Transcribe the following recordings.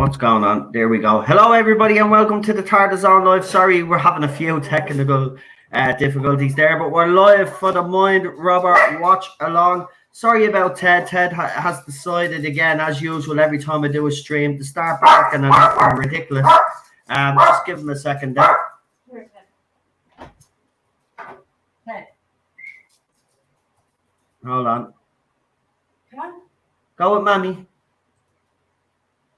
What's going on? There we go. Hello, everybody, and welcome to the Tarzan Live. Sorry, we're having a few technical difficulties there, but we're live for the Mind Robber Watch Along. Sorry about Ted. Ted has decided again, as usual, every time I do a stream, to start barking and acting ridiculous. Just give him a second there. Here, Ted. Hold on. Come on. Go with Mammy.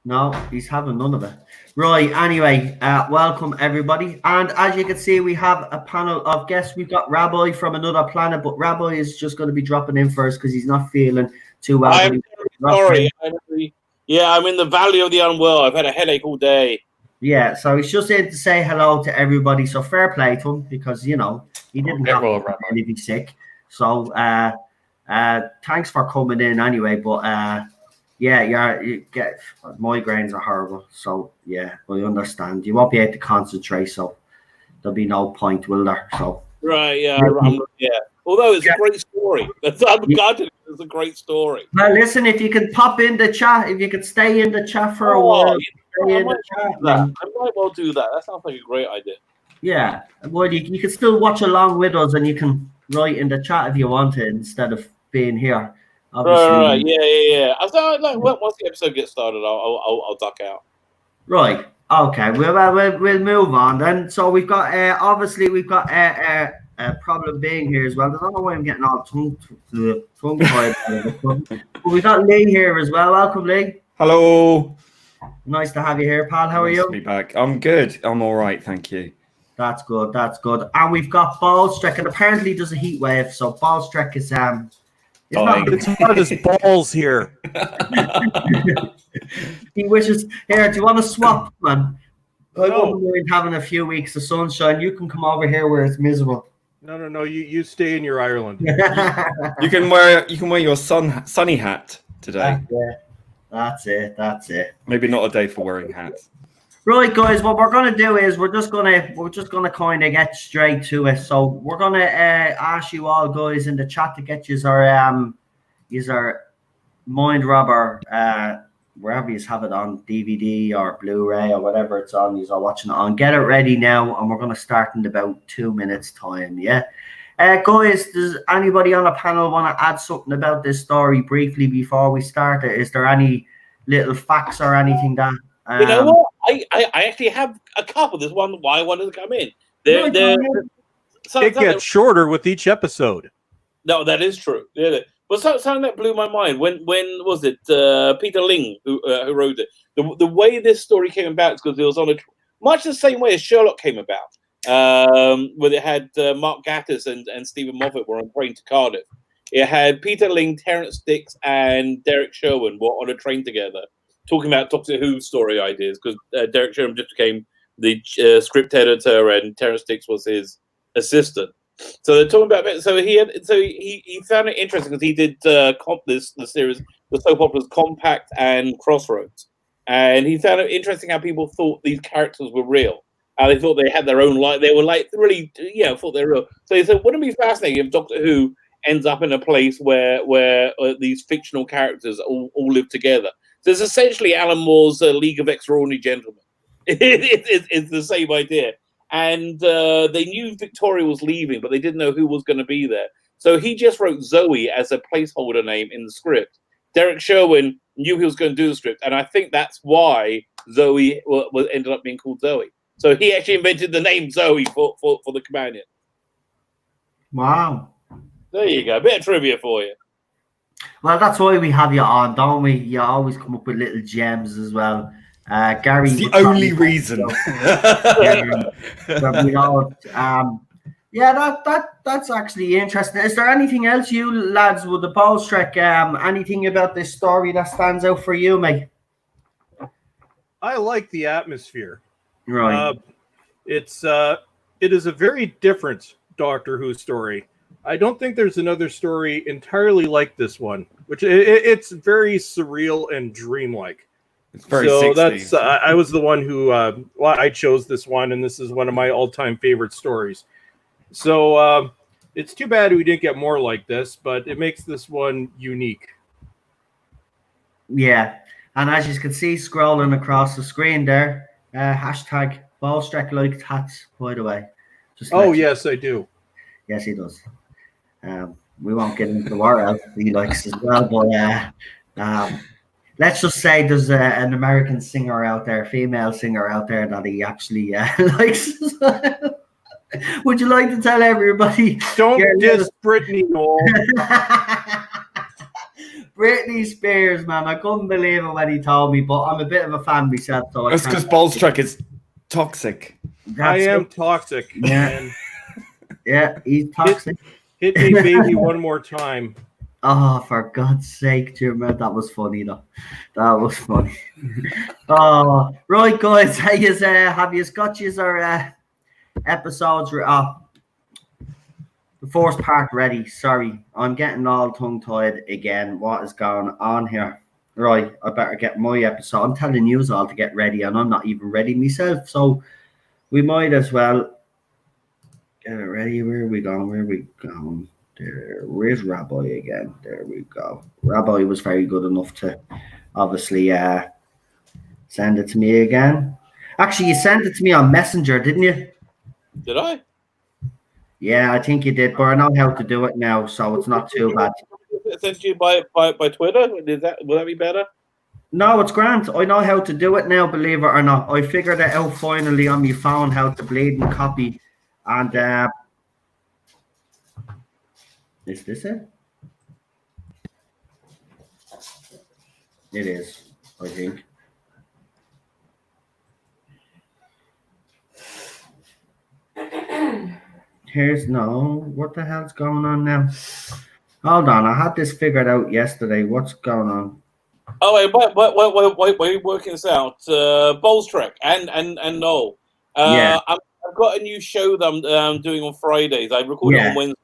No, he's having none of it. Right, anyway, welcome everybody. And as you can see, we have a panel of guests. We've got Rabbi from another planet, but Rabbi is just going to be dropping in first because he's not feeling too well. I'm sorry. I'm in the Valley of the Unwell. I've had a headache all day. Yeah, so he's just in to say hello to everybody. So fair play to him because, you know, he didn't have to be sick. So thanks for coming in anyway, but... yeah, you get migraines are horrible. So yeah, I understand. You won't be able to concentrate, so there'll be no point, will there? So right, yeah. Although it's a great story. It's a great story. Well, listen, if you can pop in the chat, if you could stay in the chat for a while, I might well do that. That sounds like a great idea. Yeah, well, you can still watch along with us, and you can write in the chat if you want to instead of being here. Right, yeah. I thought once the episode gets started, I'll duck out. Right. Okay. We'll move on then. So we've got obviously we've got a problem being here as well. I don't know why I'm getting all tongue tied. But we've got Lee here as well. Welcome, Lee. Hello. Nice to have you here, pal. How are you? Nice to be back. I'm good. I'm all right, thank you. That's good. And we've got Ballstrek, and apparently there's a heat wave. So Ballstrek is it's hard as balls here. He wishes. Here, do you want to swap, man? I wouldn't mind having a few weeks of sunshine. You can come over here where it's miserable. No. You stay in your Ireland. You can wear your sunny hat today. That's it. Maybe not a day for wearing hats. Right, guys. What we're gonna do is we're just gonna kind of get straight to it. So we're gonna ask you all guys in the chat to get our Mind Robber wherever you have it on DVD or Blu-ray or whatever it's on. You're watching it on. Get it ready now, and we're gonna start in about 2 minutes time. Yeah. Guys, does anybody on the panel want to add something about this story briefly before we start it? Is there any little facts or anything that? You know what? I actually have a couple. There's one why I wanted to come in. It gets shorter with each episode. No, that is true. Yeah. But something that blew my mind when was it Peter Ling who wrote it? The way this story came about is because it was on much the same way as Sherlock came about, where they had Mark Gatiss and Stephen Moffat were on a train to Cardiff. It had Peter Ling, Terrence Dicks, and Derek Sherwin were on a train together, talking about Doctor Who story ideas, because Derek Sherman just became the script editor and Terrence Dicks was his assistant. So they're talking about it. So he found it interesting because he did the series, the soap operas Compact and Crossroads, and he found it interesting how people thought these characters were real. How they thought they had their own life. They were like really, thought they were real. So he said, wouldn't it be fascinating if Doctor Who ends up in a place where these fictional characters all live together? So it's essentially Alan Moore's League of Extraordinary Gentlemen. It's the same idea. And they knew Victoria was leaving, but they didn't know who was going to be there. So he just wrote Zoe as a placeholder name in the script. Derek Sherwin knew he was going to do the script, and I think that's why Zoe ended up being called Zoe. So he actually invented the name Zoe for the companion. Wow. There you go. A bit of trivia for you. Well, that's why we have you on, don't we? You always come up with little gems as well. Gary, it's the only reason. That's actually interesting. Is there anything else you lads with the Ballstrek, anything about this story that stands out for you, mate? I like the atmosphere. Right. It is a very different Doctor Who story. I don't think there's another story entirely like this one, which it's very surreal and dreamlike. It's very so 60s. That's I was the one who I chose this one, and this is one of my all-time favorite stories. So it's too bad we didn't get more like this, but it makes this one unique. Yeah, And as you can see scrolling across the screen there, hashtag Ballstrek likes hats, by the way. Just to Oh, let you- yes, I do. Yes, he does. We won't get into what else he likes as well, but let's just say there's an American singer out there, female singer out there that he actually likes as well. Would you like to tell everybody? Don't your diss Brittany, Noel. Britney Spears, man. I couldn't believe it when he told me, but I'm a bit of a fan myself. So That's because Ballstrek is toxic. I am toxic. Yeah. Man. Yeah, he's toxic. Hit me, baby, one more time. Oh, for God's sake, Jim, man, that was funny, though. That was funny. Oh, right, guys. Have you got your episodes? The first part ready. Sorry, I'm getting all tongue-tied again. What is going on here? Right, I better get my episode. I'm telling you all to get ready, and I'm not even ready myself. So we might as well get it ready. Where are we going? Where are we going? There. Where's Rabbi again? There we go. Rabbi was very good enough to obviously send it to me again. Actually, you sent it to me on Messenger, didn't you? Did I? Yeah, I think you did, but I know how to do it now, so it's not too bad. Sent you by Twitter? Will that be better? No, it's grand. I know how to do it now, believe it or not. I figured it out finally on my phone how to bleed and copy. And is this it? It is, I think. What the hell's going on now? Hold on, I had this figured out yesterday. What's going on? Oh wait, wait, we're working this out. Ballstrek and Noel. Yeah. I've got a new show that I'm doing on Fridays. I record it on Wednesday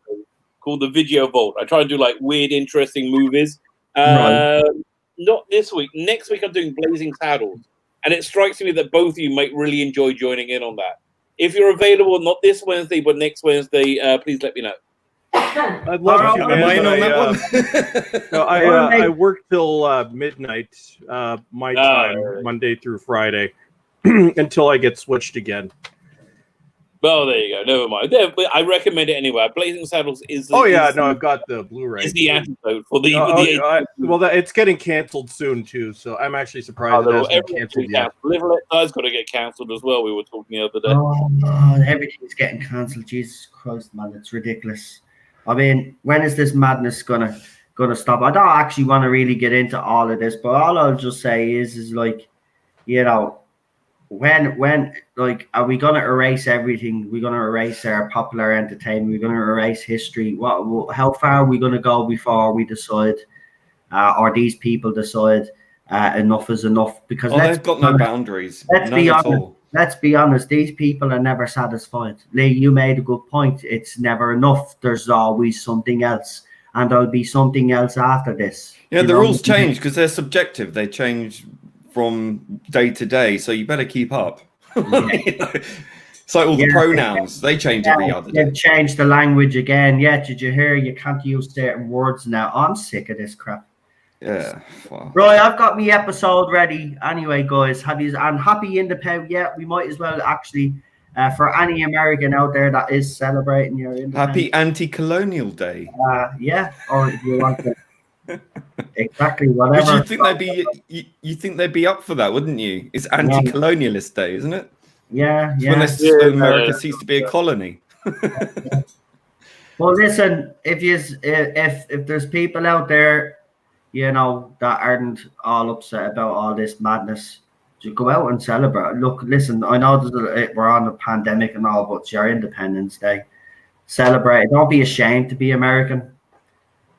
called the Video Vault. I try and do like weird, interesting movies. Right. Not this week. Next week I'm doing Blazing Saddles, and it strikes me that both of you might really enjoy joining in on that. If you're available, not this Wednesday, but next Wednesday, please let me know. I'd love to, man. Am I in on that one? No, I work till midnight my time, Right. Monday through Friday, until I get switched again. Well, there you go. Never mind. But I recommend it anyway. Blazing Saddles is. I've got the Blu-ray. Is the antidote for the. It's getting canceled soon too, so I'm actually surprised it hasn't been canceled yet. Live Let Die's got to get canceled as well. We were talking the other day. Oh, everything's getting cancelled. Jesus Christ, man, it's ridiculous. I mean, when is this madness gonna stop? I don't actually want to really get into all of this, but all I'll just say is like, you know, when like, are we gonna erase everything? We're gonna erase our popular entertainment. We're gonna erase history. How far are we gonna go before we decide, or these people decide, enough is enough? Because they've got no boundaries. Let's be honest, these people are never satisfied. Lee, you made a good point. It's never enough. There's always something else, and there'll be something else after this. Yeah, the rules change because they're subjective. They change from day to day, so you better keep up. It's like all the pronouns. They change every other day. They've changed the language again. Yeah, did you hear? You can't use certain words now. I'm sick of this crap. Yeah. Wow. Right, I've got my episode ready. Anyway, guys, and happy Independence. Yeah, we might as well actually, for any American out there that is celebrating your independence. Happy Anti-Colonial Day. Yeah, or if you want to. Exactly, whatever. You think they'd be up for that, wouldn't you? It's Anti-Colonialist Day, isn't it? Yeah. When America ceased to be a colony. Well, listen, if there's people out there, you know, that aren't all upset about all this madness, just go out and celebrate. Look, listen, I know we're on a pandemic and all, but it's your Independence Day. Celebrate. Don't be ashamed to be American.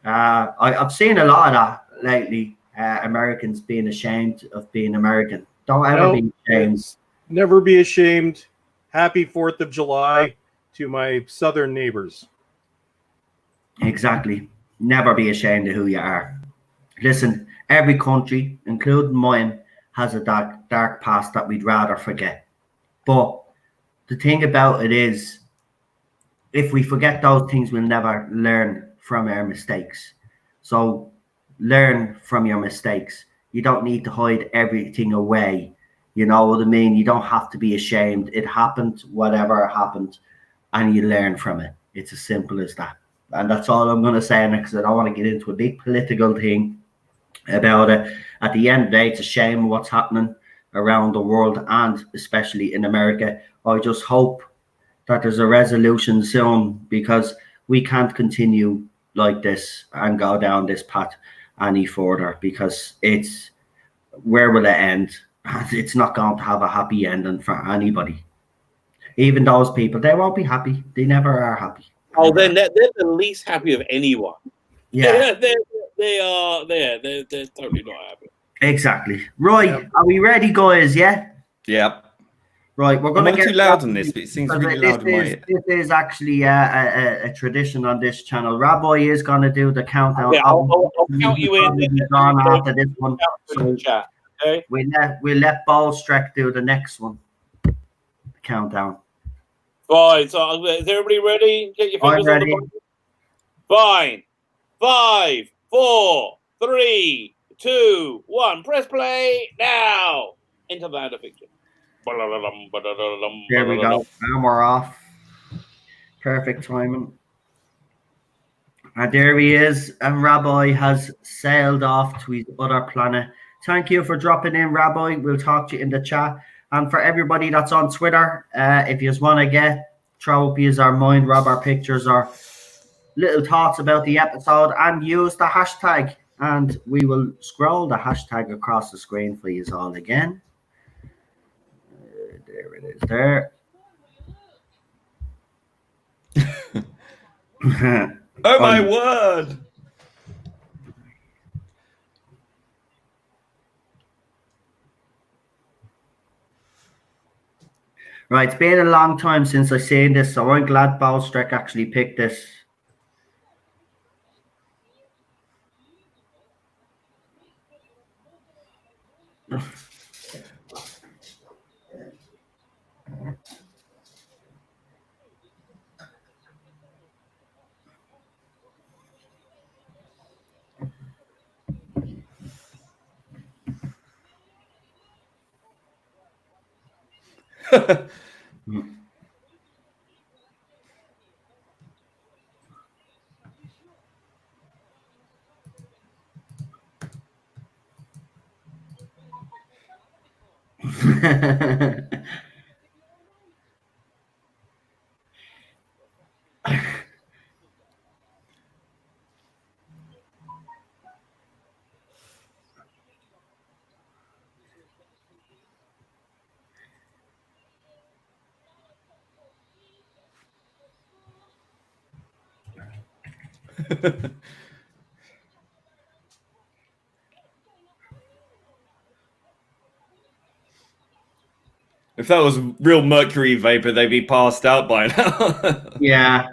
I've seen a lot of that lately. Americans being ashamed of being American. Don't ever be ashamed. Never be ashamed. Happy 4th of July to my southern neighbors. Exactly. Never be ashamed of who you are. Listen, every country, including mine, has a dark past that we'd rather forget. But the thing about it is, if we forget those things, we'll never learn from our mistakes. So learn from your mistakes. You don't need to hide everything away. You know what I mean? You don't have to be ashamed. It happened, whatever happened, and you learn from it. It's as simple as that. And that's all I'm going to say next, because I don't want to get into a big political thing about it. At the end of the day, it's a shame what's happening around the world and especially in America. I just hope that there's a resolution soon, because we can't continue like this and go down this path any further, because it's, where will it end? It's not going to have a happy ending for anybody. Even those people, they won't be happy. They never are happy. Oh, they're the least happy of anyone. Yeah. They're totally not happy. Exactly. Right. Yep. Are we ready, guys? Yeah. Yeah. Right. We're going to get too loud on this, but it seems really loud in my ear. This is actually a tradition on this channel. Rabbi is going to do the countdown. Yeah, I'll count you in. After this one. So Chat. Okay. we'll let Ballstreck do the next one. Countdown. Fine. So is everybody ready? Get your fingers on the button. Fine. 5, 4, 3, 2, 1. Press play now. Into the hand of fiction. There we go. And we're off. Perfect timing. And there he is. And Rabbi has sailed off to his other planet. Thank you for dropping in, Rabbi. We'll talk to you in the chat. And for everybody that's on Twitter, if you just want to throw up our mind, rob our pictures, or little thoughts about the episode, and use the hashtag. And we will scroll the hashtag across the screen for you all again. There it is there. Oh my word! Right, it's been a long time since I've seen this, so I'm glad Ballstreck actually picked this. If that was real mercury vapor, they'd be passed out by now. Yeah.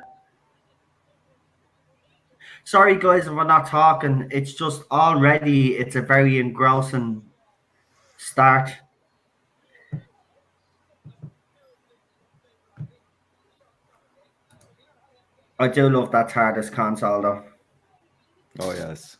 Sorry, guys, if we're not talking. It's just already, it's a very engrossing start. I do love that TARDIS console, though. Oh, yes.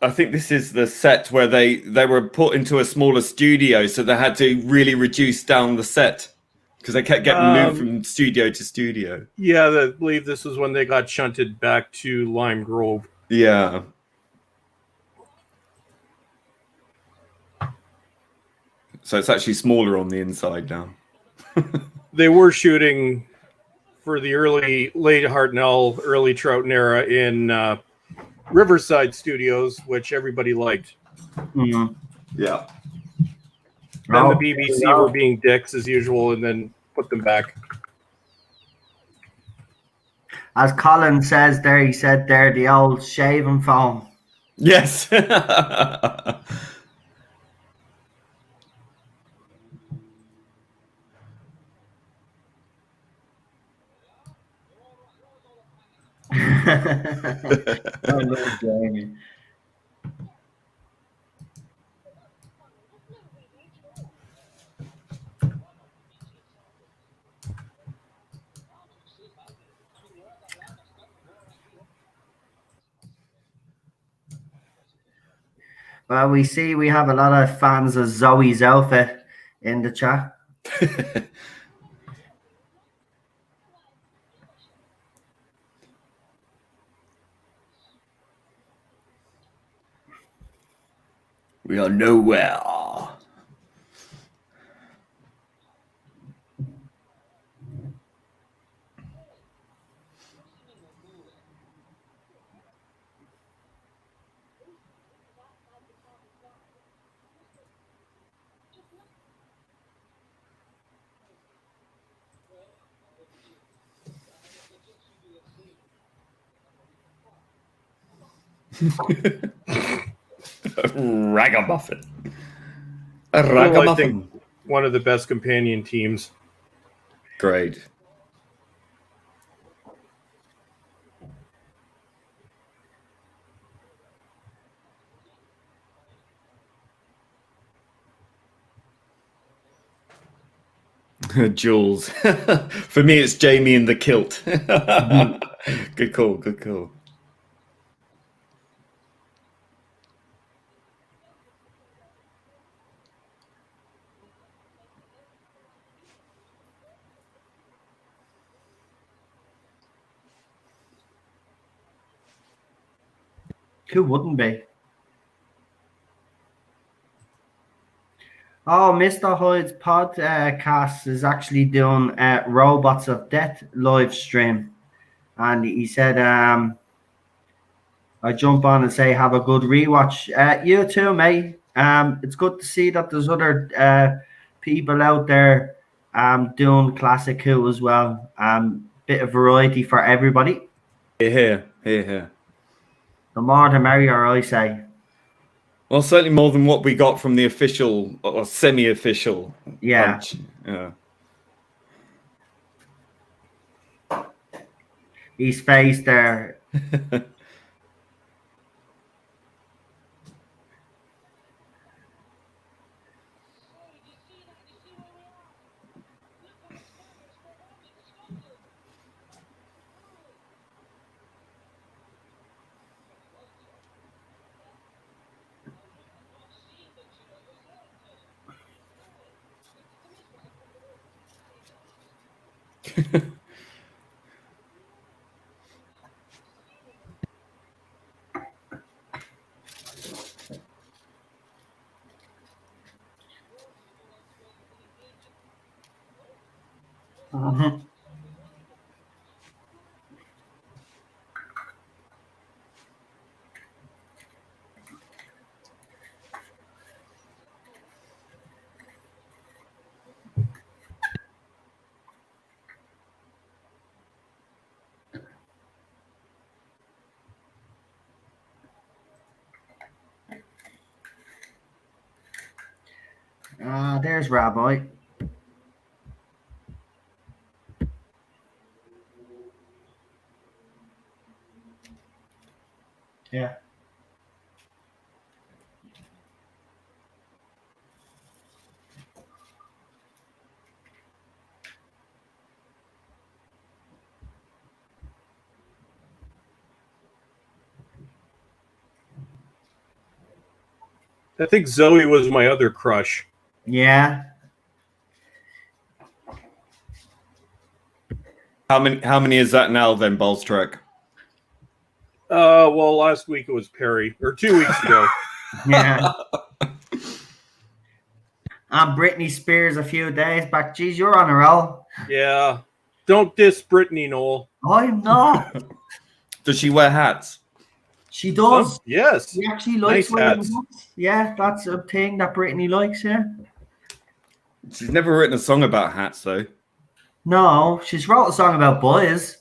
I think this is the set where they were put into a smaller studio, so they had to really reduce down the set because they kept getting moved from studio to studio. Yeah, I believe this is when they got shunted back to Lime Grove. Yeah. So it's actually smaller on the inside now. They were shooting for the late Hartnell, early Troughton era in Riverside Studios, which everybody liked. Mm-hmm. Yeah. Then the BBC were being dicks as usual, and then put them back. As Colin says there, he said there, the old shaving foam. Yes. I love Jamie. Well, we see we have a lot of fans of Zoe's outfit in the chat. We are nowhere. Ragamuffin. A Well, I ragamuffin. think one of the best companion teams. Great. Jules. For me, it's Jamie in the kilt. Good call. Good call. Who wouldn't be? Oh, Mr. Hyde's podcast is actually doing Robots of Death live stream. And he said, I jump on and say, have a good rewatch. You too, mate. It's good to see that there's other people out there doing Classic Who as well. Bit of variety for everybody. Here. The more the merrier, I say. Well, certainly more than what we got from the official or semi-official. Yeah. Bunch. Yeah. His face there. Mm-hmm. There's Rabbi. Yeah. I think Zoe was my other crush. Yeah. How many is that now then, Bolstrek? Well, last week it was Perry, or 2 weeks ago. Yeah. And Britney Spears a few days back. Geez, you're on a roll. Yeah. Don't diss Brittany, Noel. I'm not. Does she wear hats? She does. Yes. She actually likes Nice wearing hats. hats. Yeah, that's a thing that Britney likes, yeah. She's never written a song about hats, though. No, she's wrote a song about boys.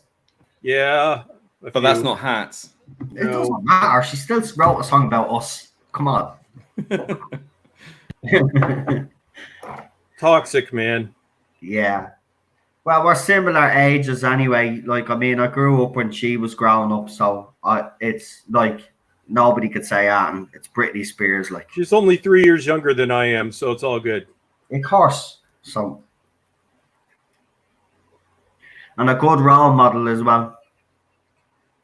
Yeah. But that's not hats. It doesn't matter. She still wrote a song about us. Come on. Toxic, man. Yeah. Well, we're similar ages anyway. Like, I mean, I grew up when she was growing up, so it's like nobody could say that, and it's Britney Spears. Like, She's only 3 years younger than I am, so it's all good. of course. So, and a good role model as well.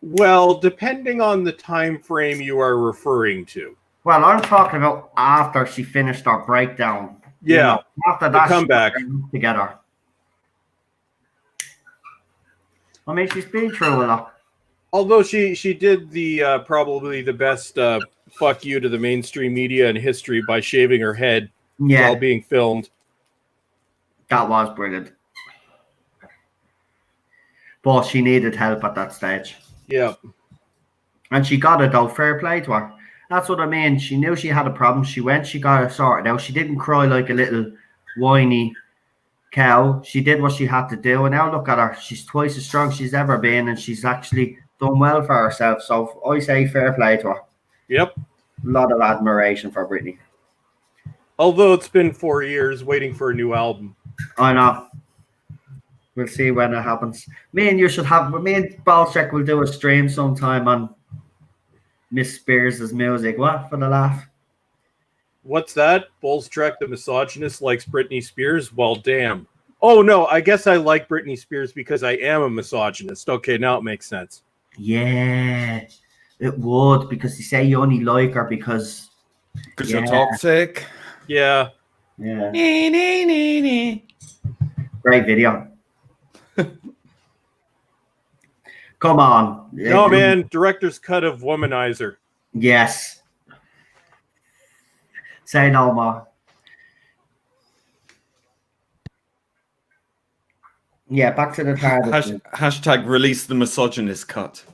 Well, depending on the time frame you are referring to. Well, I'm talking about after she finished her breakdown. Yeah. You know, after The that, comeback. she got together. I mean, she's been through a lot. Although she did the probably the best fuck you to the mainstream media in history by shaving her head Yeah, while being filmed. that was brilliant. But she needed help at that stage. Yeah. And she got it, though. Fair play to her. That's what I mean. She knew she had a problem. She went, she got it sorted out. She didn't cry like a little whiny cow. She did what she had to do. And now look at her. She's twice as strong as she's ever been. And she's actually done well for herself. So I say fair play to her. Yep. A lot of admiration for Britney. Although it's been 4 years waiting for a new album. I know. We'll see when it happens. Me and Balchek will do a stream sometime on Miss Spears' music. What for the laugh? What's that? Bolstrek the misogynist likes Britney Spears? Well, damn. Oh, no, I guess I like Britney Spears because I am a misogynist. Okay, now it makes sense. Yeah, it would, because you say you only like her because you're toxic. Yeah. Yeah. Great video. Come on. No, man, director's cut of Womanizer. Yes. Say no more. Yeah, back to the target. Hashtag release the misogynist cut.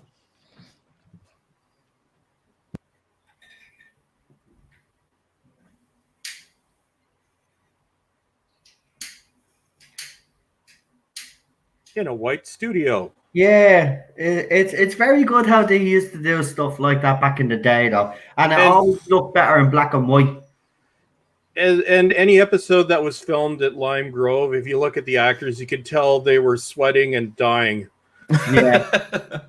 In a white studio. Yeah, it's very good how they used to do stuff like that back in the day, though, and it always looked better in black and white. And any episode that was filmed at Lime Grove, if you look at the actors, you could tell they were sweating and dying. Yeah,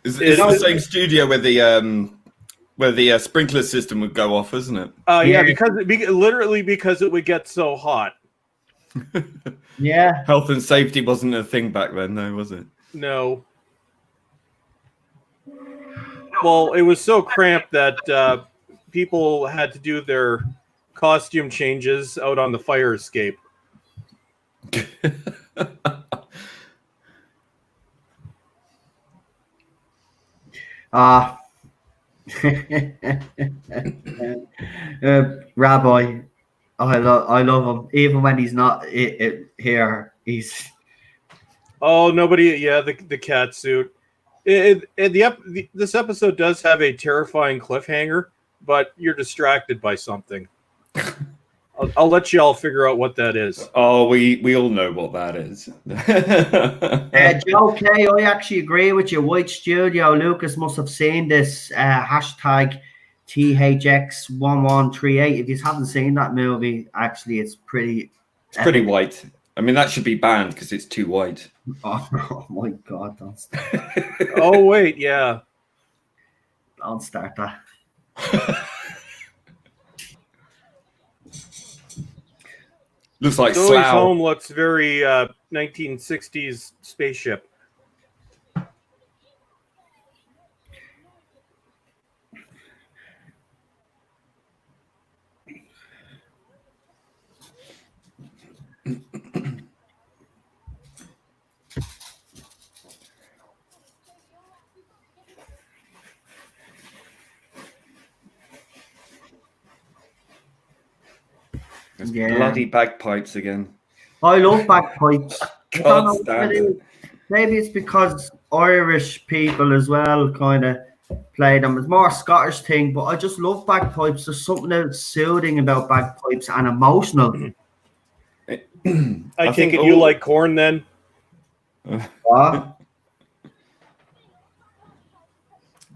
it's the same studio where the sprinkler system would go off, isn't it? Yeah, because it would get so hot. Yeah. Health and safety wasn't a thing back then, though, was it? No. Well, it was so cramped that people had to do their costume changes out on the fire escape. Rabbi, I love him, even when he's not here. He's nobody. Yeah, the cat suit. This episode does have a terrifying cliffhanger, but you're distracted by something. I'll let you all figure out what that is. Oh, we all know what that is. Joe K, I actually agree with you. White Studio, Lucas must have seen this hashtag THX1138. If you haven't seen that movie, actually, it's pretty white. I mean, that should be banned because it's too white. Oh my God! Don't start. Oh wait, yeah. Don't start that. Looks like Zoe's Slough. home looks very 1960s spaceship. Yeah. Bloody bagpipes again. I love bagpipes. Can't stand it. Maybe it's because Irish people as well kind of play them. It's more a Scottish thing, but I just love bagpipes. There's something that's soothing about bagpipes and emotional. I take it you like corn then? What?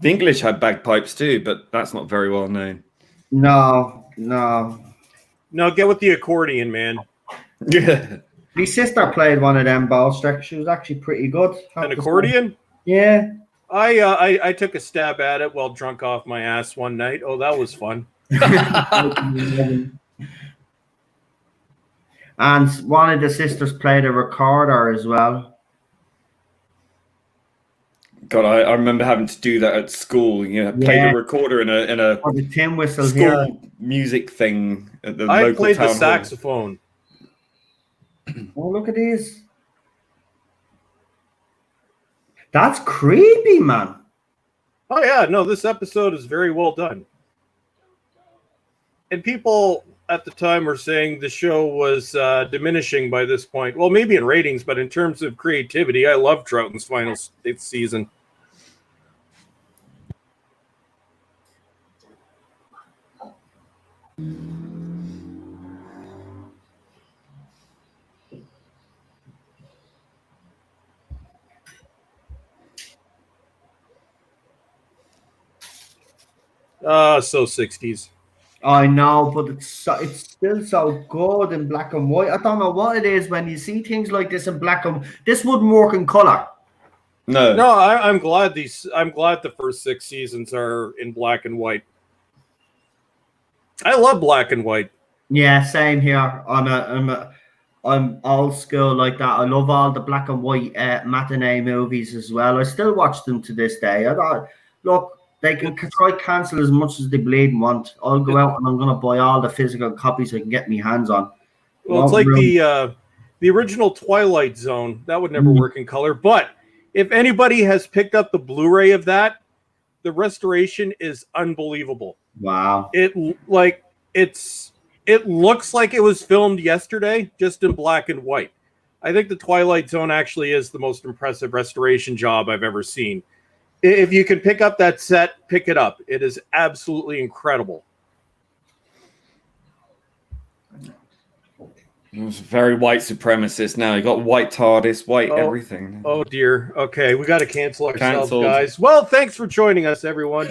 The English had bagpipes too, but that's not very well known. No. No, get with the accordion, man. Yeah. My sister played one of them ball stretch. She was actually pretty good. An accordion? Yeah. I took a stab at it while drunk off my ass one night. Oh, that was fun. And one of the sisters played a recorder as well. God, I remember having to do that at school. Play the recorder in a or the tin whistles school here. music thing at the I local played town the hall. saxophone. Oh, look at these. That's creepy, man. Oh yeah, no, this episode is very well done. And people at the time were saying the show was diminishing by this point. Well, maybe in ratings, but in terms of creativity, I love Troughton's final season. So 60s. I know, but it's still so good in black and white. I don't know what it is when you see things like this in black and this wouldn't work in color. No, I'm glad the first 6 seasons are in black and white. I love black and white. Yeah, same here. I'm old school like that. I love all the black and white matinee movies as well. I still watch them to this day. Look, they can try cancel as much as they bleed and want. I'll go out and I'm gonna buy all the physical copies I can get my hands on. Well, it's like the original Twilight Zone. That would never work in color. But if anybody has picked up the Blu-ray of that, the restoration is unbelievable. Wow. It looks like it was filmed yesterday, just in black and white. I think the Twilight Zone actually is the most impressive restoration job I've ever seen. If you can pick up that set, pick it up. It is absolutely incredible. It's very white supremacist now. You got white TARDIS, white everything. Oh dear. Okay, we got to cancel ourselves, guys. Well, thanks for joining us, everyone.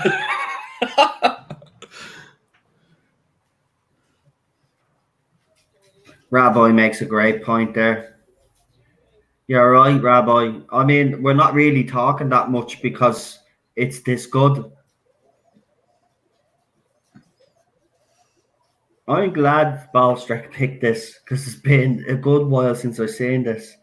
Rabbi makes a great point there. You're right, Rabbi. I mean, we're not really talking that much because it's this good. I'm glad Ballstrek picked this because it's been a good while since I've seen this.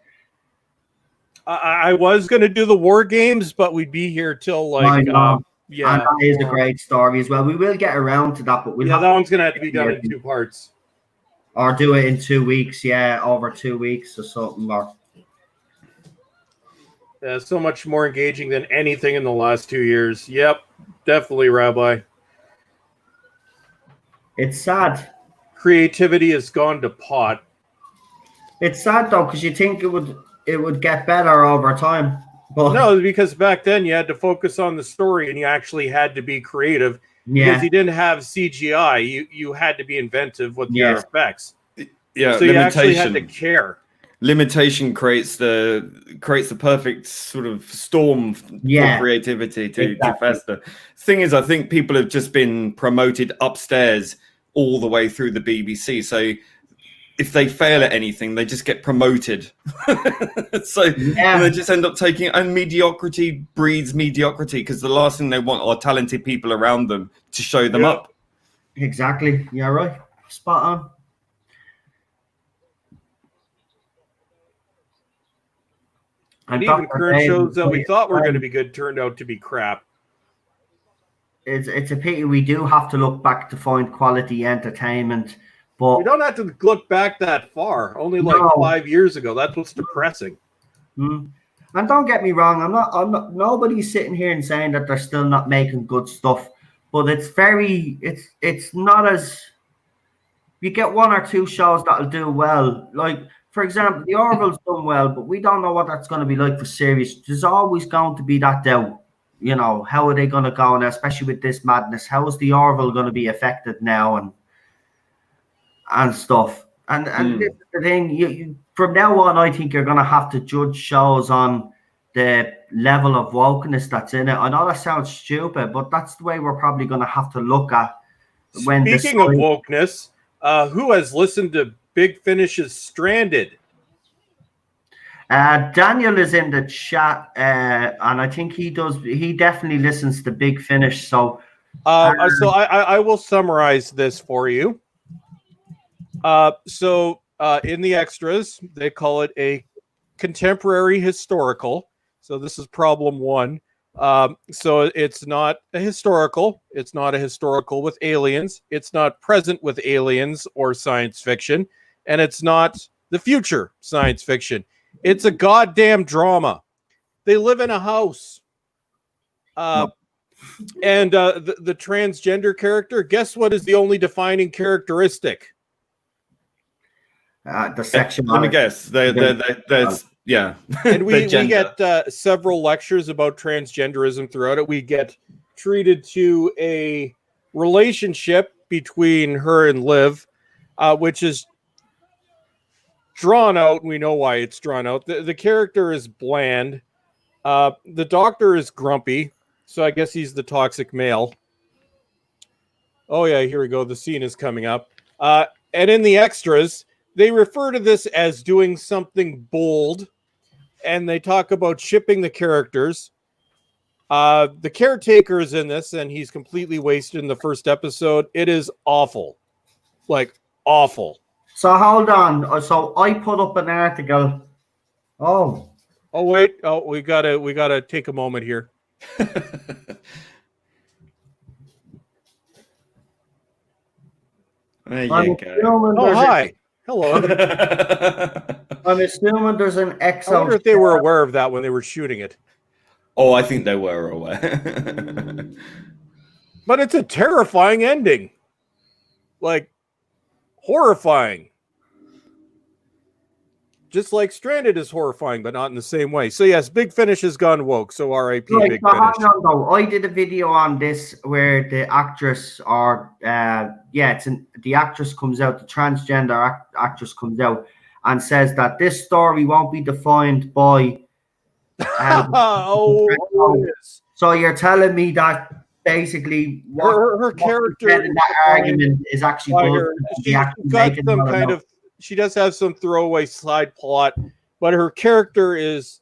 I was going to do the War Games, but we'd be here till like, and that is a great story as well. We will get around to that, but that one's going to have to be done in 2 parts. Or do it in 2 weeks, over 2 weeks or something. So much more engaging than anything in the last 2 years. Yep, definitely, Rabbi. It's sad. Creativity has gone to pot. It's sad though, because you think it would get better over time. But no, because back then you had to focus on the story and you actually had to be creative. Yeah. Because you didn't have CGI. You had to be inventive with your effects. Yeah, so you actually had to care. Limitation creates the perfect sort of storm for creativity to fester. Thing is, I think people have just been promoted upstairs all the way through the BBC. So if they fail at anything, they just get promoted. So they just end up taking, and mediocrity breeds mediocrity because the last thing they want are talented people around them to show them up. Exactly. Yeah, right. Spot on. And even current shows that we thought were going to be good turned out to be crap. It's a pity we do have to look back to find quality entertainment, but we don't have to look back that far. Only 5 years ago. That's what's depressing. And don't get me wrong, I'm not. Nobody's sitting here and saying that they're still not making good stuff, but it's not as. You get 1 or 2 shows that'll do well, like. For example, the Orville's done well, but we don't know what that's going to be like for series. There's always going to be that doubt. You know, how are they going to go now, especially with this madness? How is the Orville going to be affected now and stuff? And this is the thing. You from now on, I think you're going to have to judge shows on the level of wokeness that's in it. I know that sounds stupid, but that's the way we're probably going to have to look at. Speaking of wokeness, who has listened to Big Finish's Stranded? Daniel is in the chat, and I think he does. He definitely listens to Big Finish. So I will summarize this for you. In the extras, they call it a contemporary historical. So this is problem 1. So it's not a historical. It's not a historical with aliens. It's not present with aliens or science fiction. And it's not the future science fiction. It's a goddamn drama. They live in a house. And the transgender character, guess what is the only defining characteristic? The section. Let me guess. There's yeah. And we get several lectures about transgenderism throughout it. We get treated to a relationship between her and Liv, which is drawn out. We know why it's drawn out. The character is bland. The doctor is grumpy, so I guess he's the toxic male. Oh yeah, here we go. The scene is coming up. And in the extras, they refer to this as doing something bold, and they talk about shipping the characters. The caretaker is in this, and he's completely wasted in the first episode. It is awful. Like, awful. So hold on. So I put up an article. Oh wait. Oh, we gotta take a moment here. There you go. Oh, hi. Hello. I'm assuming there's an I wonder if they were aware of that when they were shooting it. Oh, I think they were aware. But it's a terrifying ending. Like, horrifying. Just like Stranded is horrifying, but not in the same way. So yes, Big Finish has gone woke. So R.I.P. Big Finish. I did a video on this where the actress, the actress comes out, the transgender actress comes out and says that this story won't be defined by. So you're telling me that basically her character in that argument is actually she does have some throwaway slide plot, but her character it's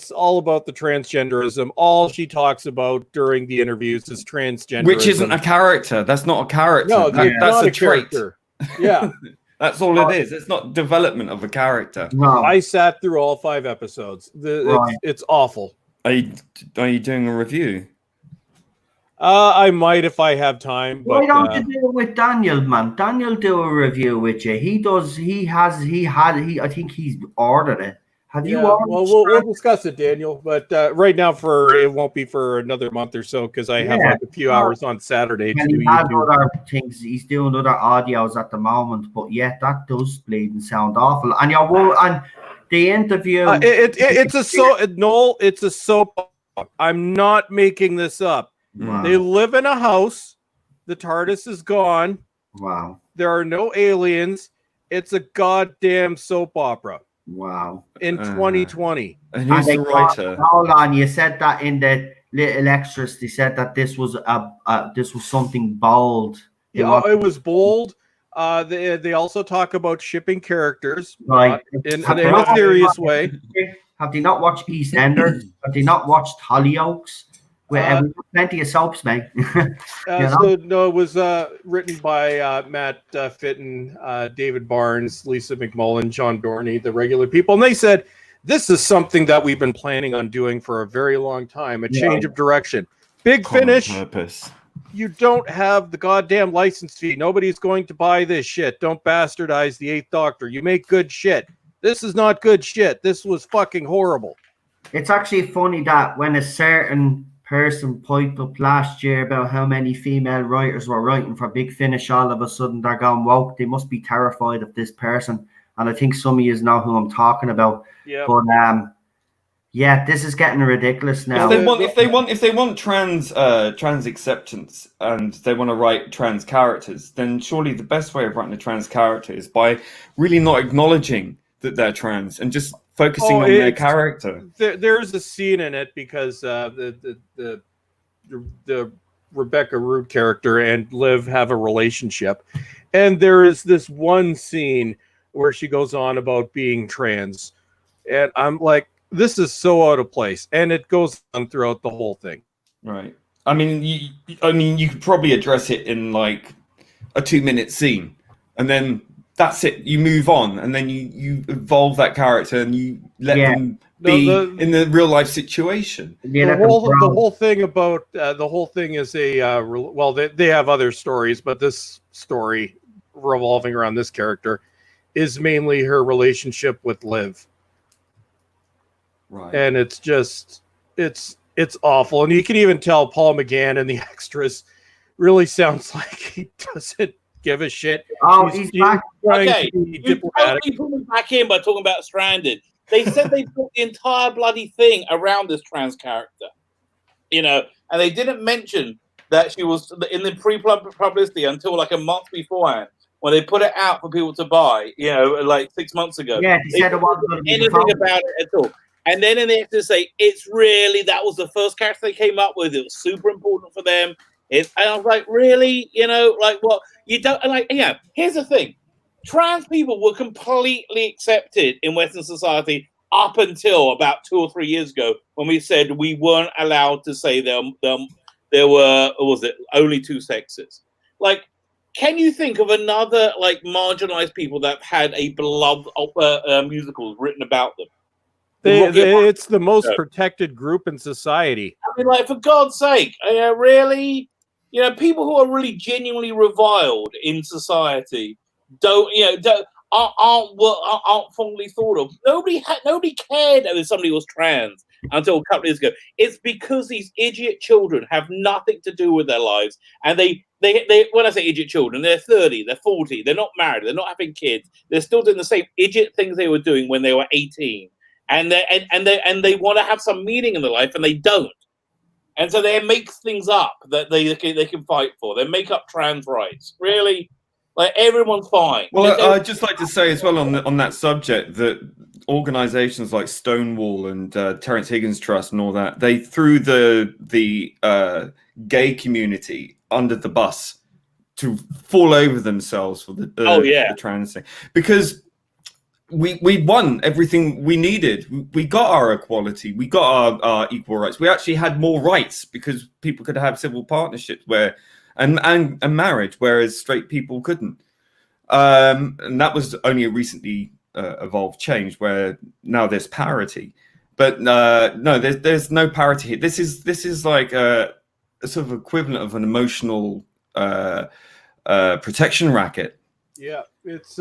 all about the transgenderism. All she talks about during the interviews is transgenderism. Which isn't a character. That's not a character. No, that's a trait. Character. Yeah. That's all it is. It's not development of a character. No. I sat through all 5 episodes. It's awful. Are you doing a review? I might if I have time. But, why don't you do it with Daniel, man? Daniel do a review with you. I think he's ordered it. Have you ordered it? Well, we'll discuss it, Daniel. But right now, it won't be for another month or so because I have like a few hours on Saturday to do YouTube. Other things. He's doing other audios at the moment. But yeah, that does bleed and sound awful. And and the interview. It's a soap. I'm not making this up. Wow. They live in a house. The TARDIS is gone. Wow. There are no aliens. It's a goddamn soap opera. Wow. In 2020. And who's the writer? Hold on. You said that in the little extras. They said that this was something bold. It was bold. They also talk about shipping characters, right? In a serious way. Have they not watched EastEnders? Have they not watched Hollyoaks? We've plenty of soaps, mate. It was written by Matt Fitton, David Barnes, Lisa McMullen, John Dorney, the regular people. And they said, this is something that we've been planning on doing for a very long time, a change of direction. Big Finish, you don't have the goddamn license fee. Nobody's going to buy this shit. Don't bastardize the 8th Doctor. You make good shit. This is not good shit. This was fucking horrible. It's actually funny that when a certain person piped up last year about how many female writers were writing for Big Finish, all of a sudden they're gone woke. They must be terrified of this person, and I think some of you know who I'm talking about. Yeah. But this is getting ridiculous now. If they want trans acceptance and they want to write trans characters, then surely the best way of writing a trans character is by really not acknowledging that they're trans and just focusing on their character. There's a scene in it because the Rebecca Root character and Liv have a relationship, and there is this one scene where she goes on about being trans, and I'm like, this is so out of place, and it goes on throughout the whole thing. Right. I mean, you could probably address it in like a 2-minute scene, and then that's it. You move on, and then you evolve that character, and you let them in the real life situation. The whole thing about the whole thing is they have other stories, but this story revolving around this character is mainly her relationship with Liv. Right. And it's just it's awful. And you can even tell Paul McGann and the extras really sounds like he doesn't give a shit. Oh, he's back. Okay, you totally put me back in by talking about Stranded. They said they put the entire bloody thing around this trans character, and they didn't mention that she was in the pre-publicity until like a month beforehand when they put it out for people to buy, like 6 months ago. Yeah, they said it wasn't anything about it at all. And then in the extras say that was the first character they came up with. It was super important for them. And I was like, really? What? You don't here's the thing. Trans people were completely accepted in Western society up until about 2 or 3 years ago when we said we weren't allowed to say there were only two sexes. Like, can you think of another marginalized people that had a beloved musicals written about them? It's the most protected group in society. I mean, for God's sake, really? People who are really genuinely reviled in society aren't fondly thought of. Nobody cared if somebody was trans until a couple of years ago. It's because these idiot children have nothing to do with their lives, and they when I say idiot children, they're 30, they're 40, they're not married, they're not having kids, they're still doing the same idiot things they were doing when they were 18, and they want to have some meaning in their life, and they don't. And so they make things up that they can fight for. They make up trans rights. Really, everyone's fine. Well, I'd just like to say as well on that subject that organisations like Stonewall and Terence Higgins Trust and all that, they threw the gay community under the bus to fall over themselves for the trans thing, because we won everything we needed. We got our equality. We got our equal rights. We actually had more rights because people could have civil partnerships and marriage, whereas straight people couldn't. And that was only a recently evolved change where now there's parity. But no, there's no parity here. This is like a sort of equivalent of an emotional protection racket. Yeah, it's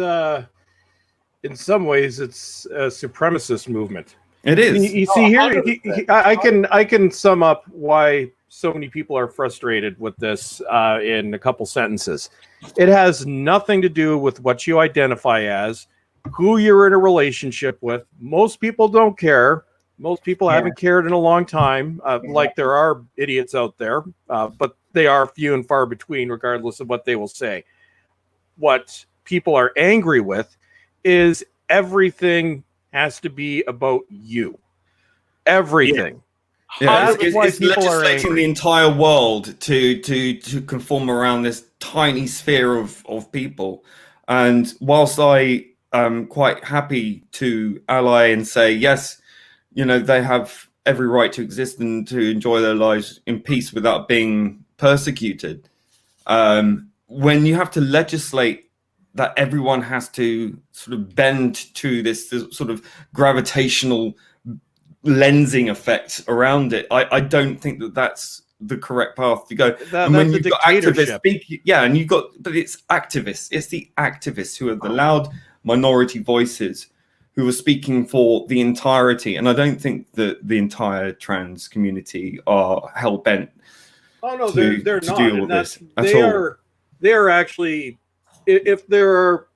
in some ways it's a supremacist movement. It is. You see here, I can sum up why so many people are frustrated with this in a couple sentences. It has nothing to do with what you identify as, who you're in a relationship with. Most people don't care. Most people haven't cared in a long time. Like there are idiots out there, but they are few and far between, regardless of what they will say. What people are angry with is everything has to be about you. Everything. Yeah, it's legislating the entire world to conform around this tiny sphere of people. And whilst I am quite happy to ally and say, yes, they have every right to exist and to enjoy their lives in peace without being persecuted, when you have to legislate that everyone has to sort of bend to this sort of gravitational lensing effect around it, I don't think that's the correct path to go. And when you've got activists speaking, but it's activists. It's the activists who are the loud minority voices who are speaking for the entirety. And I don't think that the entire trans community are hell bent. Oh no, they're not. Deal with this at all. They are actually. If there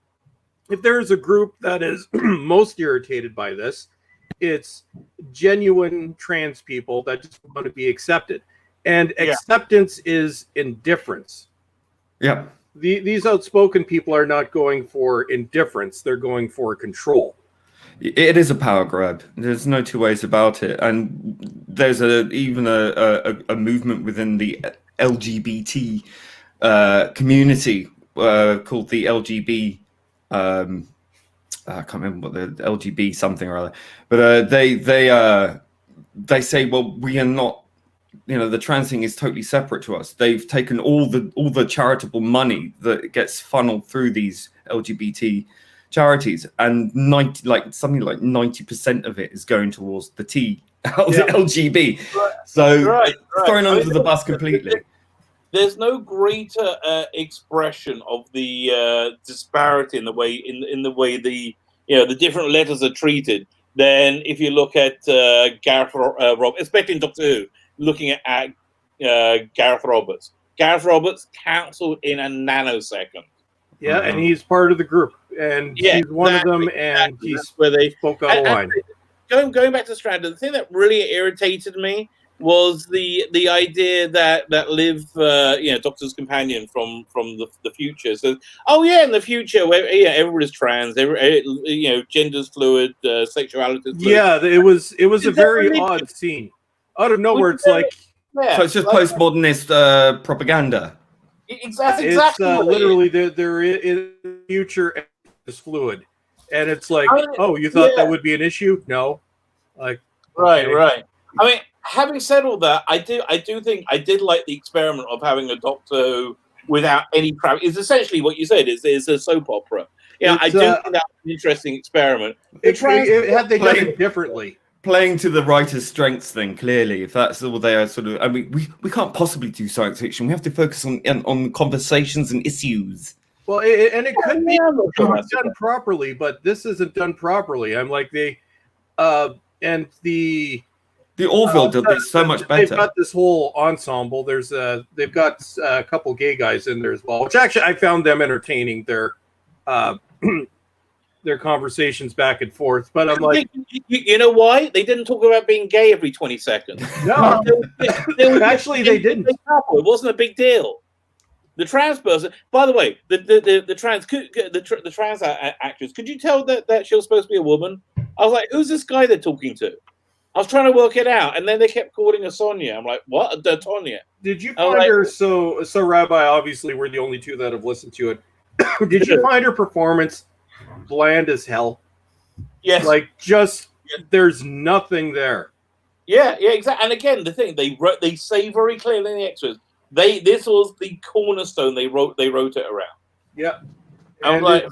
is a group that is most irritated by this, it's genuine trans people that just want to be accepted. And acceptance is indifference. Yeah. These outspoken people are not going for indifference. They're going for control. It is a power grab. There's no two ways about it. And there's even a movement within the LGBT community called the LGB. I can't remember what the LGB something or other, but they say, well, we are not. The trans thing is totally separate to us. They've taken all the charitable money that gets funneled through these LGBT charities, and something like 90% of it is going towards the T LGB. So thrown under the bus completely. There's no greater expression of the disparity in the way the different letters are treated than if you look at Gareth Roberts, especially in Doctor Who, looking at Gareth Roberts. Gareth Roberts cancelled in a nanosecond. Yeah, and he's part of the group, and he's one of them, and he's where they spoke out of line. Going back to Strand, the thing that really irritated me was the idea that Liv, Doctor's companion from the future, says, in the future, where everybody's trans, gender's fluid, sexuality is fluid. Yeah, it was a very odd scene. Out of nowhere, it's like so it's just postmodernist propaganda. Exactly. It's literally there in the future is fluid, and it's like, you thought that would be an issue? No, like right. I mean, having said all that, I do think I did like the experiment of having a Doctor Who without any crap. It's essentially what you said. It's a soap opera. Yeah, I do think that was an interesting experiment. Had they done it differently. Playing to the writer's strengths, then clearly, if that's all they are sort of. I mean, we can't possibly do science fiction. We have to focus on conversations and issues. Well, it could be done properly, but this isn't done properly. I'm like the Orville did this so much better. They've got this whole ensemble. They've got a couple gay guys in there as well, which actually I found them entertaining. Their conversations back and forth, but I'm like, you know why they didn't talk about being gay every 20 seconds? No, actually, they didn't. It wasn't a big deal. The trans person, by the way, the trans actress, could you tell that she was supposed to be a woman? I was like, who's this guy they're talking to? I was trying to work it out, and then they kept calling her Sonia. I'm like, what? Tonya. Did you find her so Rabbi? Obviously, we're the only two that have listened to it. Did you find her performance bland as hell? Yes. Like there's nothing there. Yeah, exactly. And again, the thing they say very clearly in the extras, this was the cornerstone they wrote it around. Yeah. I'm like,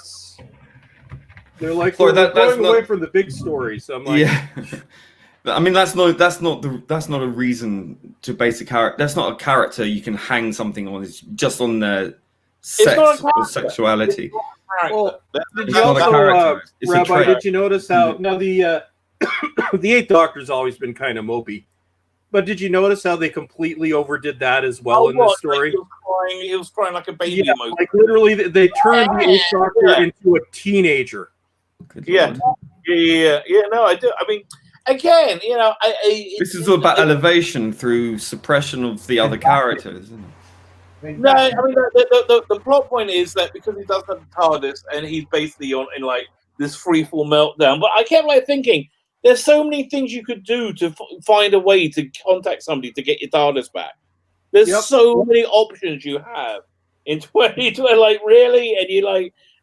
they're like, we're going away from the big story. So I'm like, yeah. I mean, that's not a reason to base a character. That's not a character you can hang something on. It's just on their sex or sexuality. Well, did you also, Rabbi, did you notice how now the Eighth Doctor's always been kind of mopey, but did you notice how they completely overdid that as well in this story? He was crying like a baby. Yeah, like literally, they turned the Eighth Doctor into a teenager. Yeah. No, I do. I mean, again, this is all about elevation through suppression of the other characters, isn't it? No, I mean the plot point is that because he doesn't have the TARDIS and he's basically in like this freefall meltdown. But I kept like thinking, there's so many things you could do to find a way to contact somebody to get your TARDIS back. There's so many options you have in 2020. Like really,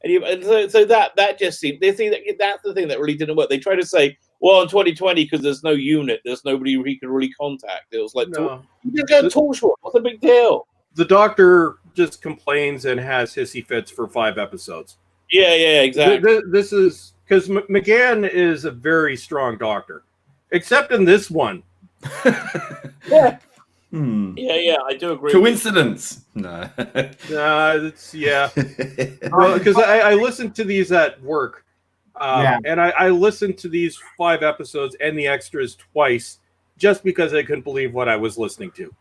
so that just seemed. They think that's the thing that really didn't work. They try to say, well, in 2020 because there's no unit, there's nobody he could really contact. It was like, you just go to Torchwood. What's the big deal? The Doctor just complains and has hissy fits for 5 episodes. Yeah, exactly. This is because McGann is a very strong Doctor, except in this one. Yeah. Yeah, I do agree. Coincidence? No. It's Well, because I listened to these at work, and I listened to these 5 episodes and the extras twice just because I couldn't believe what I was listening to.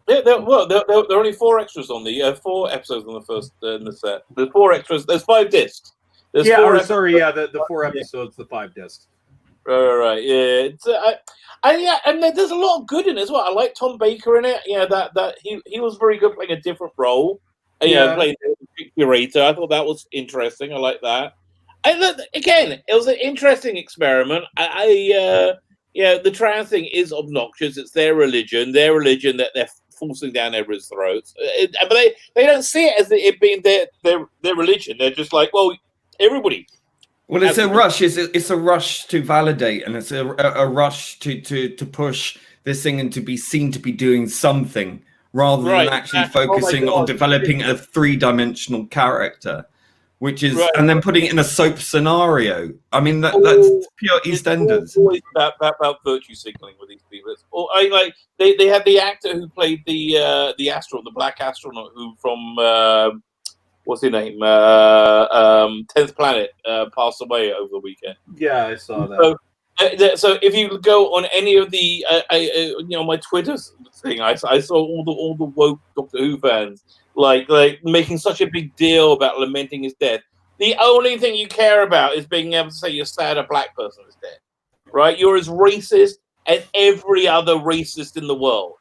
Yeah, there are only 4 extras on the 4 episodes on the first in the set. There's 4 extras. There's 5 discs. The 4 episodes, the 5 discs. Right. Yeah, and there's a lot of good in it as well. I like Tom Baker in it. Yeah, that he was very good playing a different role. Playing the curator. I thought that was interesting. I like that. And again, it was an interesting experiment. The trans thing is obnoxious. It's their religion that they're forcing down everyone's throats. But they don't see it as it being their religion. They're just like, well, everybody. Well, it's a rush. It's a rush to validate, and it's a rush to push this thing and to be seen to be doing something rather than actually focusing on developing a 3-dimensional character. which is, and then putting it in a soap scenario. I mean, that's pure EastEnders. Always about virtue signaling with these people. They had the actor who played the black astronaut, who from what's his name, 10th Planet, passed away over the weekend. Yeah, I saw that. So if you go on any of the, my Twitter thing, I saw all the woke Doctor Who fans like making such a big deal about lamenting his death. The only thing you care about is being able to say you're sad a black person is dead, right? You're as racist as every other racist in the world.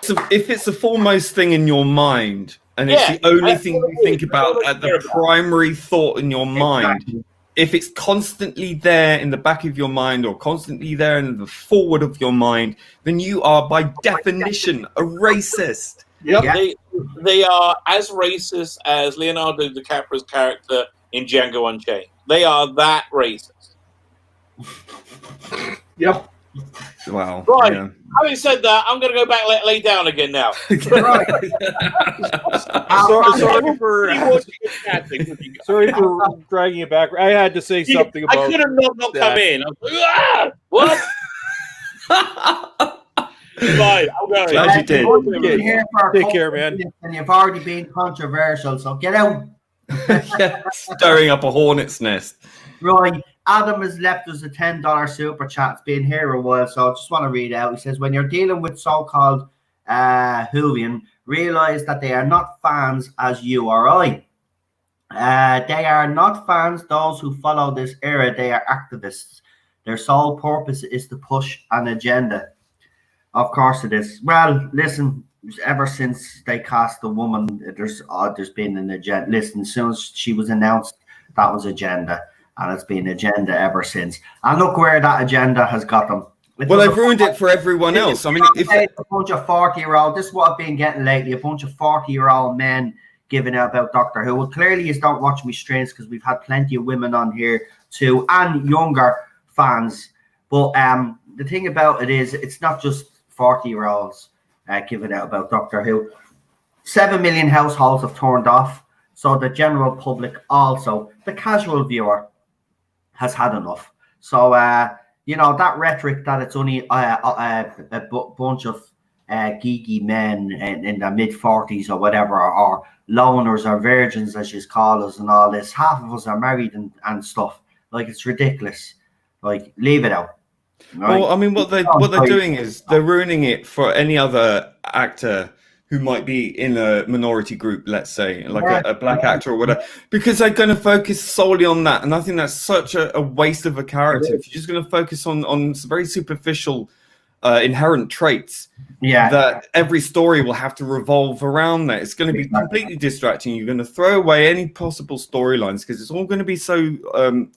So if it's the foremost thing in your mind, and it's the only thing you think about at the primary thought in your mind, if it's constantly there in the back of your mind or constantly there in the forward of your mind, then you are by definition a racist. Yep. They are as racist as Leonardo DiCaprio's character in Django Unchained. They are that racist. Yep. Wow. Right. Yeah. Having said that, I'm going to go back lay down again now. Sorry for dragging it back. I had to say something about. I could have not come in. I was like, what? Fine, I'm going. Glad you did. Take care, man. And you've already been controversial, so get out. Stirring up a hornet's nest. Right. Adam has left us a $10 super chat. It's been here a while, so I just want to read it out. He says, when you're dealing with so-called Whovian, realize that they are not fans as you or I. They are not fans, those who follow this era. They are activists. Their sole purpose is to push an agenda. Of course it is. Well, listen, ever since they cast the woman, there's been an agenda. Listen, as soon as she was announced, that was agenda. And it's been agenda ever since. And look where that agenda has got them. Well, they've ruined it for everyone else. I mean, if a bunch of 40-year-old, this is what I've been getting lately, a bunch of 40-year-old men giving out about Doctor Who. Well, clearly you don't watch me streams because we've had plenty of women on here too, and younger fans. But the thing about it is, it's not just 40-year-olds giving out about Doctor Who. 7 million households have turned off. So the general public also, the casual viewer, has had enough. So, that rhetoric that it's only a bunch of geeky men in their mid-40s or whatever, or loners or virgins, as you call us, and all this. Half of us are married and stuff. Like, it's ridiculous. Like, leave it out. Right? Well, I mean, what they're doing is they're ruining it for any other actor who might be in a minority group, let's say, like a black actor or whatever, because they're going to focus solely on that. And I think that's such a waste of a character. If you're just going to focus on very superficial inherent traits, that every story will have to revolve around that. It's going to be completely distracting. You're going to throw away any possible storylines because it's all going to be so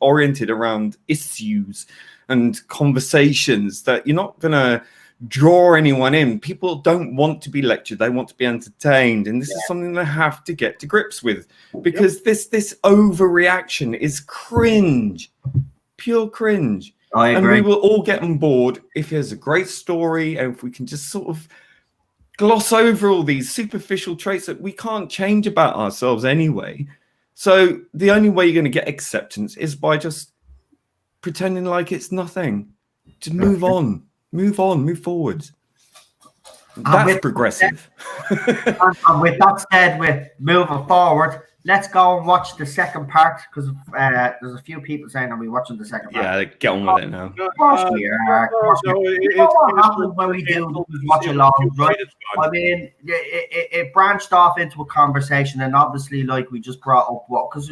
oriented around issues and conversations that you're not going to draw anyone in. People don't want to be lectured, they want to be entertained, and this is something they have to get to grips with, because this overreaction is cringe, pure cringe. I agree. And we will all get on board if there's a great story, and if we can just sort of gloss over all these superficial traits that we can't change about ourselves anyway. So the only way you're going to get acceptance is by just pretending like it's nothing. To move on. Move forward. That's progressive. And with that said, we're moving forward. Let's go and watch the second part, because there's a few people saying, are we watching the second part? Yeah, get on with it now. Of course we are. What happens when we do Watchalong, right? I mean, it branched off into a conversation, and obviously, like we just brought up because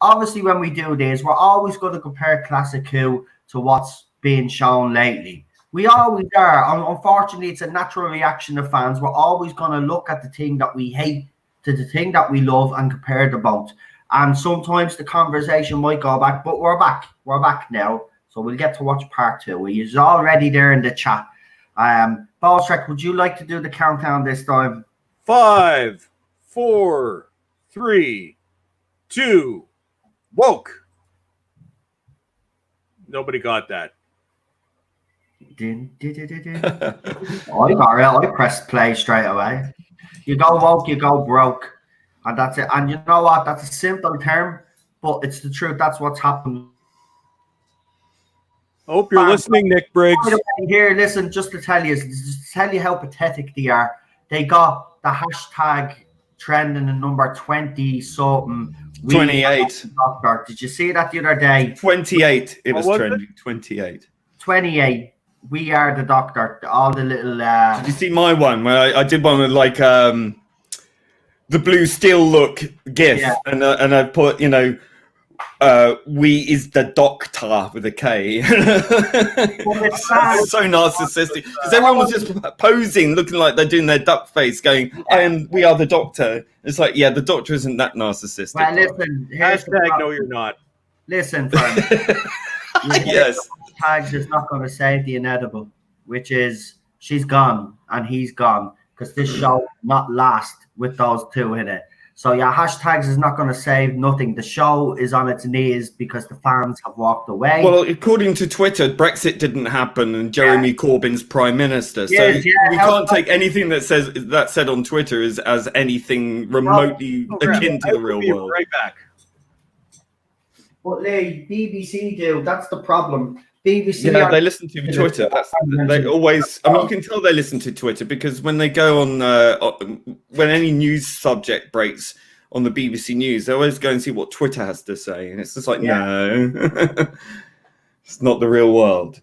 obviously when we do this, we're always going to compare Classic Who to what's being shown lately. We always are. Unfortunately, it's a natural reaction of fans. We're always going to look at the thing that we hate to the thing that we love and compare the both. And sometimes the conversation might go back, but we're back. We're back now. So we'll get to watch part 2. He's already there in the chat. Balstrek, would you like to do the countdown this time? 5, 4, 3, 2, woke. Nobody got that. I got it. I pressed play straight away. You go woke, you go broke. And that's it. And you know what? That's a simple term, but it's the truth. That's what's happened. Hope you're listening, Nick Briggs. Here, listen, just to tell you how pathetic they are. They got the hashtag trending in number 20 something. 28. Doctor. Did you see that the other day? 28. It was trending. 28. 28. We are the doctor. All the little. Did you see my one where I did one with like the blue steel look gif, and I put we is the doctor with a K. So narcissistic because everyone was just posing, looking like they're doing their duck face, going, we are the doctor. It's like, yeah, the doctor isn't that narcissistic. Well, listen, hashtag no, you're not. Listen, friend. Yes. Hashtags is not going to save the inedible, which is she's gone and he's gone, because this show will not last with those two in it. So yeah, hashtags is not going to save nothing. The show is on its knees because the fans have walked away. Well, according to Twitter, Brexit didn't happen and Jeremy Corbyn's prime minister. So we can't take anything that said on Twitter as anything remotely akin to the real world. Right back. But Lee, BBC do. That's the problem. BBC. Yeah, they listen to Twitter. They always. I mean, you can tell they listen to Twitter because when they go on, when any news subject breaks on the BBC News, they always go and see what Twitter has to say, and it's just like, no, it's not the real world.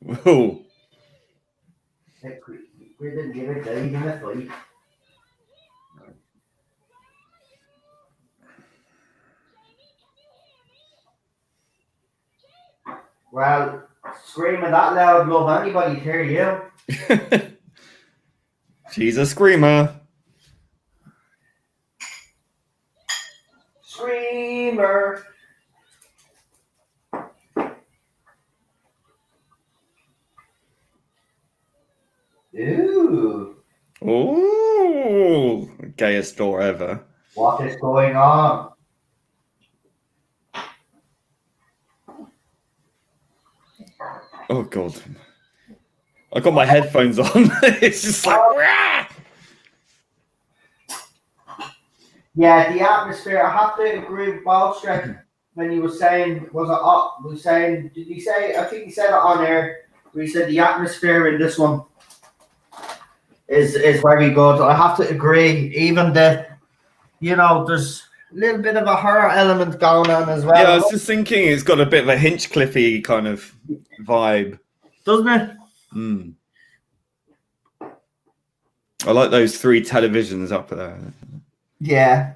Whoa. Well, screaming that loud, love anybody to hear you. She's a screamer. Screamer. Ooh. Ooh. Gayest door ever. What is going on? Oh, God. I got my headphones on. It's just like... Rah! Yeah, the atmosphere. I have to agree with Ballstreet when he was saying, did he say, I think he said it on air, where he said the atmosphere in this one is very good. I have to agree. Even there's a little bit of a horror element going on as well. Yeah, I was just thinking it's got a bit of a Hinchcliffe-y kind of vibe. Doesn't it? Mm. I like those 3 televisions up there. Yeah.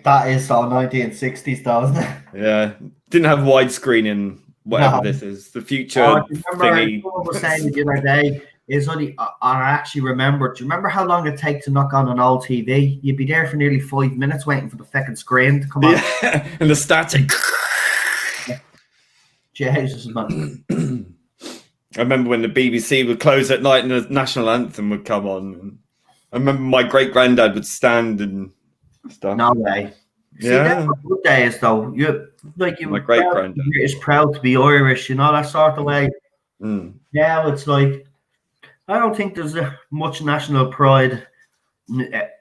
That is so 1960s, though, isn't it? Yeah. Didn't have widescreen in whatever this is. The future thingy. Someone was saying the other day, is only, I actually remember. Do you remember how long it takes to knock on an old TV? You'd be there for nearly 5 minutes waiting for the fucking screen to come on. Yeah, and the static. Jesus, man. I remember when the BBC would close at night and the national anthem would come on. I remember my great granddad would stand and stuff. No way. See, Yeah. good days though. My great granddad is proud to be Irish, that sort of way. Mm. Now it's like, I don't think there's much national pride.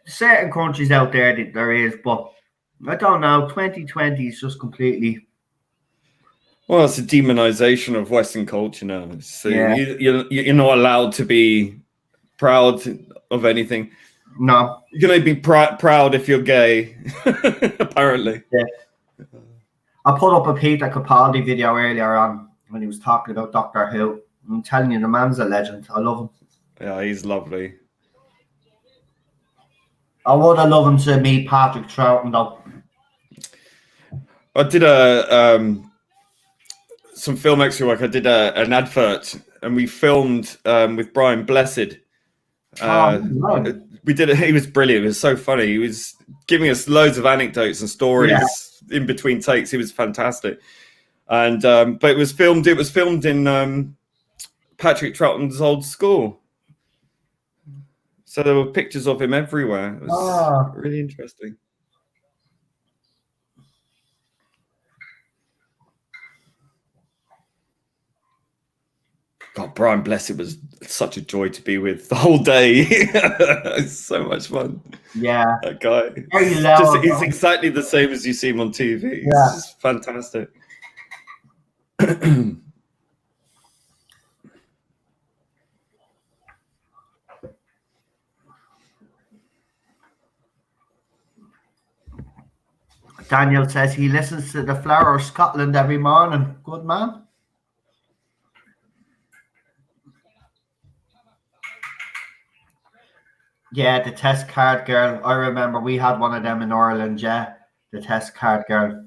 Certain countries out there there is, but I don't know. 2020 is just completely. Well, it's a demonization of Western culture now. So you're not allowed to be proud of anything. No, you're gonna be proud if you're gay. Apparently. Yeah. I put up a Peter Capaldi video earlier on when he was talking about Doctor Who. I'm telling you, the man's a legend. I love him. Yeah, he's lovely. I would have loved him to meet Patrick Troughton, though. I did some film extra work. I did an advert, and we filmed with Brian Blessed. We did it. He was brilliant. It was so funny. He was giving us loads of anecdotes and stories in between takes. He was fantastic. And but it was filmed in Patrick Troughton's old school. So there were pictures of him everywhere. It was really interesting. God, Brian Blessed was such a joy to be with the whole day. It's so much fun. Yeah. That guy. He's exactly the same as you see him on TV. It's just fantastic. Daniel says he listens to the Flower of Scotland every morning. Good man. Yeah, the test card girl. I remember we had one of them in Ireland, yeah. The test card girl.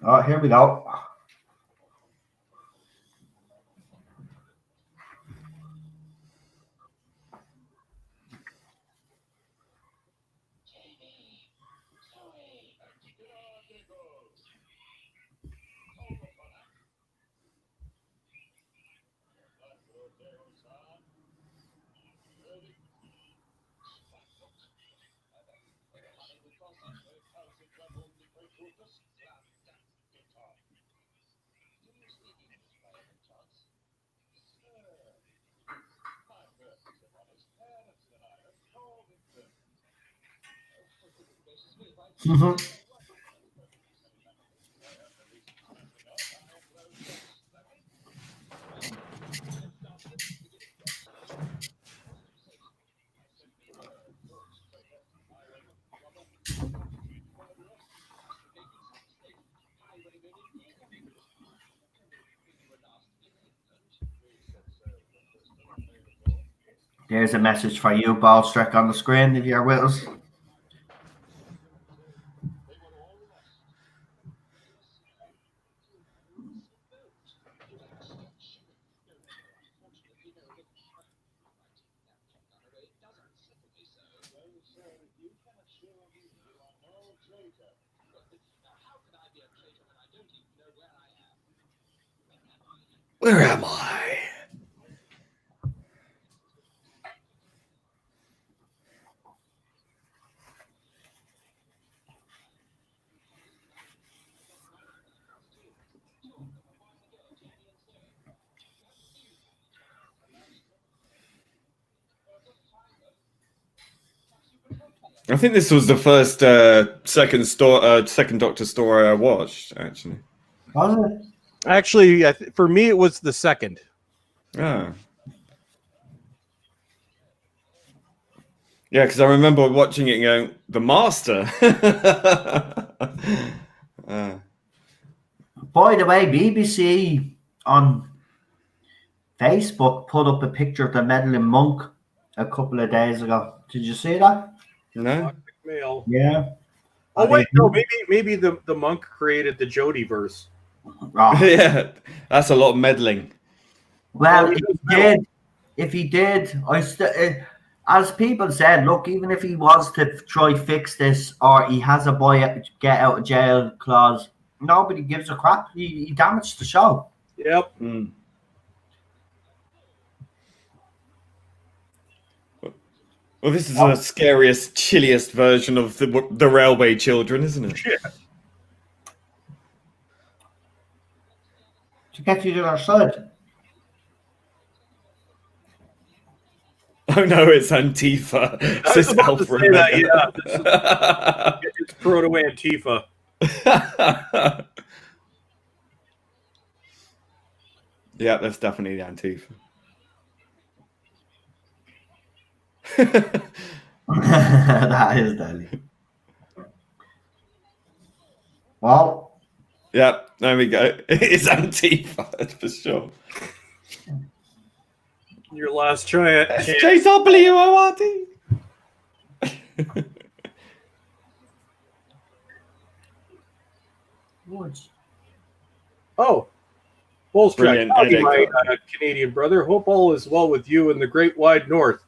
Oh, here we go. There's a message for you, Ballstrick, on the screen if you're with us. Where am I? I think this was the first second Doctor story I watched, actually. Was it? Actually, for me, it was the second. Yeah. Yeah, because I remember watching it and going, The Master. By the way, BBC on Facebook put up a picture of the meddling monk a couple of days ago. Did you see that? No. Mail. Yeah. Oh wait, no, maybe the monk created the Jodie verse. Oh. Yeah, that's a lot of meddling. Well, if he did, as people said, look, even if he was to try fix this or he has a get out of jail clause, nobody gives a crap. He damaged the show. Yep. Well, this is the scariest, chilliest version of the Railway Children, isn't it? Yeah. To get you to their side. Oh no, it's Antifa. I was about to say that, yeah. It's proto Antifa. Yeah, that's definitely the Antifa. That is deadly. Well. Yeah, there we go. It's Antifa, that's for sure. Your last chance. JWORD. Oh, Bull's track. Brilliant Howdy, edit. my Canadian brother. Hope all is well with you in the great wide north.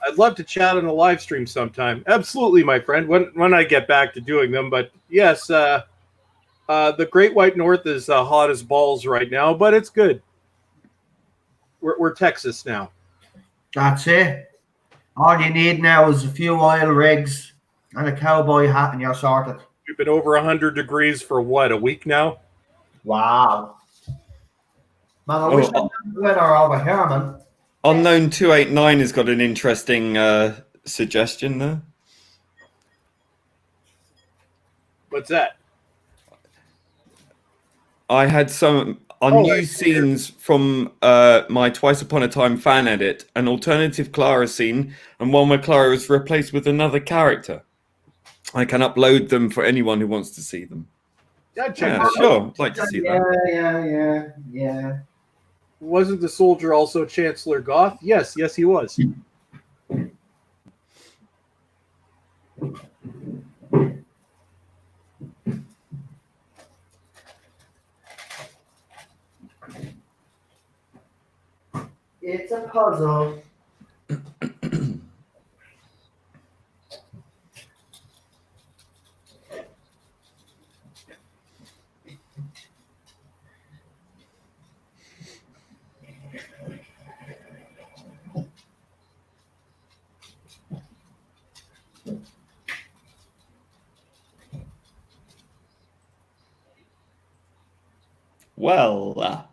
I'd love to chat on a live stream sometime. Absolutely, my friend. When I get back to doing them, but yes, the Great White North is hot as balls right now, but it's good. We're Texas now. That's it. All you need now is a few oil rigs and a cowboy hat, and you're sorted. We've been over 100 degrees for what, a week now? Wow. Man, I wish I had weather over here, man. Unknown 289 has got an interesting suggestion there. What's that? I had some unused scenes from my Twice Upon a Time fan edit, an alternative Clara scene, and one where Clara was replaced with another character. I can upload them for anyone who wants to see them. Yeah, sure. I'd like to see that. Yeah. Wasn't the soldier also Chancellor Goth? Yes, he was. It's a puzzle. Well,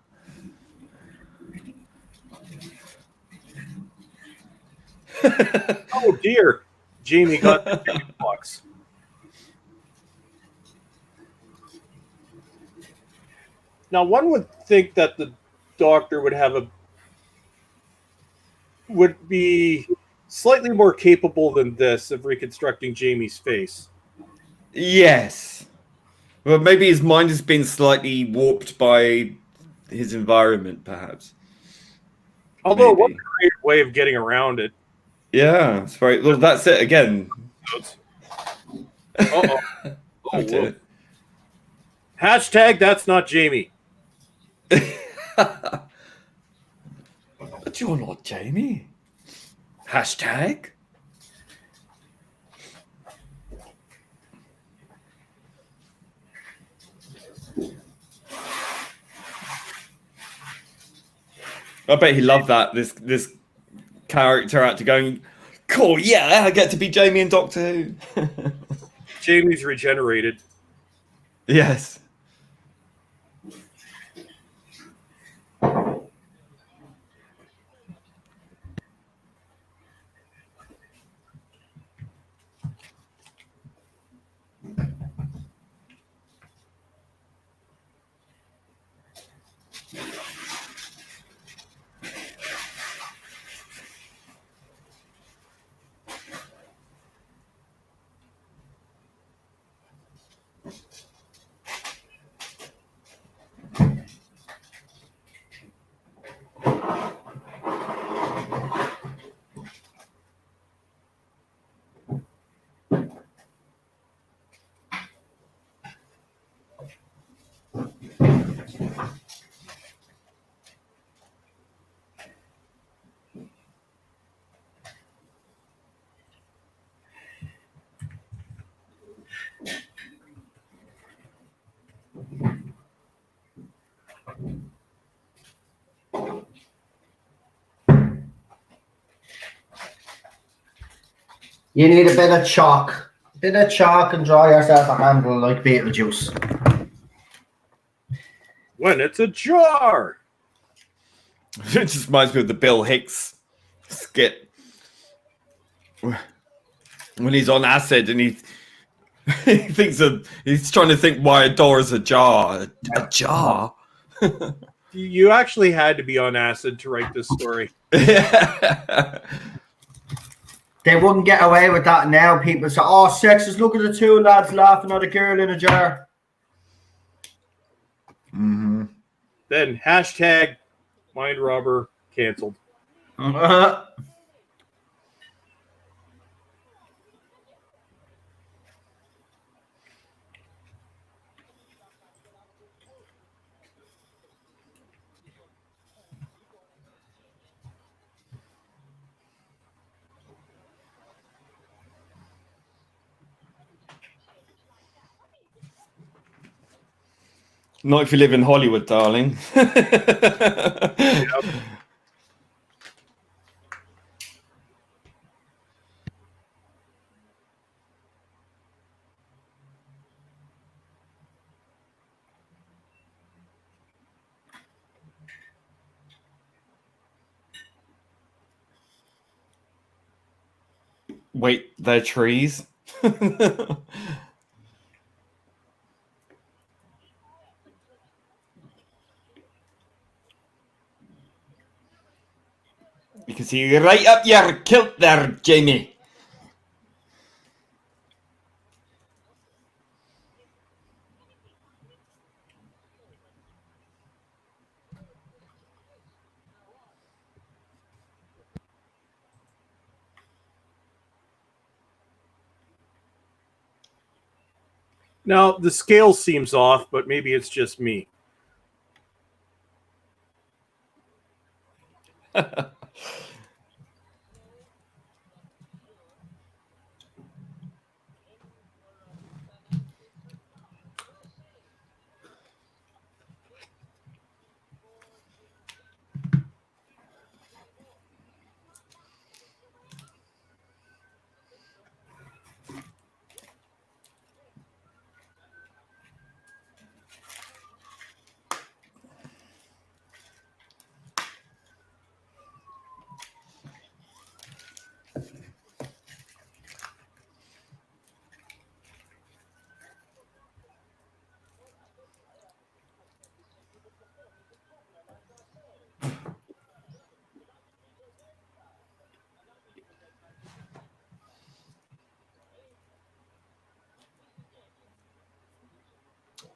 Oh dear, Jamie got the big box. Now, one would think that the Doctor would be slightly more capable than this of reconstructing Jamie's face. yes. Well, maybe his mind has been slightly warped by his environment, perhaps. Although, Maybe. what a great way of getting around it. Yeah, it's very well. That's it again. Uh-oh. Oh, dear. Hashtag that's not Jamie. But you're not Jamie. Hashtag. I bet he loved that. This character actor going, cool, yeah, I get to be Jamie and Doctor Who. Jamie's regenerated. Yes. You need a bit of chalk. A bit of chalk and draw yourself a handle like Beetlejuice. When it's a jar. It just reminds me of the Bill Hicks skit. When he's on acid and he thinks he's trying to think why a door is a jar. A jar? You actually had to be on acid to write this story. They wouldn't get away with that now. People say, oh, sexist, look at the two lads laughing at a girl in a jar. Mm-hmm. Then hashtag mind robber canceled. Not if you live in Hollywood, darling. Yep. Wait, they're trees? You can see right up your kilt there, Jamie. Now, the scale seems off, but maybe it's just me.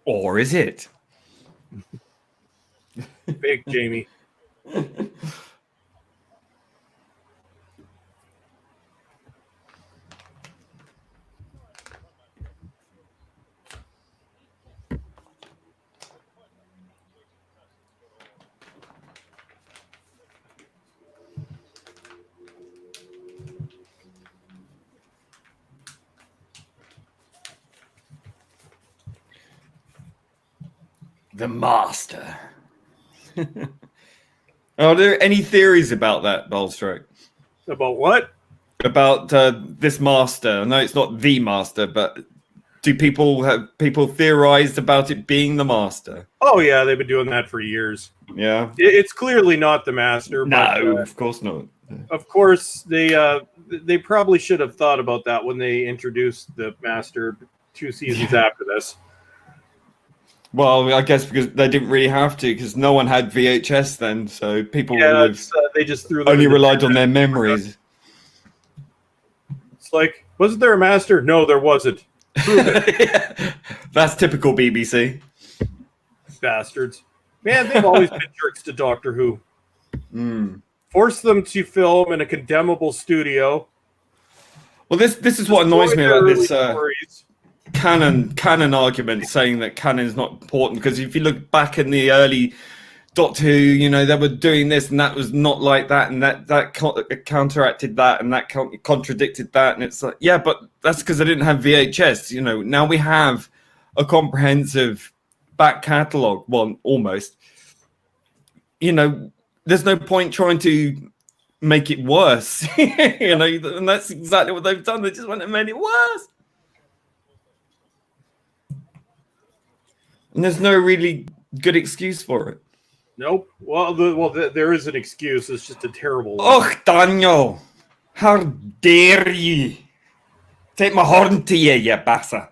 Or is it? Fake Jamie. The master. Are there any theories about that, Bolstroke? About what? About this master? No, it's not the master, but do people theorized about it being the master? Oh yeah, they've been doing that for years. Yeah. It's clearly not the master. No, but, of course not. Of course, they probably should have thought about that when they introduced the master 2 seasons after this. Well, I guess because they didn't really have to, because no one had VHS then, so people would have they just threw them only into relied on their memories. It's like, wasn't there a master? No, there wasn't. Prove it. That's typical BBC. Bastards. Man, they've always been jerks to Doctor Who. Mm. Force them to film in a condemnable studio. Well, this is what annoys me about this stories. canon argument, saying that canon is not important, because if you look back in the early Doctor Who, you know, they were doing this and that was not like that, and that counteracted that, and that contradicted that, and it's like, yeah, but that's because I didn't have VHS. You know, now we have a comprehensive back catalogue, well, almost. You know, there's no point trying to make it worse. You know, and that's exactly what they've done. They just went and made it worse. And there's no really good excuse for it. Nope. Well, there is an excuse. It's just a terrible one. Oh, Daniel, how dare you take my horn to you, you bastard.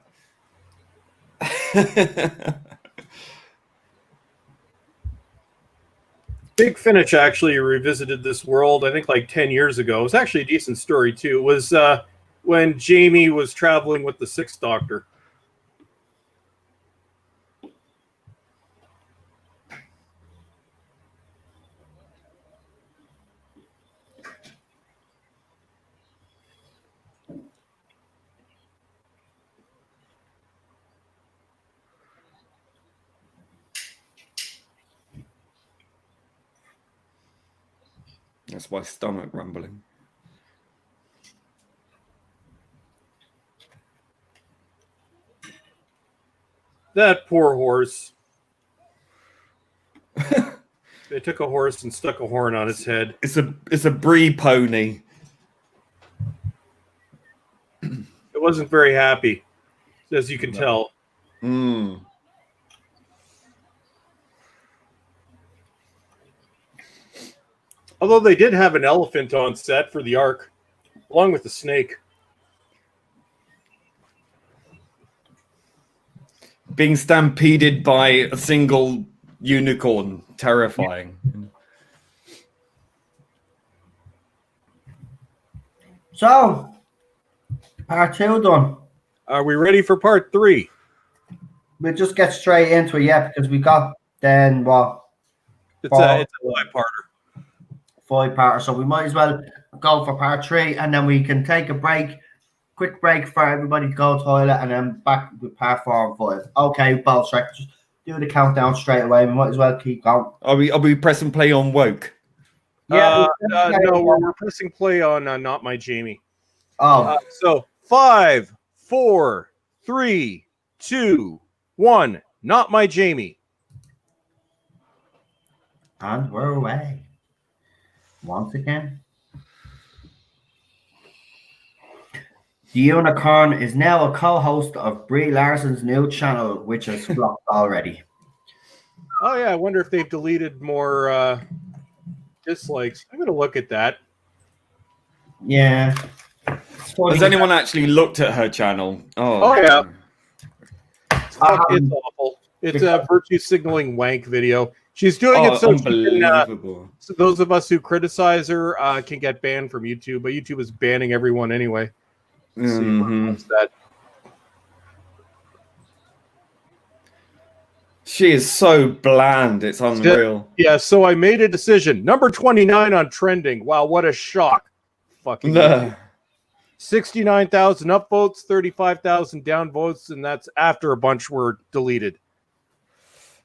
Big Finish actually revisited this world, I think, like 10 years ago. It was actually a decent story, too. It was when Jamie was traveling with the Sixth Doctor. That's my stomach rumbling. That poor horse. They took a horse and stuck a horn on its head. It's a brie pony. It wasn't very happy, as you can tell. Mm. Although they did have an elephant on set for the arc, along with the snake. Being stampeded by a single unicorn, terrifying. So, part 2 done. Are we ready for part 3? We'll just get straight into it, yeah, because we got then what? It's a 5-parter. 5-parter, so we might as well go for part 3, and then we can take a break, quick break for everybody to go to the toilet, and then back with part 4 and 5. Okay, Bolshak, just do the countdown straight away. We might as well keep going. Are we pressing play on Woke? Yeah, no, we're pressing play on Not My Jamie. Oh, So 5, 4, 3, 2, 1. Not My Jamie. and we're away once again. The Unicorn is now a co-host of Brie Larson's new channel, which has flopped already. Oh yeah, I wonder if they've deleted more dislikes. I'm gonna look at that. Yeah. Has anyone actually looked at her channel? Oh yeah. It's Um, awful. It's a virtue signaling wank video. She's doing it so she unbelievable. so those of us who criticize her can get banned from YouTube, but YouTube is banning everyone anyway. Let's see what's that. She is so bland. It's unreal. Yeah, so I made a decision. Number 29 on trending. Wow, what a shock. Fucking No. 69,000 upvotes, 35,000 downvotes, and that's after a bunch were deleted.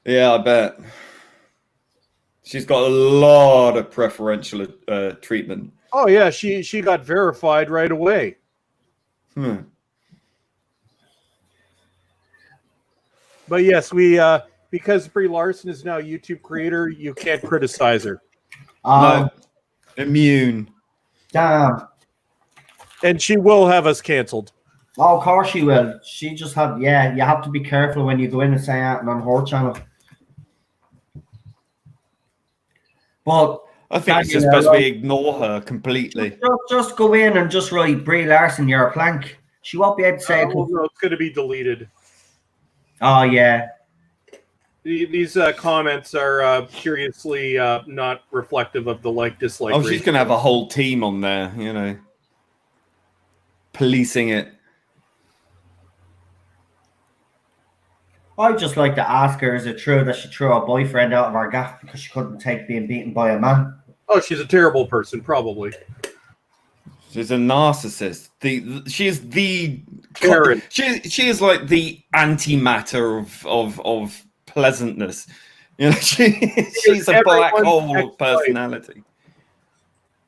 Yeah, I bet. She's got a lot of preferential treatment. Oh yeah, she got verified right away. But yes, we because Brie Larson is now a YouTube creator, you can't criticize her. No. Immune. Damn. And she will have us canceled. Oh, of course she will. She just have, yeah, you have to be careful when you go in and say that on her channel. But I think it's just supposed to be ignore her completely. Just go in and just write Brie Larson, you're a plank. She won't be able to say it. No, it's going to be deleted. Oh, yeah. These comments are curiously not reflective of the like-dislike Oh, she's going to have a whole team on there, you know, policing it. I'd just like to ask her, is it true that she threw her boyfriend out of her gaff because she couldn't take being beaten by a man? Oh, she's a terrible person, probably. She's a narcissist. She's the Karen. She is like the antimatter of pleasantness. You know, she's a black hole of personality.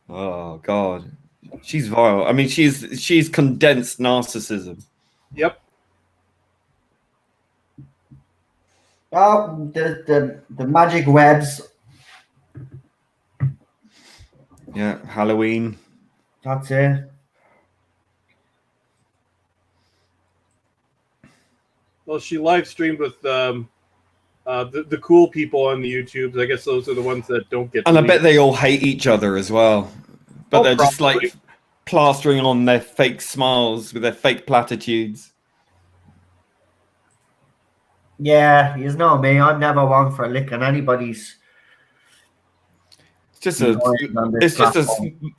Oh God, she's vile. I mean, she's condensed narcissism. Yep. Oh, the magic webs. Yeah, Halloween. That's it. Well, she live streamed with the cool people on the YouTubes. I guess those are the ones that don't get. And I bet they all hate each other as well. But they're just like plastering on their fake smiles with their fake platitudes. Yeah, you know me. I'm never one for licking anybody's. It's just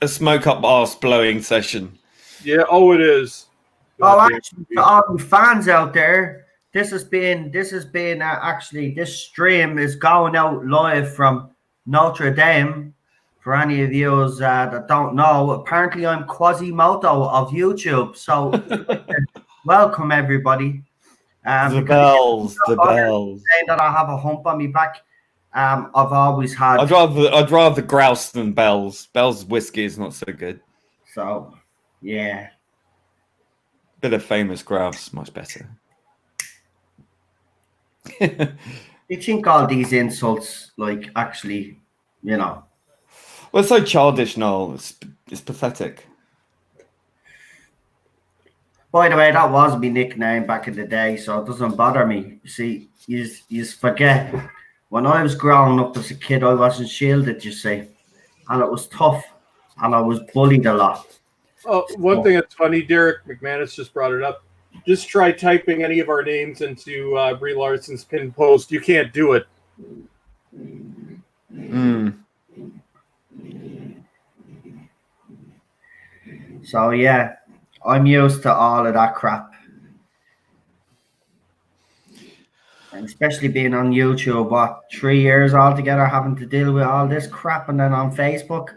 a smoke up arse blowing session. Yeah. Oh, it is. Oh, actually, to all the fans out there, this stream is going out live from Notre Dame. For any of you that don't know, apparently I'm Quasimodo of YouTube. So welcome everybody. The bells. Saying that I have a hump on my back. I've always had. I'd rather grouse than bells. Bells whiskey is not so good. So, yeah. Bit of famous grouse, much better. You think all these insults, like, actually you know. Well, it's so childish, Noel. It's pathetic. By the way, that was my nickname back in the day, so it doesn't bother me. You see, you forget. When I was growing up as a kid, I wasn't shielded, you see. And it was tough. And I was bullied a lot. Oh, one thing that's funny, Derek McManus just brought it up. Just try typing any of our names into Brie Larson's pinned post. You can't do it. So, yeah, I'm used to all of that crap. And especially being on YouTube, 3 years altogether, having to deal with all this crap, and then on Facebook.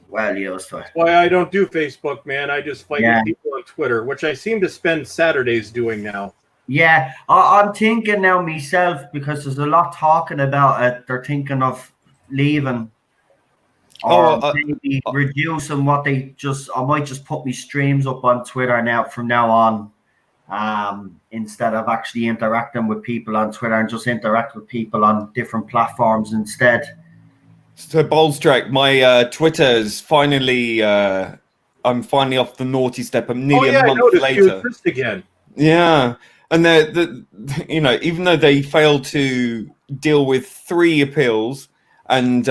Well used to it. That's why I don't do Facebook, man. I just fight with people on Twitter, which I seem to spend Saturdays doing now. Yeah, I'm thinking now myself, because there's a lot talking about it. They're thinking of leaving or maybe reducing what they just. I might just put my streams up on Twitter now from now on, instead of actually interacting with people on Twitter, and just interact with people on different platforms instead. So Bolstrike, my Twitter is finally. I'm finally off the naughty step. I'm nearly a month later. You exist again. Yeah, and you know, even though they failed to deal with 3 appeals and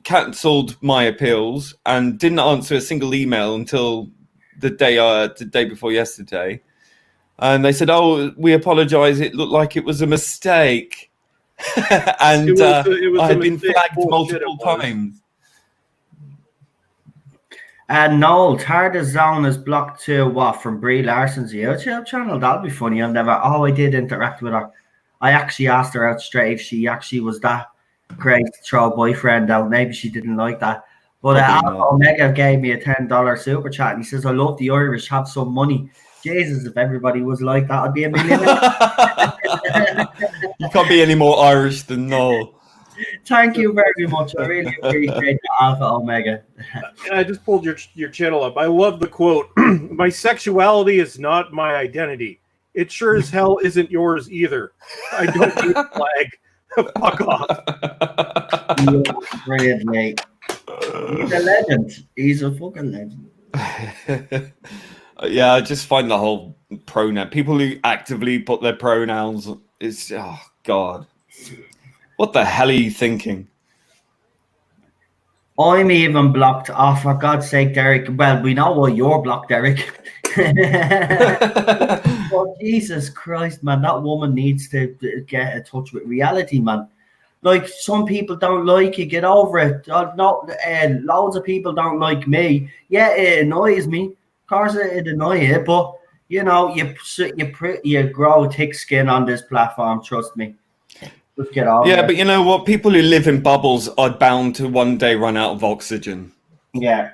cancelled my appeals and didn't answer a single email until the day before yesterday, and they said, "Oh, we apologise. It looked like it was a mistake." And I had been flagged multiple times. And Noel, Tarda Zone is blocked to what, from Brie Larson's YouTube channel? That'd be funny. I did interact with her. I actually asked her out straight if she actually was that great to throw a boyfriend out. Maybe she didn't like that. But Alpha Omega gave me a $10 super chat, and he says, "I love the Irish, have some money." Jesus, if everybody was like that, I'd be a millionaire. You can't be any more Irish than Noel. Thank you very much. I really appreciate the Alpha Omega. I just pulled your channel up. I love the quote. "My sexuality is not my identity. It sure as hell isn't yours either. I don't need a flag. Fuck off." Brilliant, mate. He's a legend. He's a fucking legend. Yeah, I just find the whole pronoun, people who actively put their pronouns, is, oh God, what the hell are you thinking? I'm even blocked. Oh, for God's sake, Derek. Well, we know why you're blocked, Derek. Oh, Jesus Christ, man. That woman needs to get in touch with reality, man. Like, some people don't like you. Get over it. Loads of people don't like me. Yeah, it annoys me. Of course, it annoys you, but you know, you grow thick skin on this platform. Trust me. Just get over it. But you know what? People who live in bubbles are bound to one day run out of oxygen. Yeah,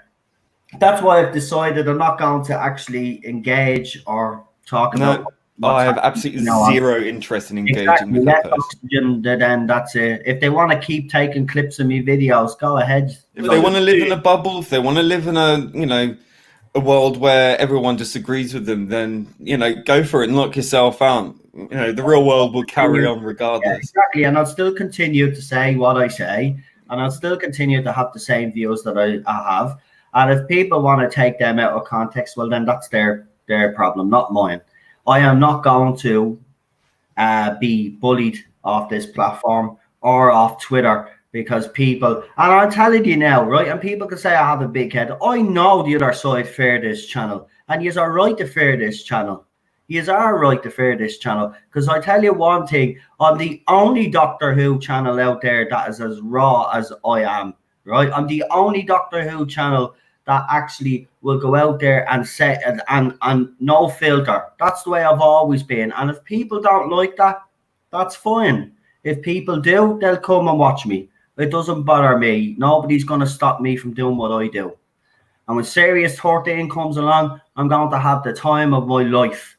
that's why I've decided I'm not going to actually engage or talk about. I have absolutely zero interest in engaging with that person. Oxygen, then that's it. If they want to keep taking clips of me videos, go ahead. If they want to live in a bubble, if they want to live in a world where everyone disagrees with them, then go for it and knock yourself out. The real world will carry on regardless. Yeah, exactly, and I'll still continue to say what I say, and I'll still continue to have the same views that I have. And if people want to take them out of context, well, then that's their problem, not mine. I am not going to be bullied off this platform or off Twitter because people, and I'm telling you now, right, and people can say I have a big head. I know the other side fear this channel, and yous are right to fear this channel. Yous are right to fear this channel, because I tell you one thing, I'm the only Doctor Who channel out there that is as raw as I am, right? I'm the only Doctor Who channel that actually will go out there and say and no filter. That's the way I've always been. And if people don't like that, that's fine. If people do, they'll come and watch me. It doesn't bother me. Nobody's going to stop me from doing what I do. And when Series 13 comes along, I'm going to have the time of my life.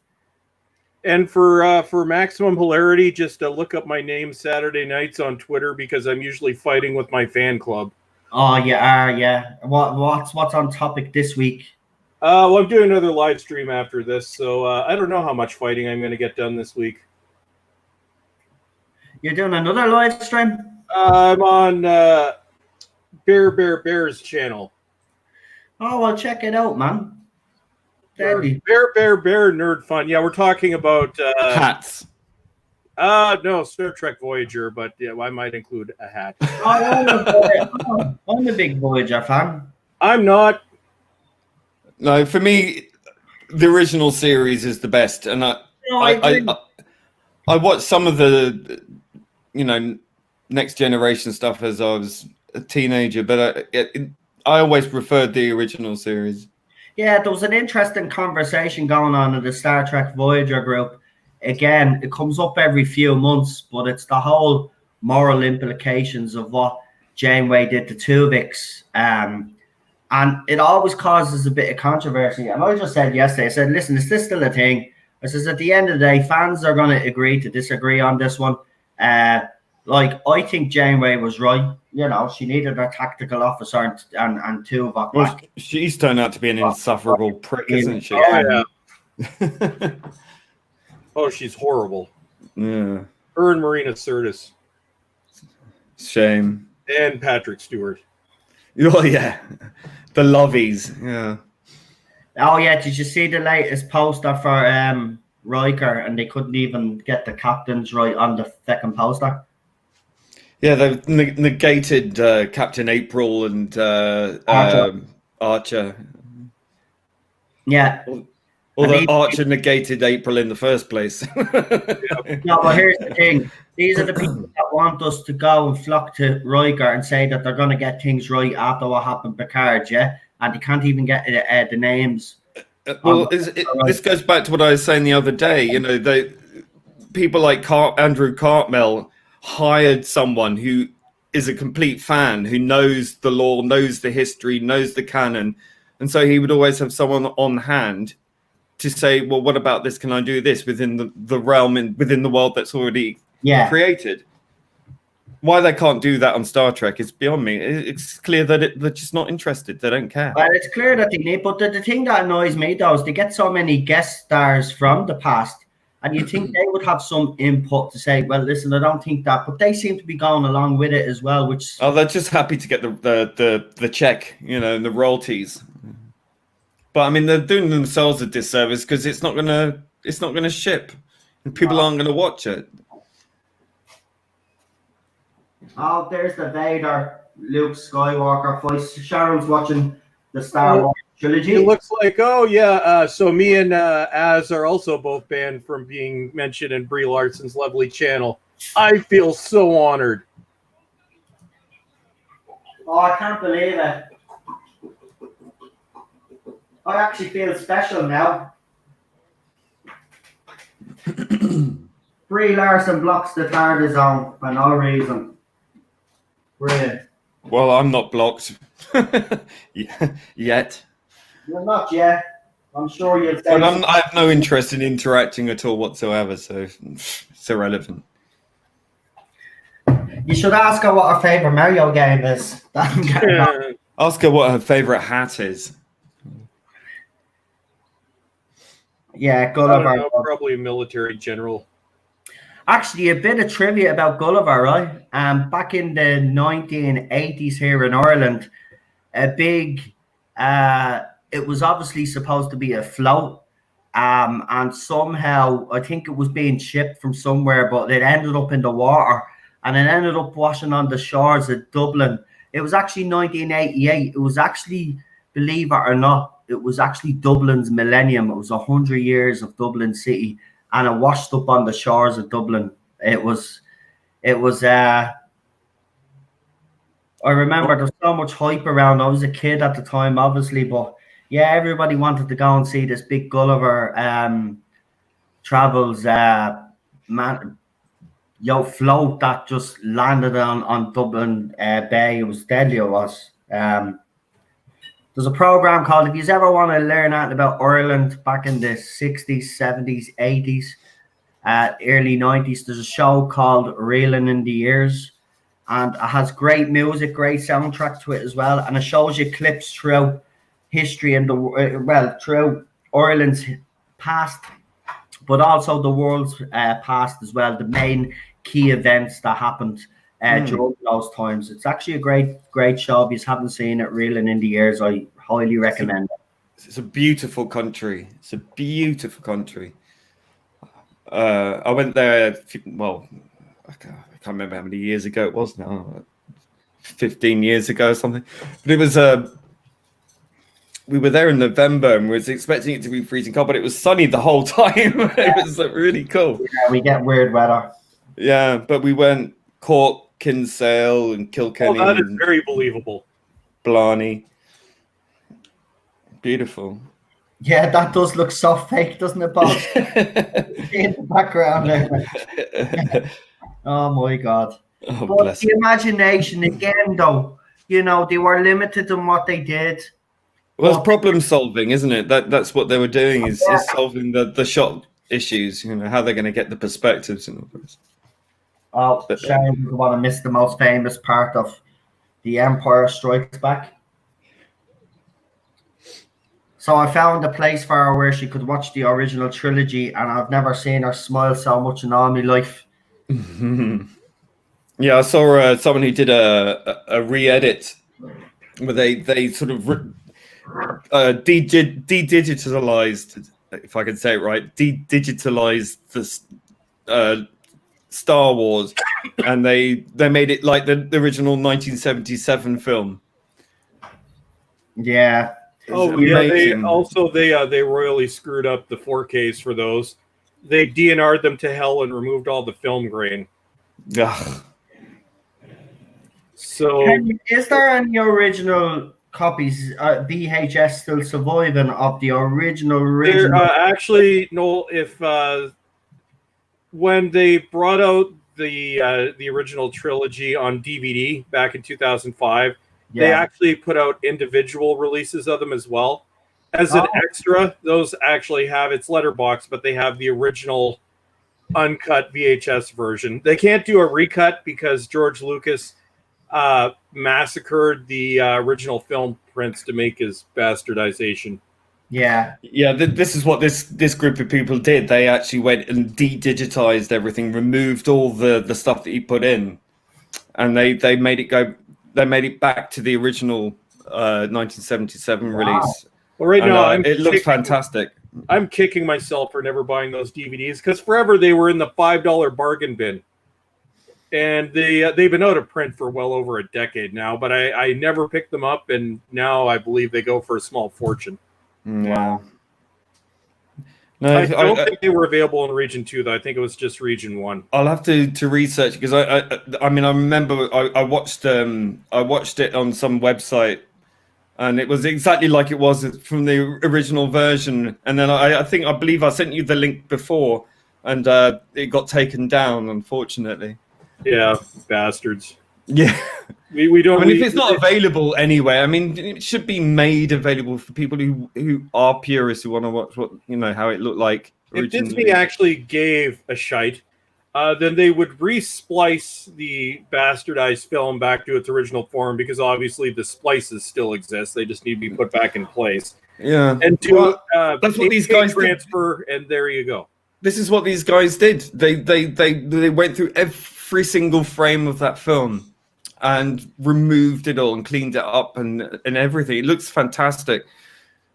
And for maximum hilarity, just look up my name Saturday nights on Twitter, because I'm usually fighting with my fan club. Oh, yeah. What's on topic this week? Well, I'm doing another live stream after this, so I don't know how much fighting I'm going to get done this week. You're doing another live stream? I'm on Bear's channel. Oh, well, check it out, man. Deadly. Bear Nerd Fun. Yeah, we're talking about hats. No, Star Trek Voyager, but yeah, I might include a hat. I'm a big Voyager fan. I'm not. No, for me, the original series is the best, and I watched some of the, next generation stuff as I was a teenager, but I always preferred the original series. Yeah, there was an interesting conversation going on in the Star Trek Voyager group. Again, it comes up every few months, but it's the whole moral implications of what Janeway did to Tuvix. And it always causes a bit of controversy. And I just said yesterday, I said, listen, is this still a thing? I says, at the end of the day, fans are going to agree to disagree on this one. I think Janeway was right. She needed a tactical officer and Tuvok. Well, she's turned out to be an insufferable prick, isn't she? Oh, yeah. Oh, she's horrible. Yeah. Her and Marina Sirtis. Shame. And Patrick Stewart. Oh, yeah. The lovies. Yeah. Oh, yeah. Did you see the latest poster for Riker, and they couldn't even get the captains right on the second poster? Yeah, they've negated Captain April and Archer. Yeah. Although Archer negated April in the first place. No, but here's the thing. These are the people that want us to go and flock to Riker and say that they're going to get things right after what happened to Picard, yeah? And they can't even get the names. Well, this goes back to what I was saying the other day. People like Andrew Cartmel hired someone who is a complete fan, who knows the lore, knows the history, knows the canon. And so he would always have someone on hand to say, well, what about this? Can I do this within the realm and within the world that's already created? Why they can't do that on Star Trek is beyond me. It's clear that they're just not interested. They don't care. Well, it's clear that they need, but the thing that annoys me, though, is they get so many guest stars from the past, and you think they would have some input to say, well, listen, I don't think that, but they seem to be going along with it as well, which... Oh, they're just happy to get the check, and the royalties. But I mean, they're doing themselves a disservice because it's not gonna ship, and people aren't gonna watch it. Oh, there's the Vader, Luke Skywalker voice. Sharon's watching the Star Wars trilogy. It looks like, so me and Az are also both banned from being mentioned in Brie Larson's lovely channel. I feel so honored. Oh, I can't believe it. I actually feel special now. Brie Larson blocks the TARDIS zone for no reason. Brilliant. Well, I'm not blocked yet. You're not yet. I'm sure you'll say. But I have no interest in interacting at all whatsoever, so it's irrelevant. You should ask her what her favorite Mario game is. Ask her what her favorite hat is. Yeah, Gulliver. Probably a military general. Actually, a bit of trivia about Gulliver, right? Back in the 1980s here in Ireland, a big, it was obviously supposed to be a float, and somehow, I think it was being shipped from somewhere, but it ended up in the water, and it ended up washing on the shores of Dublin. It was actually 1988. It was actually, believe it or not, it was actually Dublin's millennium. It was 100 years of Dublin City, and it washed up on the shores of Dublin. It was. I remember there's so much hype around. I was a kid at the time, obviously, but yeah, everybody wanted to go and see this big Gulliver travels float that just landed on Dublin Bay. It was deadly. It was. There's a program called, if you ever want to learn anything about Ireland back in the 60s, 70s, 80s, early 90s, there's a show called Reeling in the Years, and it has great music, great soundtrack to it as well, and it shows you clips throughout history and throughout Ireland's past, but also the world's past as well, the main key events that happened during those times. It's actually a great show. If you haven't seen it, Reeling in the Years, I highly recommend it. It's a beautiful country. It's a beautiful country. I went there, well, I can't remember how many years ago it was now, 15 years ago or something. But it was, we were there in November and was expecting it to be freezing cold, but it was sunny the whole time. It was really cool. Yeah, we get weird weather. Yeah, but we went Cork, Kinsale, and Kilkenny. Oh, that is very believable. Blarney. Beautiful. Yeah, that does look so fake, doesn't it, Bob? In the background there. Oh my God. Oh, but the imagination again, though, you know, they were limited in what they did. Well, it's problem solving, isn't it? That's what they were doing, is solving the shot issues, you know, how they're going to get the perspectives and all this. Oh, Sharon doesn't want to miss the most famous part of The Empire Strikes Back. So I found a place for her where she could watch the original trilogy, and I've never seen her smile so much in all my life. Yeah, I saw someone who did a re-edit where they sort of de-digitalized, if I can say it right, de-digitalized the Star Wars, and they made it like the original 1977 film. Yeah. Oh yeah, they royally screwed up the 4Ks for those. They DNR'd them to hell and removed all the film grain. Ugh. So, is there any original copies, VHS still surviving of the original? Actually, no. If when they brought out the original trilogy on DVD back in 2005, they actually put out individual releases of them as well. As an extra, those actually have its letterbox, but they have the original uncut VHS version. They can't do a recut because George Lucas massacred the original film prints to make his bastardization. Yeah. This is what this group of people did. They actually went and de-digitized everything, removed all the stuff that he put in, and they made it go. They made it back to the original 1977 release. Well, right now it looks fantastic. I'm kicking myself for never buying those DVDs because forever they were in the $5 bargain bin, and they've been out of print for well over a decade now. But I never picked them up, and now I believe they go for a small fortune. Yeah. No, I don't think they were available in Region 2, though. I think it was just Region 1. I'll have to research, because I mean, I remember I watched it on some website, and it was exactly like it was from the original version. And then I believe I sent you the link before, and it got taken down, unfortunately. Yeah, bastards. Yeah. We don't. I mean, if it's not available anyway, I mean, it should be made available for people who are purists, who want to watch how it looked like originally. If Disney actually gave a shite, then they would re-splice the bastardized film back to its original form, because obviously the splices still exist. They just need to be put back in place. Yeah, and that's what these guys transfer, and there you go. This is what these guys did. They went through every single frame of that film and removed it all and cleaned it up and everything. It looks fantastic.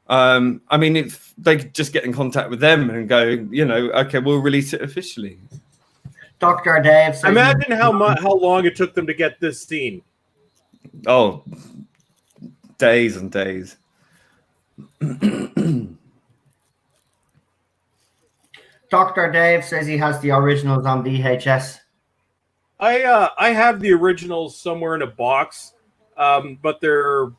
I mean, if they could just get in contact with them and go, okay, we'll release it officially. Dr. Dave. Imagine how long it took them to get this scene. Oh, days and days. Dr. Dave says he has the originals on VHS. I have the originals somewhere in a box, but they're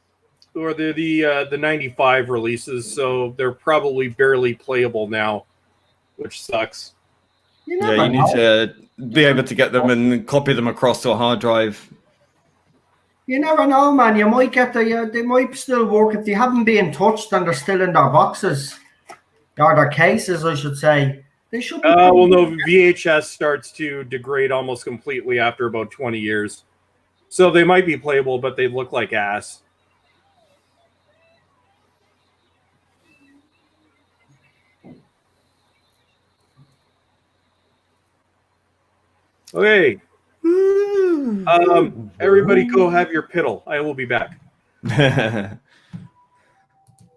the 95 releases, so they're probably barely playable now, which sucks. You need to be able to get them and copy them across to a hard drive. You never know, man. You might get they might still work if they haven't been touched and they're still in their boxes, or their cases, I should say. They should be. Well, no, VHS starts to degrade almost completely after about 20 years. So they might be playable, but they look like ass. Okay. Everybody go have your piddle. I will be back.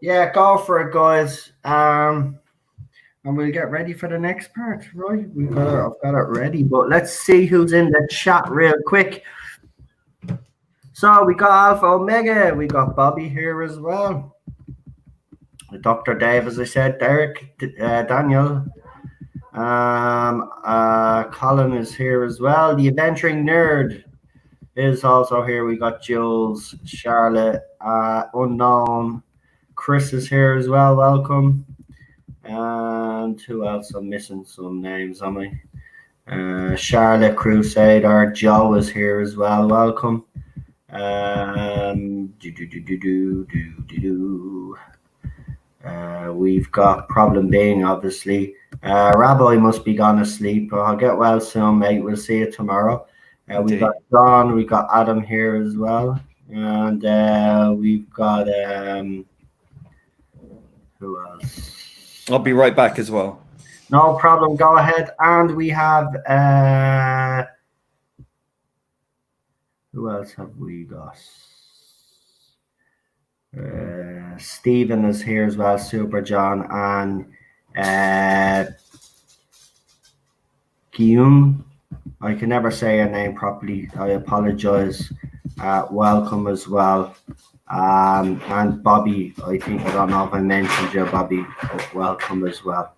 Yeah, go for it, guys. And we'll get ready for the next part, right? I've got it ready, but let's see who's in the chat real quick. So we got Alpha Omega, we got Bobby here as well. Dr. Dave, as I said, Derek, Daniel, Colin is here as well. The Adventuring Nerd is also here. We got Jules, Charlotte, Unknown, Chris is here as well. Welcome. And who else? I'm missing some names, am I? Charlotte Crusader, Joe is here as well. Welcome. We've got Problem Being, obviously. Rabbi must be gone asleep. I'll get well soon, mate. We'll see you tomorrow. We got John, we got Adam here as well. And we've got who else? I'll be right back as well. No problem. Go ahead. And we have who else have we got? Stephen is here as well. Super John and Guillaume. I can never say your name properly. I apologize. Welcome as well. And Bobby, I don't know if I mentioned you, Bobby. Welcome as well.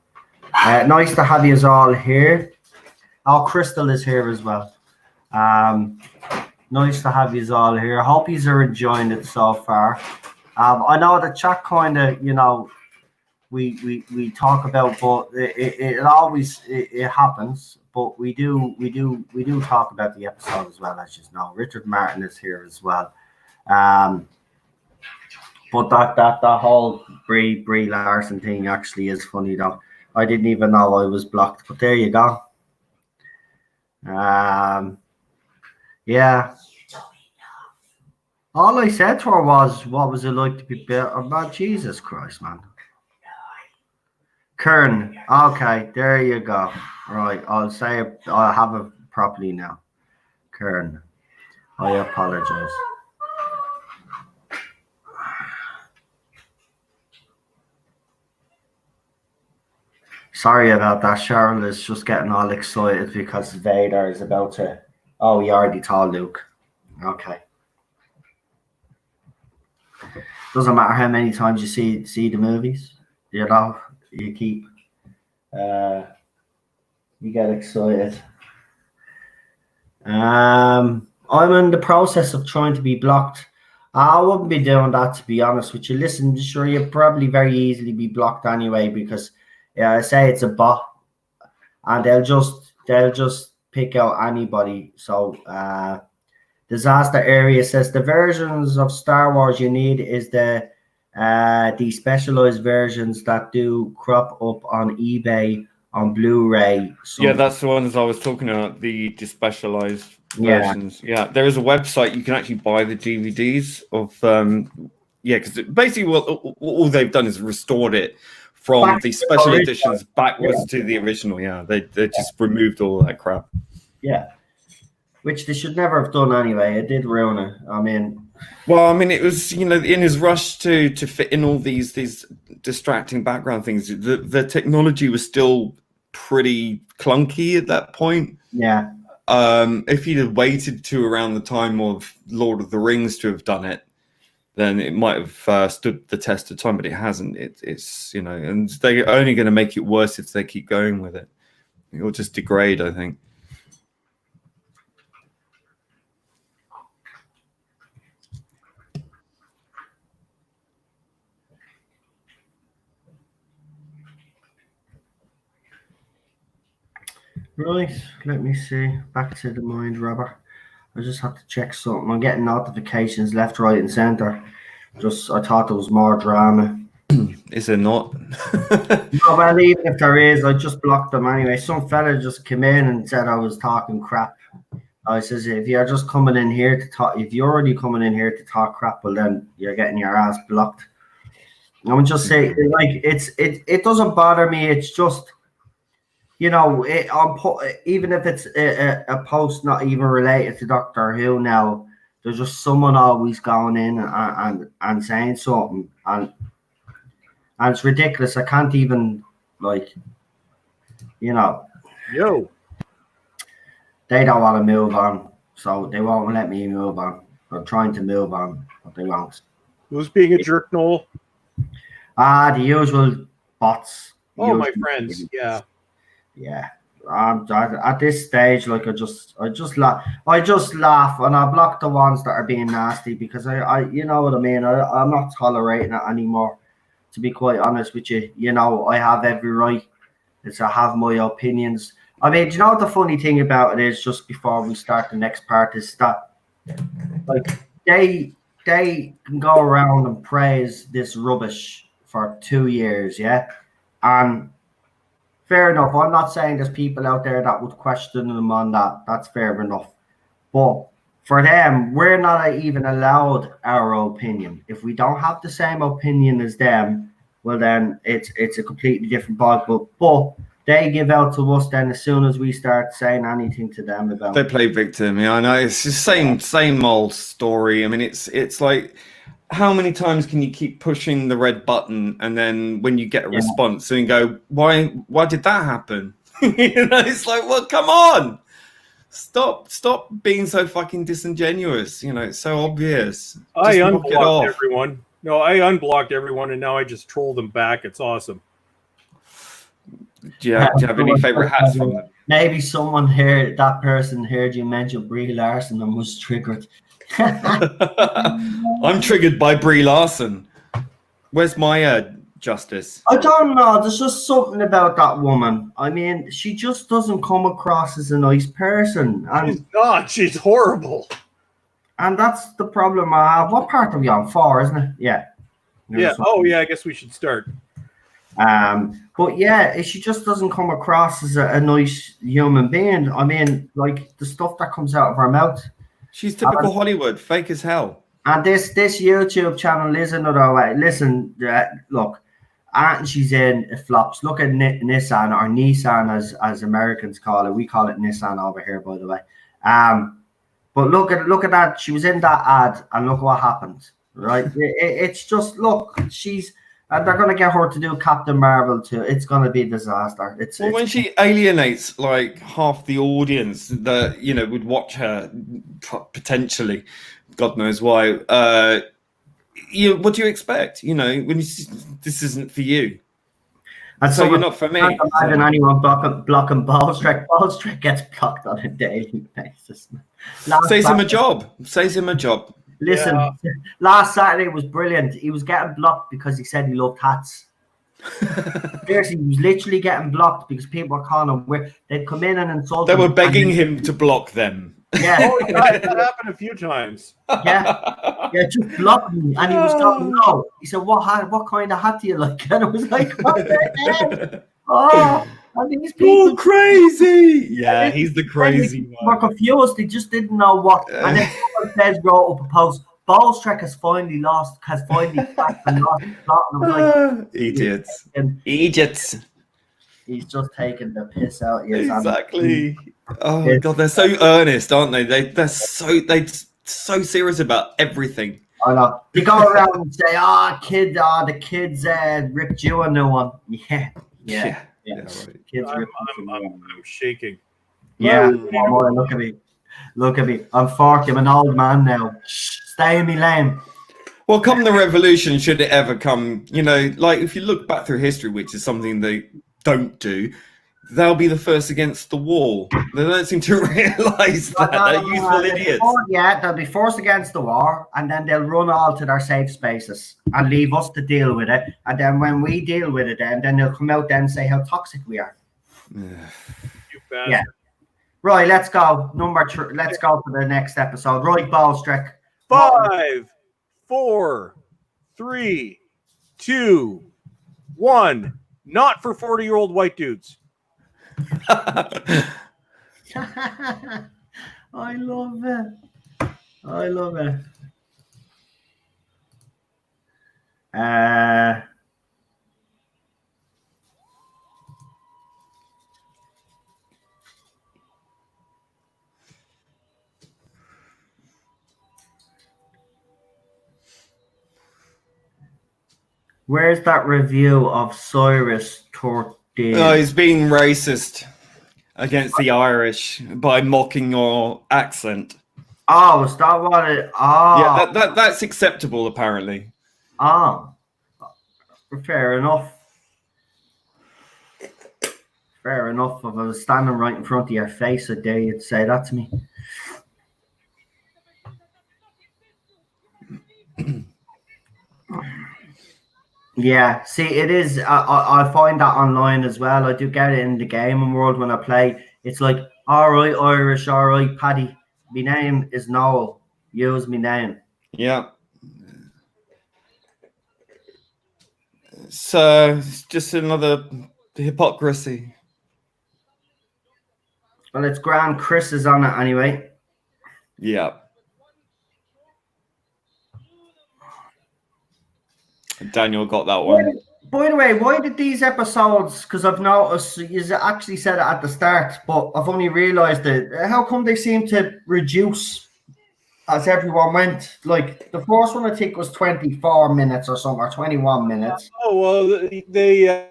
Nice to have you all here. Oh, Crystal is here as well. Nice to have you all here. I hope you are enjoying it so far. I know the chat kind of, we talk about, but it always happens. But we do talk about the episode as well, as you know. Richard Martin is here as well. But that whole Brie Larson thing actually is funny though. I didn't even know I was blocked, but there you go. Yeah. All I said to her was, what was it like to be built? Oh, Jesus Christ, man. Kern. Okay, there you go. Right, I'll say it. I'll have it properly now. Kern. I apologize. Sorry about that. Cheryl is just getting all excited because Vader is about to... Oh, he already told Luke. Okay. Doesn't matter how many times you see the movies. You know, you keep... you get excited. I'm in the process of trying to be blocked. I wouldn't be doing that, to be honest with you. Listen, sure, you'll probably very easily be blocked anyway because... Yeah, I say it's a bot, and they'll just pick out anybody. So, Disaster Area says the versions of Star Wars you need is the specialized versions that do crop up on eBay on Blu-ray. Yeah, that's the ones I was talking about. The specialized versions. Yeah, there is a website you can actually buy the DVDs of. Because basically all they've done is restored it from the special editions backwards to the original. Yeah, they just removed all that crap. Yeah, which they should never have done anyway. It did ruin it. It was, in his rush to fit in all these distracting background things. The technology was still pretty clunky at that point. Yeah. If he'd have waited to around the time of Lord of the Rings to have done it, then it might have stood the test of time, but it hasn't. It's and they're only going to make it worse if they keep going with it. It'll just degrade, I think. Right, let me see. Back to the mind rubber. I just have to check something. I'm getting notifications left, right, and center. I thought there was more drama. Is there not? No, well, even if there is, I just blocked them anyway. Some fella just came in and said I was talking crap. I says, if you're just coming in here to talk, if you're already coming in here to talk crap, well, then you're getting your ass blocked. I would just say, like, it doesn't bother me. It's just, you know, even if it's a post not even related to Doctor Who now, there's just someone always going in and saying something, and it's ridiculous. I can't even, like, you know, they don't want to move on, so they won't let me move on. They're trying to move on, but they won't. Who's being a jerk, Noel? The usual bots. My friends. Yeah. At this stage, like, I just laugh. I just laugh, and I block the ones that are being nasty, because I you know what I mean. I'm not tolerating it anymore. To be quite honest with you, you know, I have every right to have my opinions. I mean, do you know what the funny thing about it is? Just before we start the next part, is that, like, they can go around and praise this rubbish for 2 years, yeah, and fair enough. I'm not saying there's people out there that would question them on that. That's fair enough. But for them, we're not even allowed our opinion. If we don't have the same opinion as them, well, then it's a completely different ball. But they give out to us then as soon as we start saying anything to them about. They play victim. Yeah, I know. It's the same old story. I mean, it's like, how many times can you keep pushing the red button, and then when you get a response, and you go, why did that happen? You know, it's like, well, come on, stop being so fucking disingenuous. You know, it's so obvious. I unblocked everyone. No, I unblocked everyone, and now I just troll them back. It's awesome. Do you have any favorite hats from them? Maybe that person heard you mention Brie Larson and was triggered. I'm triggered by Brie Larson. Where's my justice? I don't know. There's just something about that woman. I mean, she just doesn't come across as a nice person. She's not. She's horrible. And that's the problem I have. What part are we on? 4, isn't it? Yeah. Yeah. Oh, yeah. I guess we should start. But yeah, she just doesn't come across as a nice human being. I mean, like, the stuff that comes out of her mouth. She's typical Hollywood, fake as hell. And this YouTube channel is another way. Listen, look, and she's in, it flops. Look at Nissan, or Nissan as Americans call it. We call it Nissan over here, by the way. But look at that. She was in that ad, and look what happened. Right? It's just, look, and they're going to get her to do Captain Marvel too. It's going to be a disaster. When she alienates like half the audience that, you know, would watch her potentially, God knows why. What do you expect? You know, when this isn't for you. And so you're not for me. I can't imagine anyone blocking Ballstrick. Ballstrick gets blocked on a daily basis. Saves him a job. Listen, last Saturday was brilliant. He was getting blocked because he said he loved hats. Seriously, he was literally getting blocked because people were calling him. They'd come in and insult him. They were begging him to block them. Yeah. That happened a few times. Yeah, just block me. And he was telling me, no. He said, what kind of hat do you like? And I was like, what the hell? And these people crazy. Yeah, he's the crazy one. Were confused. They just didn't know what. And then someone says, wrote up a post. Ballstrick has finally back and lost the plot. And I'm like, idiots. He's just taking the piss out. Exactly. Oh my God, they're so earnest, aren't they? They're so serious about everything. I know. They go around and say, the kids ripped you a new one. Yeah. Right. I'm shaking. Yeah, look at me. I'm 40. I'm an old man now. Stay in me lane. Well, come the revolution, should it ever come, you know, like if you look back through history, which is something they don't do, they'll be the first against the wall. They don't seem to realise that. They're youthful idiots. They'll be first against the war, and then they'll run all to their safe spaces and leave us to deal with it. And then when we deal with it, then they'll come out then and say how toxic we are. Yeah. Right, let's go. Number 3. Let's go for the next episode. Right, Ballstrick. 5, 4, 3, 2, 1. Not for 40-year-old white dudes. I love it. Where's that review of Cyrus 13? Oh, he's being racist against the Irish by mocking your accent. Oh, is that what it? Oh, Yeah, that's acceptable apparently. Oh, fair enough. Fair enough. If I was standing right in front of your face, I dare you to say that to me. Yeah, see, it is. I find that online as well. I do get it in the gaming world when I play. It's like, all right, Irish, all right, Paddy. My name is Noel. Use my name. Yeah. So it's just another hypocrisy. Well, it's grand. Chris is on it anyway. Yeah. Daniel got that one. By the way, why did these episodes? Because I've noticed you actually said it at the start, but I've only realised it. How come they seem to reduce as everyone went? Like the first one, I think was 24 minutes or something, or 21 minutes. Oh well, they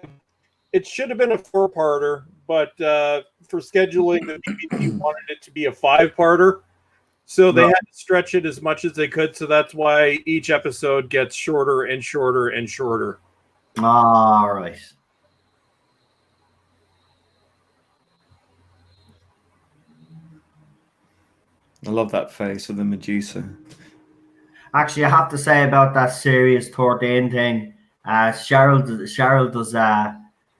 it should have been a 4-parter, but for scheduling, the BBC wanted it to be a 5-parter, so they had to stretch it as much as they could. So that's why each episode gets shorter and shorter and shorter. All right. I love that face of the Medusa. Actually, I have to say about that Series 13 thing. Cheryl does.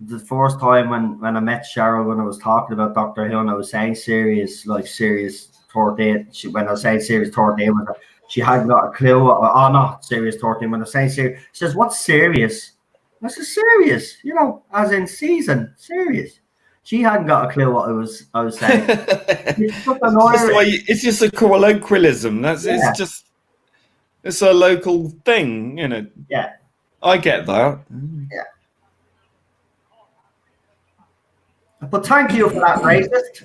The first time when I met Cheryl, when I was talking about Doctor Who, and I was saying Series 13. When I was saying Series 13, she hadn't got a clue. Not Series 13. When I was saying Series, she says, "What's serious?" I said, "Serious, as in season, serious." She hadn't got a clue what I was saying. It's just a colloquialism. It's a local thing, Yeah. I get that. Yeah. But thank you for that, racist.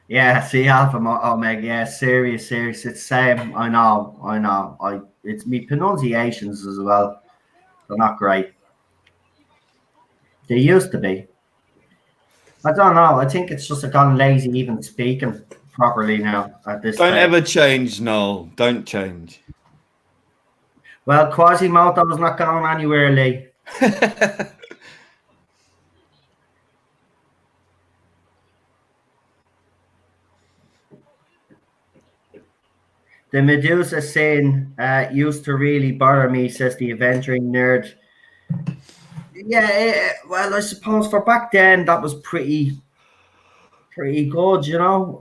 Yeah, see, Alpha Omega, yeah, serious. It's same. I know. It's me pronunciations as well. They're not great. They used to be. I don't know. I think it's just I've gotten lazy even speaking properly now at this Don't stage. ever change, Noel. Don't change. Well, Quasimodo's not going anywhere, Lee. The Medusa scene used to really bother me, says the adventuring nerd. Yeah, well, I suppose for back then that was pretty good,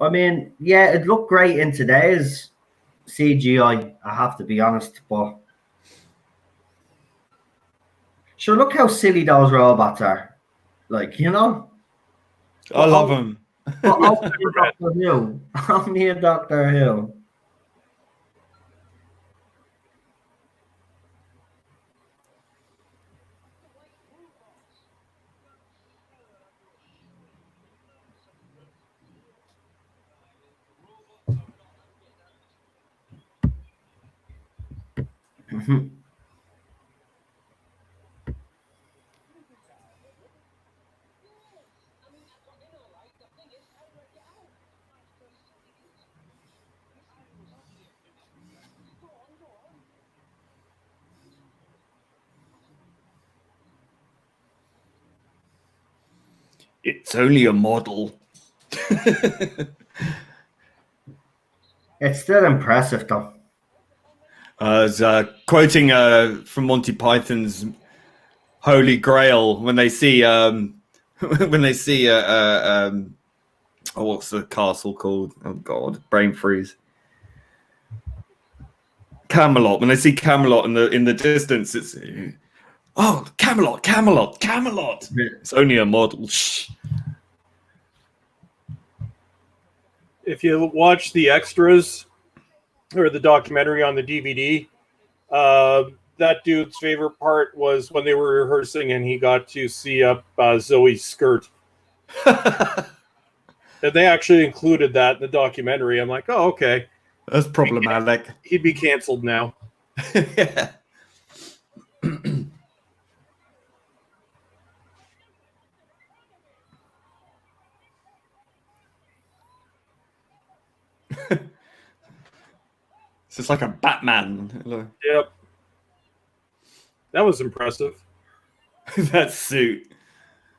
I mean, yeah, it looked great in today's CGI, I have to be honest, but sure, look how silly those robots are. Like, I love them. Doctor Who. Only a Doctor Who. It's only a model. It's still impressive, though. Quoting from Monty Python's Holy Grail when they see what's the castle called? Oh God, brain freeze. Camelot. When they see Camelot in the distance, it's Camelot. It's only a model. Shh. If you watch the extras or the documentary on the DVD, that dude's favorite part was when they were rehearsing and he got to see up Zoe's skirt. And they actually included that in the documentary. I'm like, oh, okay. That's problematic. He'd be canceled now. Yeah. It's just like a Batman. Yep. That was impressive. That suit.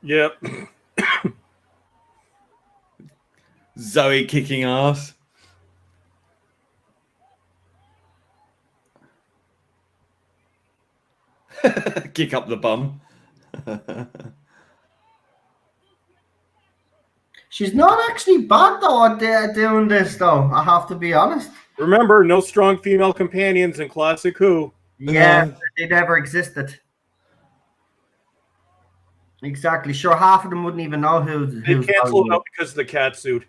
Yep. Zoe kicking ass. Kick up the bum. She's not actually bad though at doing this though. I have to be honest. Remember, no strong female companions in Classic Who. Yeah, they never existed. Exactly. Sure, half of them wouldn't even know who's They canceled out because of the cat suit.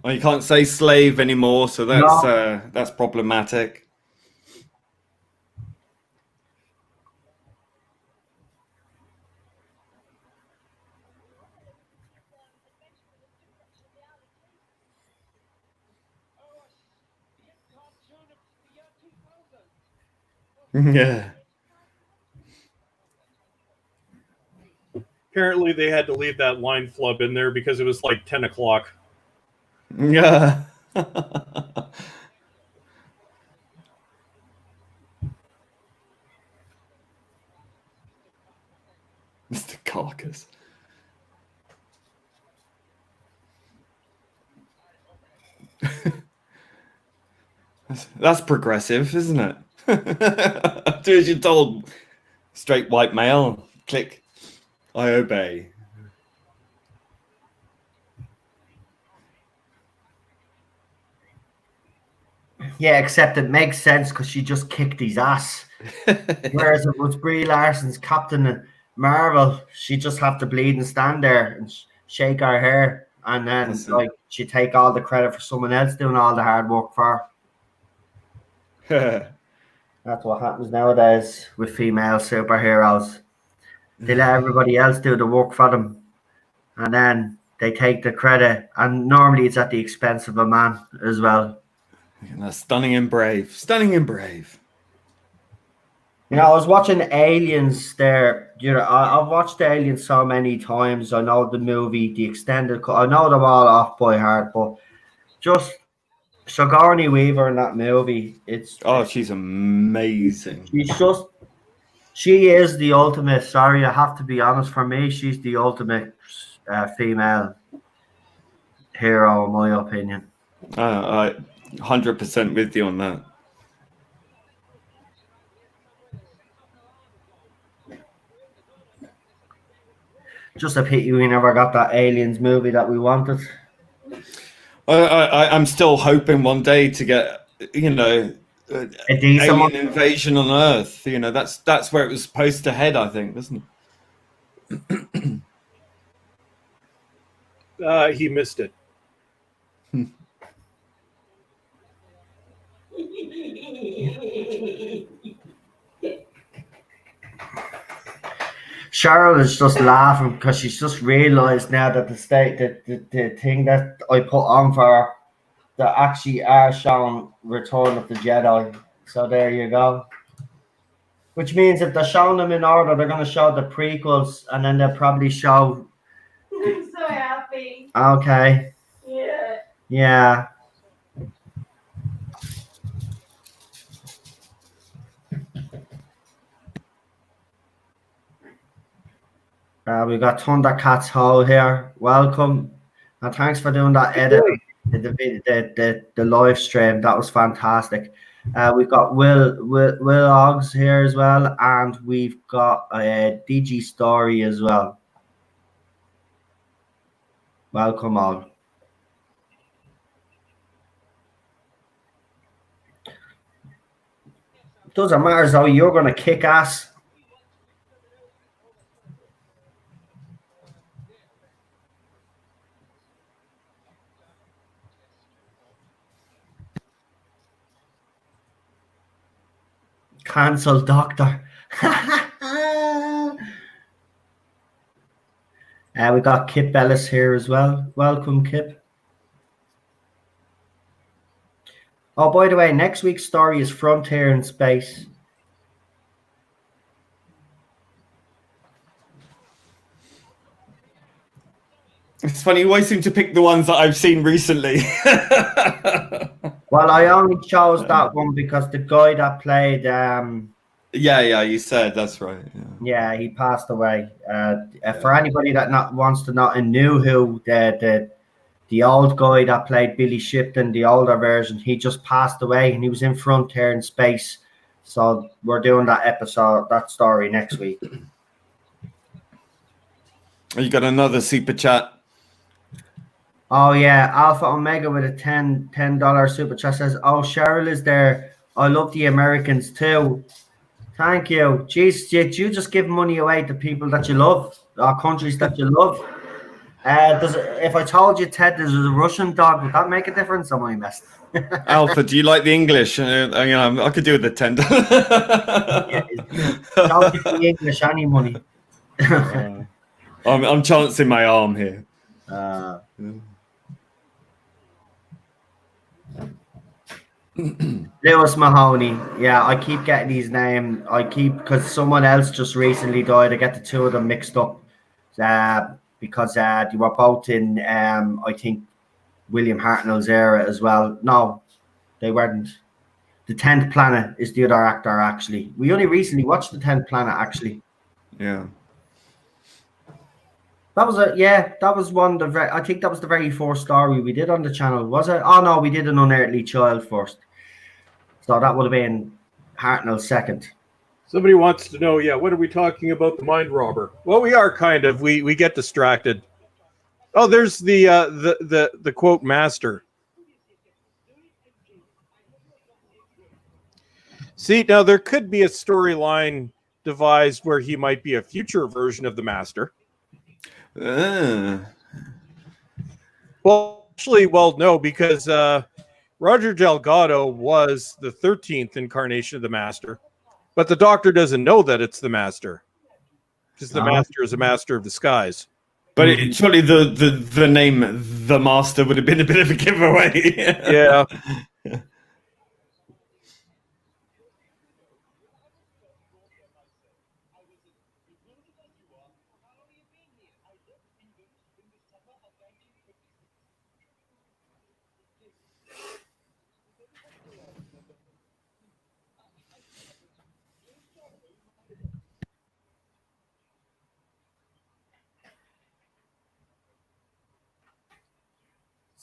Well, you can't say slave anymore, so that's problematic. Yeah. Apparently, they had to leave that line flub in there because it was like 10 o'clock. Yeah. Mr. Carcass. That's progressive, isn't it? Do as you're told. Straight white male. Click. I obey. Yeah, except it makes sense because she just kicked his ass. Whereas it was Brie Larson's Captain Marvel, she just have to bleed and stand there and shake her hair, and then she take all the credit for someone else doing all the hard work for her. That's what happens nowadays with female superheroes. They let everybody else do the work for them, and then they take the credit. And normally it's at the expense of a man as well. Stunning and brave. Stunning and brave. You know, I was watching Aliens there. You know, I've watched Aliens so many times. I know the movie, the extended cut. I know them all off by heart, but just Sigourney Weaver in that movie. She's amazing. She is the ultimate. Sorry, I have to be honest. For me, she's the ultimate female hero, in my opinion. I 100% with you on that. Just a pity we never got that Aliens movie that we wanted. I'm still hoping one day to get, alien invasion on Earth. You know, that's where it was supposed to head, I think, isn't it? He missed it. Cheryl is just laughing because she's just realised now that the thing that I put on for her, that actually are showing Return of the Jedi. So there you go. Which means if they're showing them in order, they're going to show the prequels, and then they'll probably show. I'm so happy. Okay. Yeah. Yeah. We got Thundercats Hole here. Welcome, and thanks for doing that edit, the live stream. That was fantastic. We've got Will Oggs here as well, and we've got DG Story as well. Welcome all. Doesn't matter though. You're gonna kick ass. Cancel Doctor. We got Kip Ellis here as well. Welcome, Kip. Oh, by the way, next week's story is Frontier in Space. It's funny, you always seem to pick the ones that I've seen recently. Well, I only chose that one because the guy that played... yeah, you said, that's right. Yeah, he passed away. For anybody that wants to know and knew who the old guy that played Billy Shipton, the older version, he just passed away, and he was in Frontier in Space. So we're doing that story next week. You got another super chat. Oh yeah, Alpha Omega with a $10 super chat says, "Oh, Cheryl is there. I love the Americans too." Thank you. Jeez, did you just give money away to people that you love, or countries that you love? If I told you, Ted, there's a Russian dog, would that make a difference? Am I messed? Alpha, do you like the English? I could do with the $10. Don't give me English any money. I'm chancing my arm here. Lewis Mahoney. Yeah, I keep getting his name. Because someone else just recently died. I get the two of them mixed up. Because they were both in, I think, William Hartnell's era as well. No, they weren't. The 10th Planet is the other actor, actually. We only recently watched the 10th Planet, actually. Yeah. That was one of the I think that was the very first story we did on the channel, was it? Oh no, we did An Unearthly Child first. So that would have been Hartnell second. Somebody wants to know, what are we talking about the mind robber? Well, we are kind of. We get distracted. Oh, there's the quote master. See, now there could be a storyline devised where he might be a future version of the master. Well, actually, no, because Roger Delgado was the 13th incarnation of the master, but the Doctor doesn't know that it's the master, because the master is a master of disguise. But surely the name the Master would have been a bit of a giveaway. Yeah.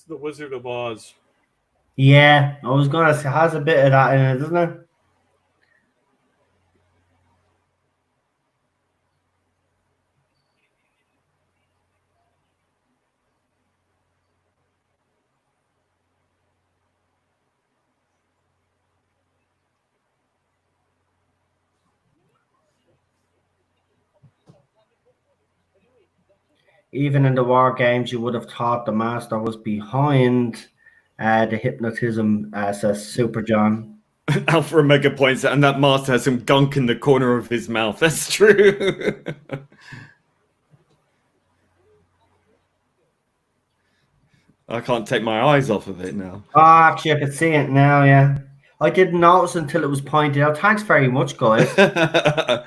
The Wizard of Oz. Yeah, I was gonna say, has a bit of that in it, doesn't it? Even in the war games, you would have thought the master was behind the hypnotism, says Super John. Alpha Omega points out, and that master has some gunk in the corner of his mouth. That's true. I can't take my eyes off of it now. Oh, actually, I can see it now, yeah. I didn't notice until it was pointed out. Thanks very much, guys. I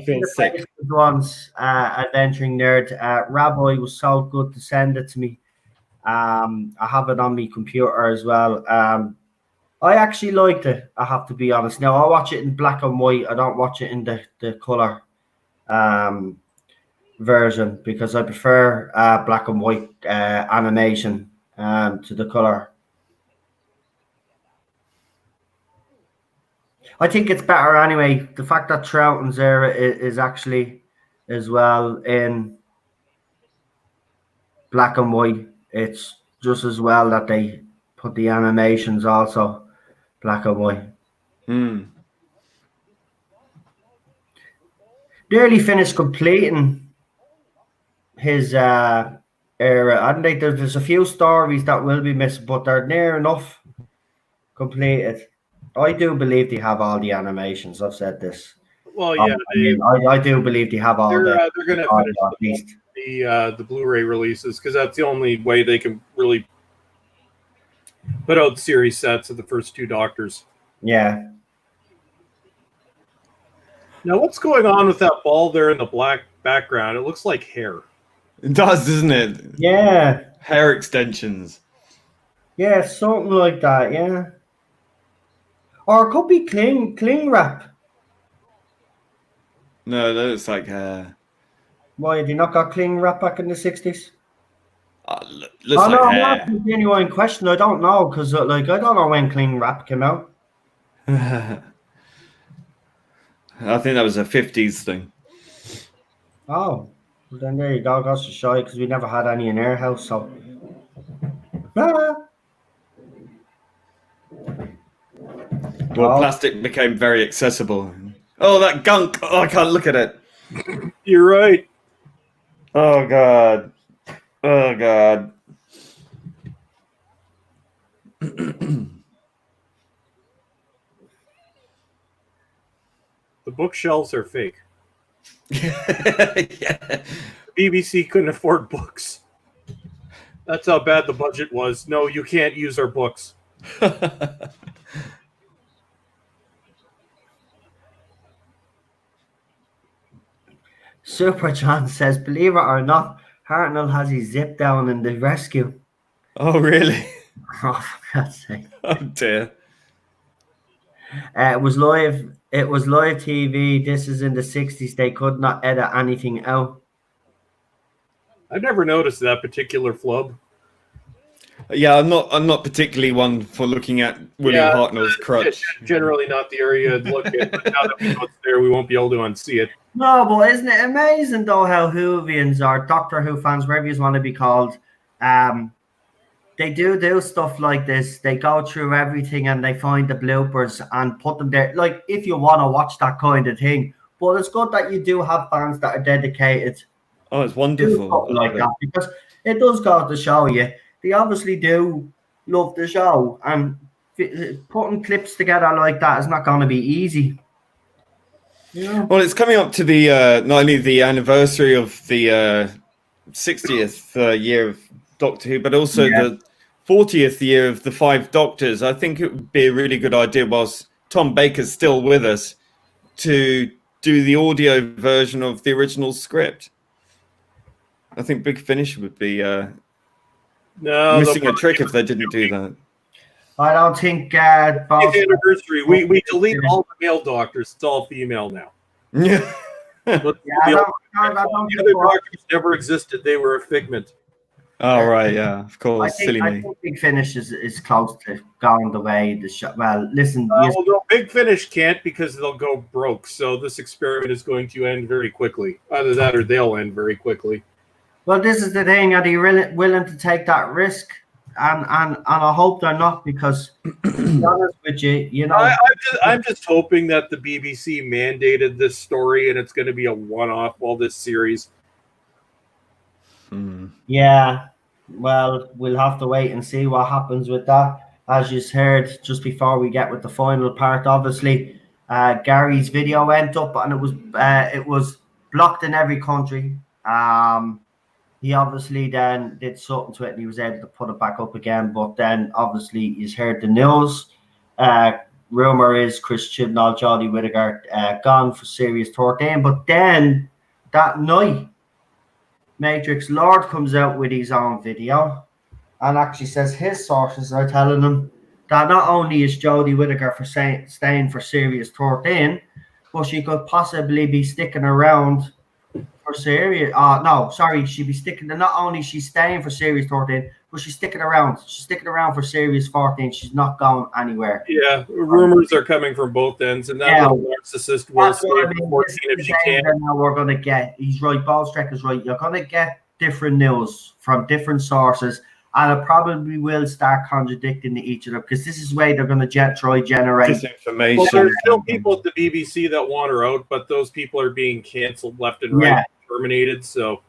feel sick. Once, Adventuring Nerd. Rabbi was so good to send it to me. I have it on my computer as well. I actually liked it, I have to be honest. Now, I watch it in black and white. I don't watch it in the color version, because I prefer black and white animation to the color. I think it's better anyway. The fact that Troughton's era is actually as well in black and white, it's just as well that they put the animations also black and white. Nearly finished completing his era, hadn't they? There's a few stories that will be missed, but they're near enough completed. I do believe they have all the animations. I've said this. Well, yeah, I do believe they have all they're the. they're going to finish the Blu-ray releases because that's the only way they can really put out series sets of the first 2 Doctors. Yeah. Now, what's going on with that ball there in the black background? It looks like hair. It does, doesn't it? Yeah. Hair extensions. Yeah, something like that. Yeah. Or it could be cling wrap. No, that looks like hair. Why, had you not got cling wrap back in the 60s? Looks like hair. That's a genuine question. I don't know, because I don't know when cling wrap came out. I think that was a 50s thing. Oh, well then there you go. Goes to show you, because we never had any in our house, so. Well, plastic became very accessible. Oh, that gunk! Oh, I can't look at it. You're right. Oh God. Oh God. The bookshelves are fake. Yeah. BBC couldn't afford books. That's how bad the budget was. No, you can't use our books. Super John says, believe it or not, Hartnell has his zip down in the rescue. Oh, really? Oh, for God's sake. Oh, dear. It was live TV. This is in the 60s. They could not edit anything out. I've never noticed that particular flub. Yeah, I'm not particularly one for looking at William Hartnell's crutch. Generally not the area to look at. But now that we know it's there, we won't be able to unsee it. No, but isn't it amazing though how Whovians or Doctor Who fans, whatever you want to be called, they do stuff like this. They go through everything and they find the bloopers and put them there. Like, if you want to watch that kind of thing. But it's good that you do have fans that are dedicated. Oh, it's wonderful. Like that, because it does go to show you. They obviously do love the show. And putting clips together like that is not going to be easy. Yeah. Well, it's coming up to the not only the anniversary of the 60th year of Doctor Who, but also the 40th year of the 5 Doctors. I think it would be a really good idea, whilst Tom Baker's still with us, to do the audio version of the original script. I think Big Finish would be missing a trick if they didn't do that. I don't think anniversary. We delete all the male doctors. It's all female now. Yeah. But the other doctors never existed. They were a figment. Oh, right, yeah, of course. I think Big Finish is close to going the way the show. Well, listen. No, Big Finish can't because they'll go broke. So this experiment is going to end very quickly. Either that or they'll end very quickly. Well, this is the thing. Are they willing to take that risk? And I hope they're not, because to be honest with you, you know, I'm just hoping that the BBC mandated this story and it's going to be a one-off while this series. Yeah, well, we'll have to wait and see what happens with that. As you heard, just before we get with the final part, obviously, Gary's video went up and it was blocked in every country. He obviously then did something to it and he was able to put it back up again. But then obviously he's heard the news. Rumor is Chris Chibnall, Jodie Whittaker gone for Series 13. But then that night, Matrix Lord comes out with his own video and actually says his sources are telling him that not only is Jodie Whittaker for staying for Series 13, but she could possibly be sticking around for Series. She'd be sticking. Not only she's staying for Series 13, but she's sticking around. She's sticking around for Series 14. She's not going anywhere. Yeah, rumors are coming from both ends, and that little narcissist will stay for 14 if she can. Now we're going to get. He's right. Ballstreck is right. You're going to get different news from different sources, and it probably will start contradicting each other, because this is the way they're going to try generate disinformation. Well, there's still people at the BBC that want her out, but those people are being cancelled left and right, terminated. So,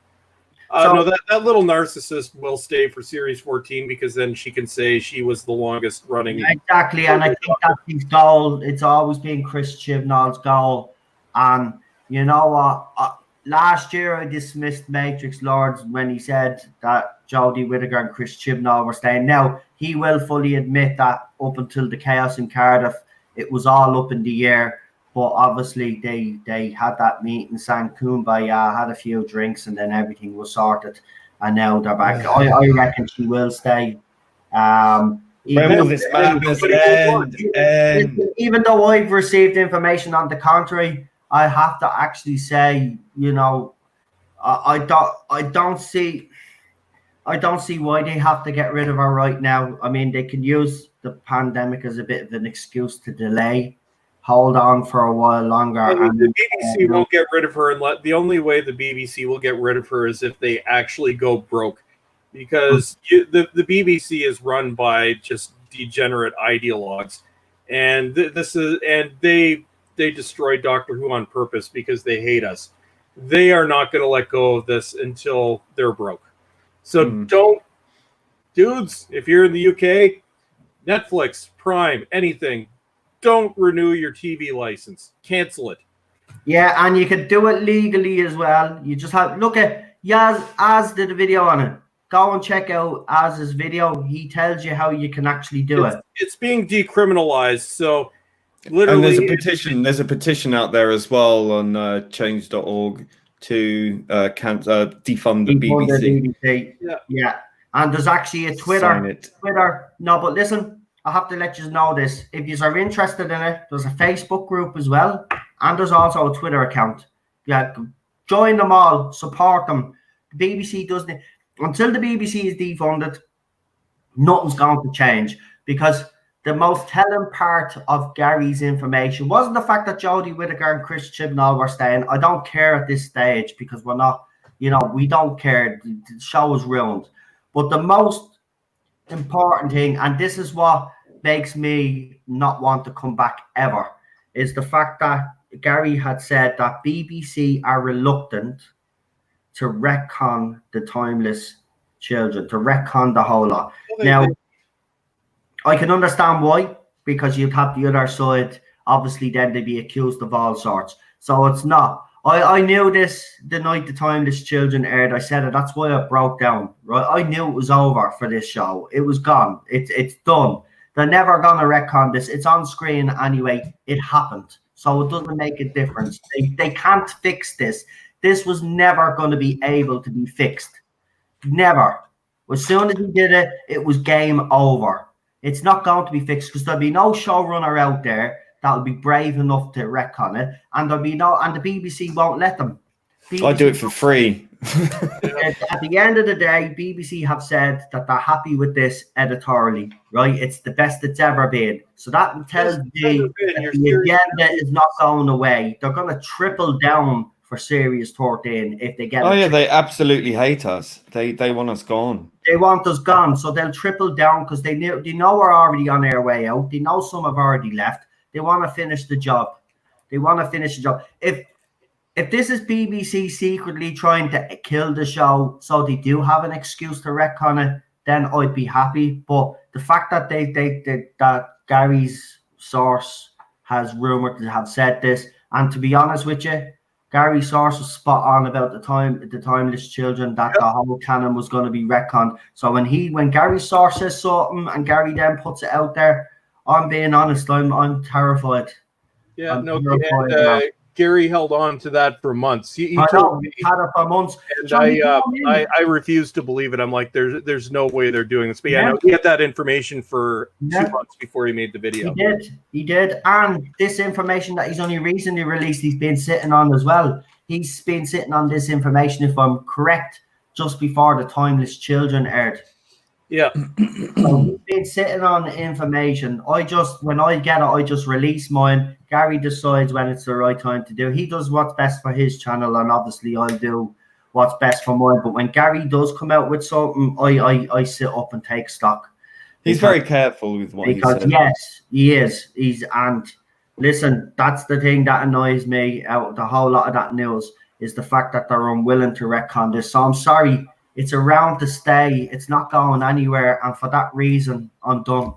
No, that little narcissist will stay for Series 14 because then she can say she was the longest running. Exactly, and I think that's his goal. It's always been Chris Chibnall's goal. And you know what? Last year I dismissed Matrix Lords when he said that Jodie Whittaker and Chris Chibnall were staying. Now, he will fully admit that up until the chaos in Cardiff, it was all up in the air. But obviously, they had that meeting, sang Kumbaya, had a few drinks, and then everything was sorted. And now they're back. I reckon she will stay. When will this madness end? Even though I've received information on the contrary, I have to actually say, you know, I don't see why they have to get rid of her right now. I mean, they can use the pandemic as a bit of an excuse to delay. Hold on for a while longer. The BBC won't get rid of her, and the only way the BBC will get rid of her is if they actually go broke, because the BBC is run by just degenerate ideologues, and they destroy Doctor Who on purpose because they hate us. They are not going to let go of this until they're broke. So don't, dudes. If you're in the UK, Netflix, Prime, anything. Don't renew your TV license. Cancel it. Yeah, and you can do it legally as well. You just have look at Az did a video on it. Go and check out Az's video. He tells you how you can actually do it. It's being decriminalized. So literally, and there's a petition out there as well on change.org to defund the BBC. Yeah. And there's actually a Twitter. No, but listen. I have to let you know this. If you are interested in it, there's a Facebook group as well, and there's also a Twitter account. Yeah, join them all, support them. The BBC doesn't until the BBC is defunded. Nothing's going to change, because the most telling part of Gary's information wasn't the fact that Jodie Whittaker and Chris Chibnall were staying. I don't care at this stage because we're not, we don't care. The show is ruined. But the most important thing, and this is what makes me not want to come back ever, is the fact that Gary had said that BBC are reluctant to retcon the Timeless Children, to retcon the whole lot. Now, I can understand why, because you'd have the other side, obviously then they'd be accused of all sorts. So it's not. I knew this the night the Timeless Children aired. I said it. That's why I broke down. Right, I knew it was over for this show. It was gone. It's done. They're never gonna retcon this. It's on screen anyway. It happened, so it doesn't make a difference. They can't fix this. This was never going to be able to be fixed. Never. As soon as he did it, it was game over. It's not going to be fixed because there'll be no showrunner out there that will be brave enough to retcon it, and there'll be and the BBC won't let them. I do it for free. At the end of the day, BBC have said that they're happy with this editorially, right? It's the best it's ever been. So that tells me that the agenda is not going away. They're going to triple down for Series 13 if they get it. Oh, yeah, they absolutely hate us. They want us gone. They want us gone. So they'll triple down because they know we're already on our way out. They know some have already left. They want to finish the job. If this is BBC secretly trying to kill the show so they do have an excuse to retcon it, then I'd be happy. But the fact that that Gary's source has rumored to have said this, and to be honest with you, Gary's source was spot on about the Timeless Children, that the whole canon was going to be retconned. So when Gary's source says something and Gary then puts it out there, I'm being honest, I'm terrified. Yeah, Gary held on to that for months. He told me had it for months, and I refused to believe it. I'm like, there's no way they're doing this. But yeah, no, he had that information for 2 months before he made the video. He did, and this information that he's only recently released, he's been sitting on as well. He's been sitting on this information, if I'm correct, just before the Timeless Children aired. Yeah. So he's been sitting on information. When I get it, I just release mine. Gary decides when it's the right time to do. He does what's best for his channel, and obviously I'll do what's best for mine. But when Gary does come out with something, I sit up and take stock. He's very careful with what he says. Yes, he is. And listen, that's the thing that annoys me out of the whole lot of that news. is the fact that they're unwilling to retcon this. So I'm sorry, it's around to stay. It's not going anywhere, and for that reason, I'm done.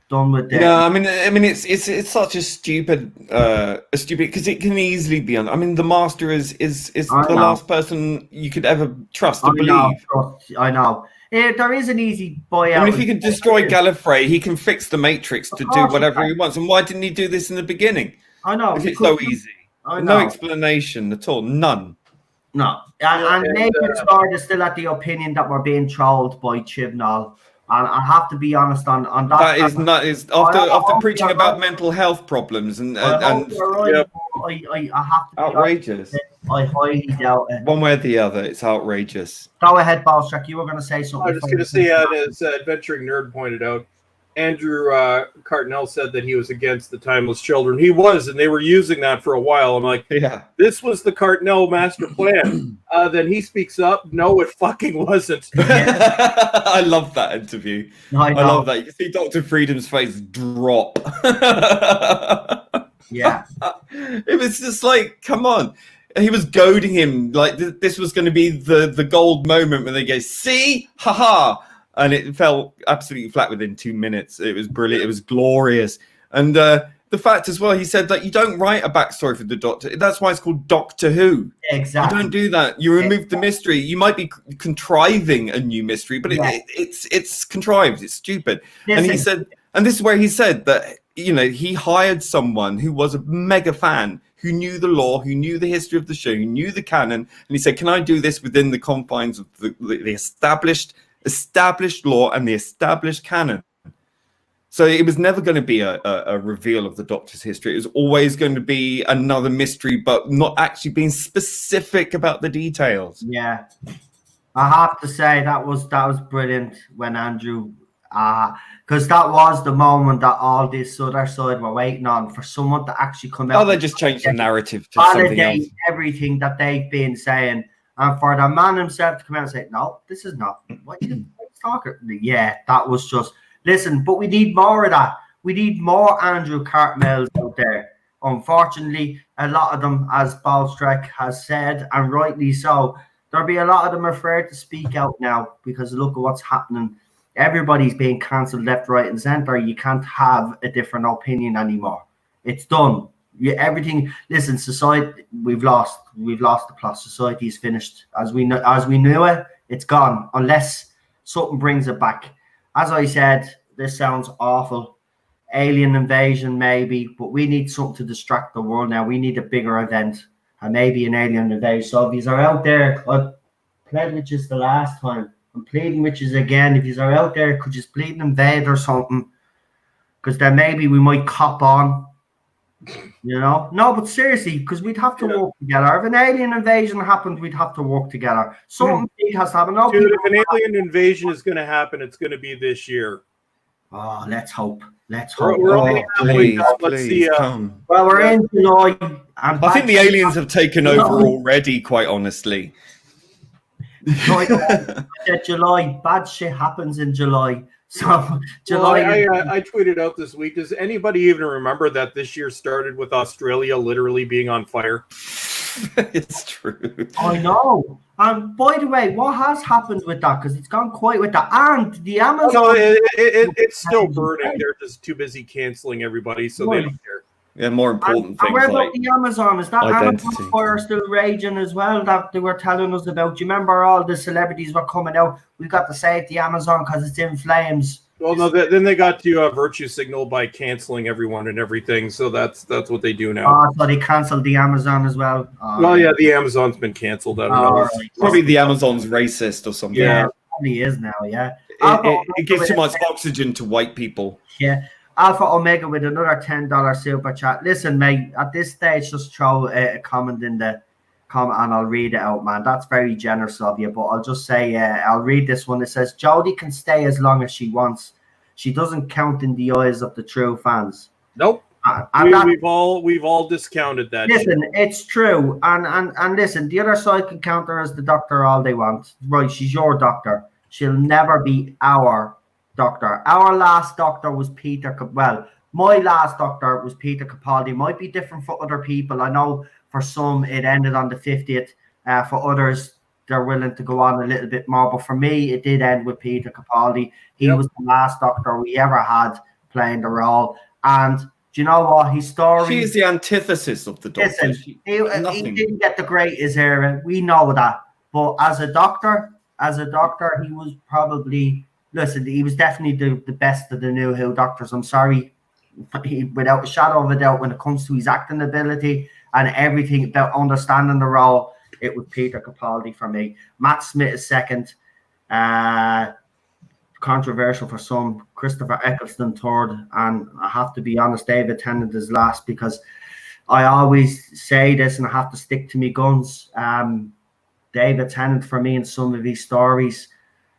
Done with it. Yeah, I mean, it's such a stupid because it can easily be. I mean, the Master is the last person you could ever trust to believe. I know. There is an easy buyout. I mean, if he can destroy Gallifrey, he can fix the Matrix to do whatever he wants. And why didn't he do this in the beginning? I know. If it's so easy. No explanation at all. None. No. And Nathan Sword is still at the opinion that we're being trolled by Chibnall. And I have to be honest on that. That is after preaching about mental health problems and I have to be outrageous. I highly doubt it. One way or the other, it's outrageous. Go ahead, Balstrack. You were going to say something. I was just going to say, as Adventuring Nerd pointed out, Andrew Cartnell said that he was against the Timeless Children. He was, and they were using that for a while. I'm like, yeah, this was the Cartnell master plan. Then he speaks up. No, it fucking wasn't. I love that interview. I love that. You can see Dr. Freedom's face drop. Yeah. It was just like, come on. He was goading him like this was going to be the gold moment when they go, see? Ha-ha. And it fell absolutely flat within 2 minutes. It was brilliant. It was glorious. And the fact as well, he said that you don't write a backstory for the Doctor. That's why it's called Doctor Who. Exactly. You don't do that. You remove the mystery. You might be contriving a new mystery, but it's contrived. It's stupid. Listen. And he said, and this is where he said that, you know, he hired someone who was a mega fan, who knew the lore, who knew the history of the show, who knew the canon. And he said, can I do this within the confines of the established law and the established canon? So it was never going to be a reveal of the Doctor's history. It was always going to be another mystery, but not actually being specific about the details. Yeah, I have to say that was brilliant when Andrew, because that was the moment that all this other side were waiting on, for someone to actually come out. Oh, they just changed the narrative to something else. Everything that they've been saying. And for the man himself to come out and say, no, this is not. What are you talking? Yeah, that was just, listen, but we need more of that. We need more Andrew Cartmells out there. Unfortunately, a lot of them, as Balstrack has said, and rightly so, there'll be a lot of them afraid to speak out now because look at what's happening. Everybody's being cancelled left, right, and centre. You can't have a different opinion anymore. It's done. Everything. Listen, society. We've lost the plot. Society is finished as we knew it. It's gone unless something brings it back. As I said, this sounds awful. Alien invasion, maybe, but we need something to distract the world now. We need a bigger event, and maybe an alien invasion. So if you are out there, I played witches the last time. I'm pleading witches again. If you are out there, could you plead an invade or something? Because then maybe we might cop on. You know, no, but seriously, because we'd have to work together. If an alien invasion happened, we'd have to work together. Something big has to happen. No, dude, if an alien invasion is going to happen, it's going to be this year. Oh, let's hope. Let's hope. We're only halfway down. Let's see. Well, we're in July. I think the aliens have taken over already, quite honestly. I said July. Bad shit happens in July. So July. Well, I tweeted out this week. Does anybody even remember that this year started with Australia literally being on fire? It's true. I know. And by the way, what has happened with that? Because it's gone quite with that. And the Amazon. No, it's still burning. They're just too busy canceling everybody, so they don't care. Yeah, more important things. And where about the Amazon? Is that identity. Amazon fire still raging as well that they were telling us about? Do you remember all the celebrities were coming out? We've got to save the Amazon because it's in flames. Well, no, then they got to virtue signal by canceling everyone and everything. So that's what they do now. Oh, so they canceled the Amazon as well. Well, yeah, the Amazon's been canceled. I don't know. Right. Probably the Amazon's racist or something. Yeah, it probably is now. Yeah, it gives too much oxygen to white people. Yeah. Alpha Omega with another $10 super chat. Listen, mate, at this stage, just throw a comment in the comment and I'll read it out, man. That's very generous of you, but I'll just say, I'll read this one. It says, Jodie can stay as long as she wants. She doesn't count in the eyes of the true fans. Nope. We've all discounted that. Listen, it's true. And listen, the other side can count her as the Doctor all they want. Right, she's your Doctor. She'll never be our Doctor. Our last Doctor was Peter. Well, my last Doctor was Peter Capaldi. Might be different for other people. I know For some, it ended on the 50th. For others, they're willing to go on a little bit more. But for me, it did end with Peter Capaldi. He was the last Doctor we ever had playing the role. And do you know what? His story... She is the antithesis of the Doctor. Listen, he didn't get the greatest era. We know that. But as a doctor, he was probably... Listen, he was definitely the best of the New Who Doctors. I'm sorry. Without a shadow of a doubt, when it comes to his acting ability and everything about understanding the role, it was Peter Capaldi for me. Matt Smith is second. Controversial for some. Christopher Eccleston third. And I have to be honest, David Tennant is last, because I always say this and I have to stick to my guns. David Tennant, for me, in some of his stories,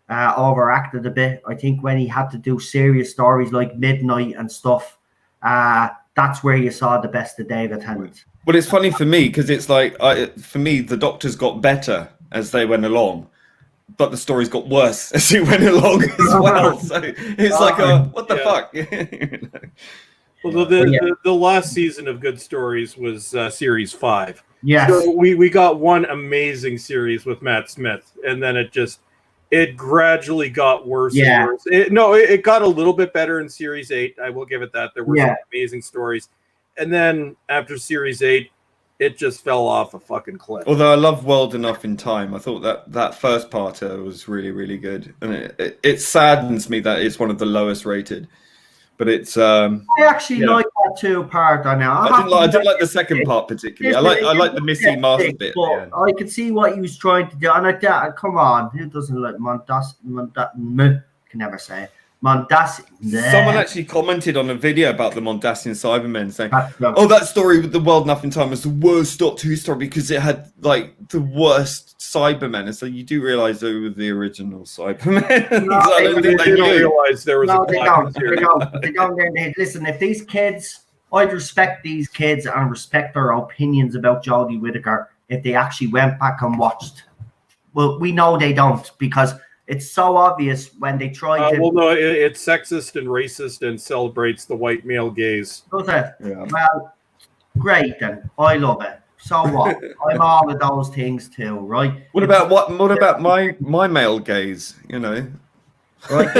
overacted a bit. I think when he had to do serious stories like Midnight and stuff, that's where you saw the best of David Tennant. Well, it's funny for me because it's like, for me, the Doctors got better as they went along, but the stories got worse as it went along as well. So it's like, what the fuck? Well, the last season of Good Stories was series 5. Yes. So we got one amazing series with Matt Smith, and then it gradually got worse and worse. It got a little bit better in series 8. I will give it that. There were some amazing stories. And then after series 8, it just fell off a fucking cliff. Although I love World Enough in Time. I thought that first part was really, really good. And it saddens me that it's one of the lowest rated. But it's I actually like that 2-part now. I didn't like the second part particularly. I like the Missy Master bit. But I could see what he was trying to do. And come on, who doesn't like Mondasian? Can never say it. Mondasian. Someone actually commented on a video about the Mondasian Cybermen saying, that story with the World Enough in Time was the worst Doctor Who story because it had like the worst Cybermen. And so you do realise they were the original Cybermen. No, I don't think they realise there was they don't. Listen, if these kids, I'd respect these kids and respect their opinions about Jodie Whittaker if they actually went back and watched. Well, we know they don't, because it's so obvious when they try to... Well, no, it's sexist and racist and celebrates the white male gaze. Does it? Yeah. Well, great then. I love it. So what? I'm all of those things too, right? What about my male gaze? You know, right?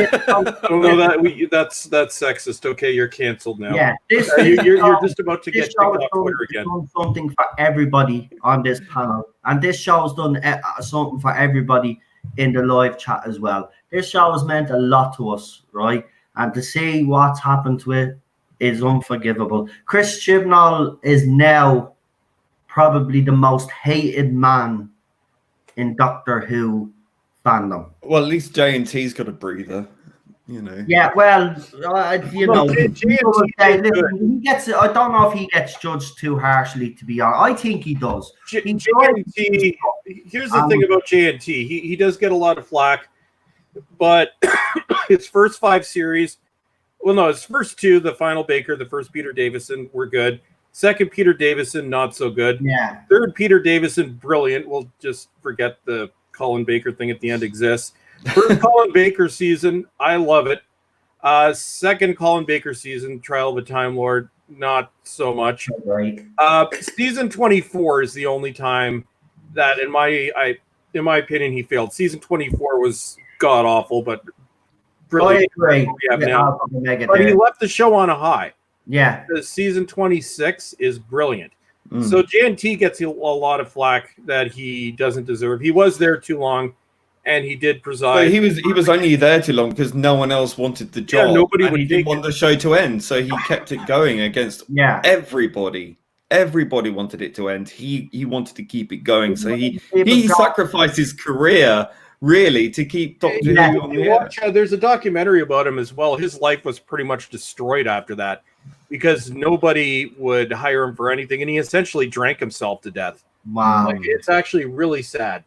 That's sexist. Okay, you're cancelled now. Yeah, you're just about to get kicked off Twitter again. Done something for everybody on this panel, and this show's done something for everybody in the live chat as well. This show has meant a lot to us, right? And to see what's happened to it is unforgivable. Chris Chibnall is now probably the most hated man in Doctor Who fandom. Well, at least JNT's got a breather, you know. Yeah, well, he gets. I don't know if he gets judged too harshly, to be honest. I think he does. JNT. Here's the thing about JNT. He does get a lot of flack, but his first 5 series, his first 2, the final Baker, the first Peter Davison, were good. Second Peter Davison, not so good. Yeah. Third Peter Davison, brilliant. We'll just forget the Colin Baker thing at the end exists. First Colin Baker season, I love it. Second Colin Baker season, Trial of a Time Lord, not so much. Right. Season 24 is the only time that, in my opinion, he failed. Season 24 was god awful, but brilliant. Great. But he left the show on a high. Yeah. Because season 26 is brilliant. So JNT gets a lot of flack that he doesn't deserve. He was there too long, and he did preside. But he was only there too long because no one else wanted the job. Yeah, nobody would. He didn't want the show to end, so he kept it going against everybody. Everybody wanted it to end. He wanted to keep it going, so he sacrificed his career really to keep Doctor Who on the air. There's a documentary about him as well. His life was pretty much destroyed after that, because nobody would hire him for anything, and he essentially drank himself to death. Wow. It's actually really sad,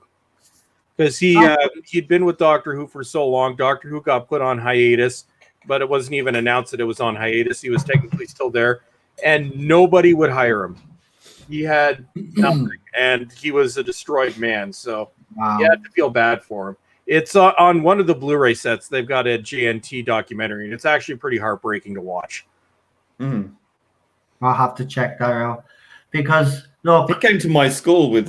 because he'd been with Doctor Who for so long. Doctor Who got put on hiatus, but it wasn't even announced that it was on hiatus. He was technically still there, and nobody would hire him. He had nothing, and he was a destroyed man, so you had to feel bad for him. It's on one of the Blu-ray sets. They've got a JNT documentary, and it's actually pretty heartbreaking to watch. I'll have to check that out. because look, he came to my school with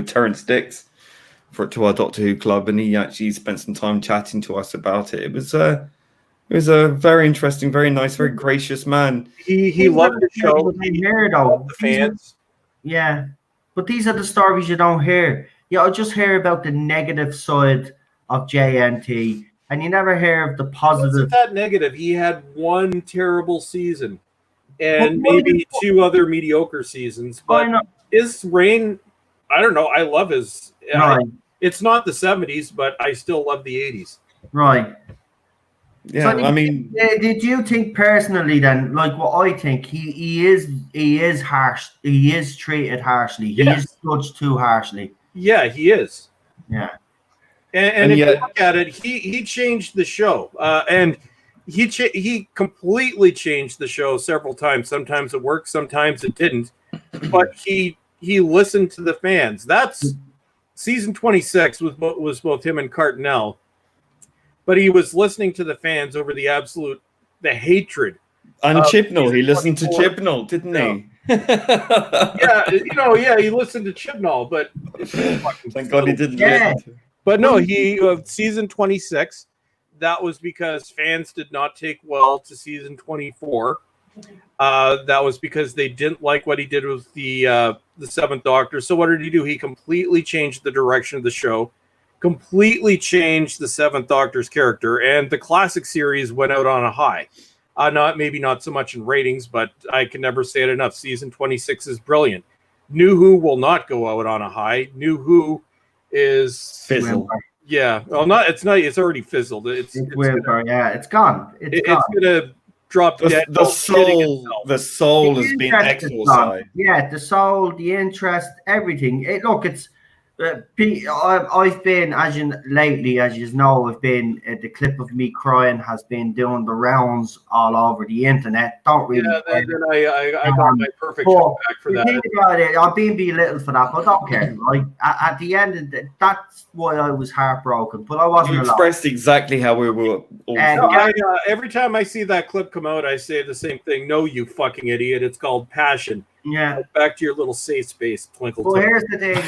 Terrence Dix to our Doctor Who club, and he actually spent some time chatting to us about it. It was a very interesting, very nice, very gracious man. He loved the show. He loved the fans. Yeah, but these are the stories you don't hear. You just hear about the negative side of JNT, and you never hear of the positive. Wasn't that negative? He had one terrible season, and maybe two other mediocre seasons. But his reign, I don't know. I love his. Right. It's not the 70s, but I still love the 80s. Right. Yeah, so did you think personally then, like what I think, he is harsh. He is treated harshly. He is judged too harshly. Yeah, he is. Yeah. And if you look at it, he changed the show, and he completely changed the show several times. Sometimes it worked, sometimes it didn't. But he listened to the fans. That's season 26 was both him and Cartnell. But he was listening to the fans over the hatred. And Chibnall, he listened to Chibnall, didn't he? He listened to Chibnall, but thank God he didn't listen. But no, season 26, that was because fans did not take well to season 24. That was because they didn't like what he did with the Seventh Doctor. So what did he do? He completely changed the direction of the show. Completely changed the Seventh Doctor's character, and the classic series went out on a high. Not so much in ratings, but I can never say it enough. Season 26 is brilliant. New Who will not go out on a high. New Who is fizzle. Yeah, well, it's not. It's already fizzled. It's gone. It's gonna drop dead. The soul has been exorcised. Yeah, the soul, the interest, everything. It's. I've been, as you know, I've been the clip of me crying has been doing the rounds all over the internet. Don't really. Yeah, then I got my perfect back for that. Think about it. I'm being belittled for that, but I don't care. Like at the end of that's why I was heartbroken. But I wasn't. You expressed exactly how we were. Every time I see that clip come out, I say the same thing. No, you fucking idiot! It's called passion. Yeah. Back to your little safe space, Twinkle. Well, here's the thing.